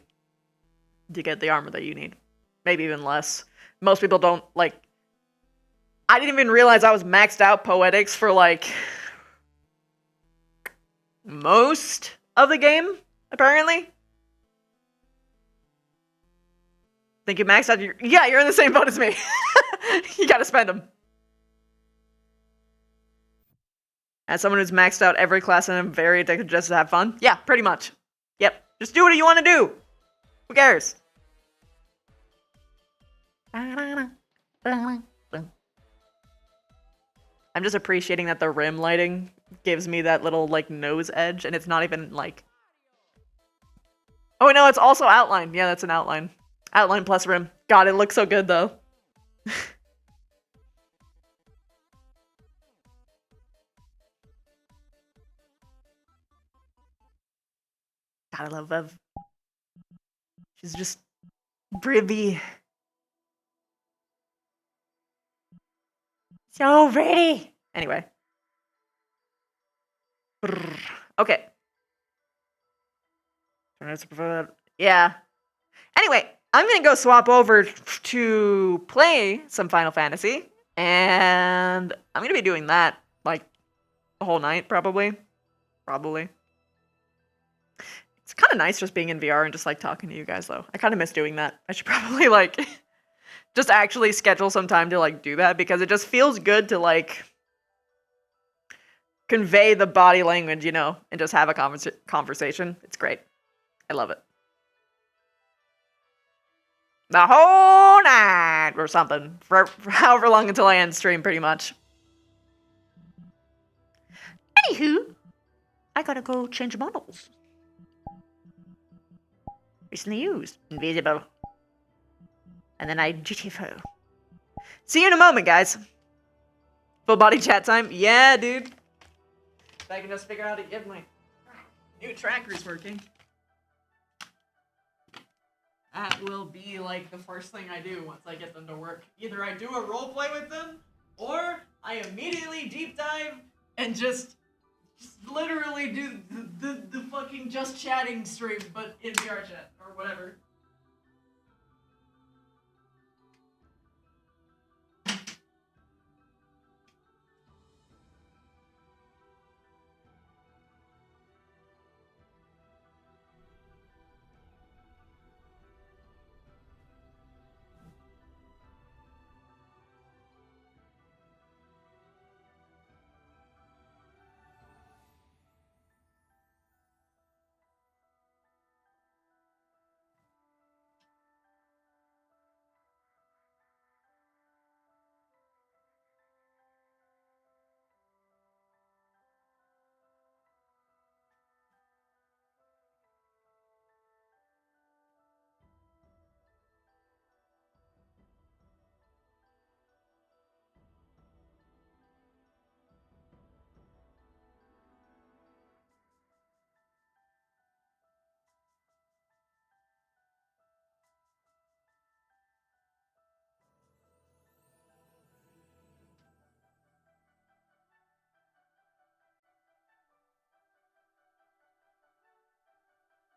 to get the armor that you need. Maybe even less. Most people don't like... I didn't even realize I was maxed out Poetics for like... most of the game, apparently. Think you maxed out your... Yeah, you're in the same boat as me. You gotta spend them. As someone who's maxed out every class and I'm very addicted just to have fun. Yeah, pretty much. Yep. Just do what you want to do. Who cares? I'm just appreciating that the rim lighting gives me that little, like, nose edge, and it's not even, like... Oh, no, it's also outline. Yeah, that's an outline. Outline plus rim. God, it looks so good, though. God, I love Vev. She's just... Bribby. So pretty! Anyway. Okay. Yeah. Anyway, I'm gonna go swap over to play some Final Fantasy, and I'm gonna be doing that, like, the whole night, probably. It's kind of nice just being in VR and just, like, talking to you guys, though. I kind of miss doing that. I should probably, like, just actually schedule some time to, like, do that, because it just feels good to, like, convey the body language, you know, and just have a conversation. It's great. I love it. The whole night or something. For however long until I end stream, pretty much. Anywho, I gotta go change models. Recently used. Invisible. And then I GTFO. See you in a moment, guys. Full body chat time. Yeah, dude. If I can just figure out how to get my new trackers working. That will be like the first thing I do once I get them to work. Either I do a roleplay with them, or I immediately deep dive and just literally do the fucking just chatting stream, but in VR chat or whatever.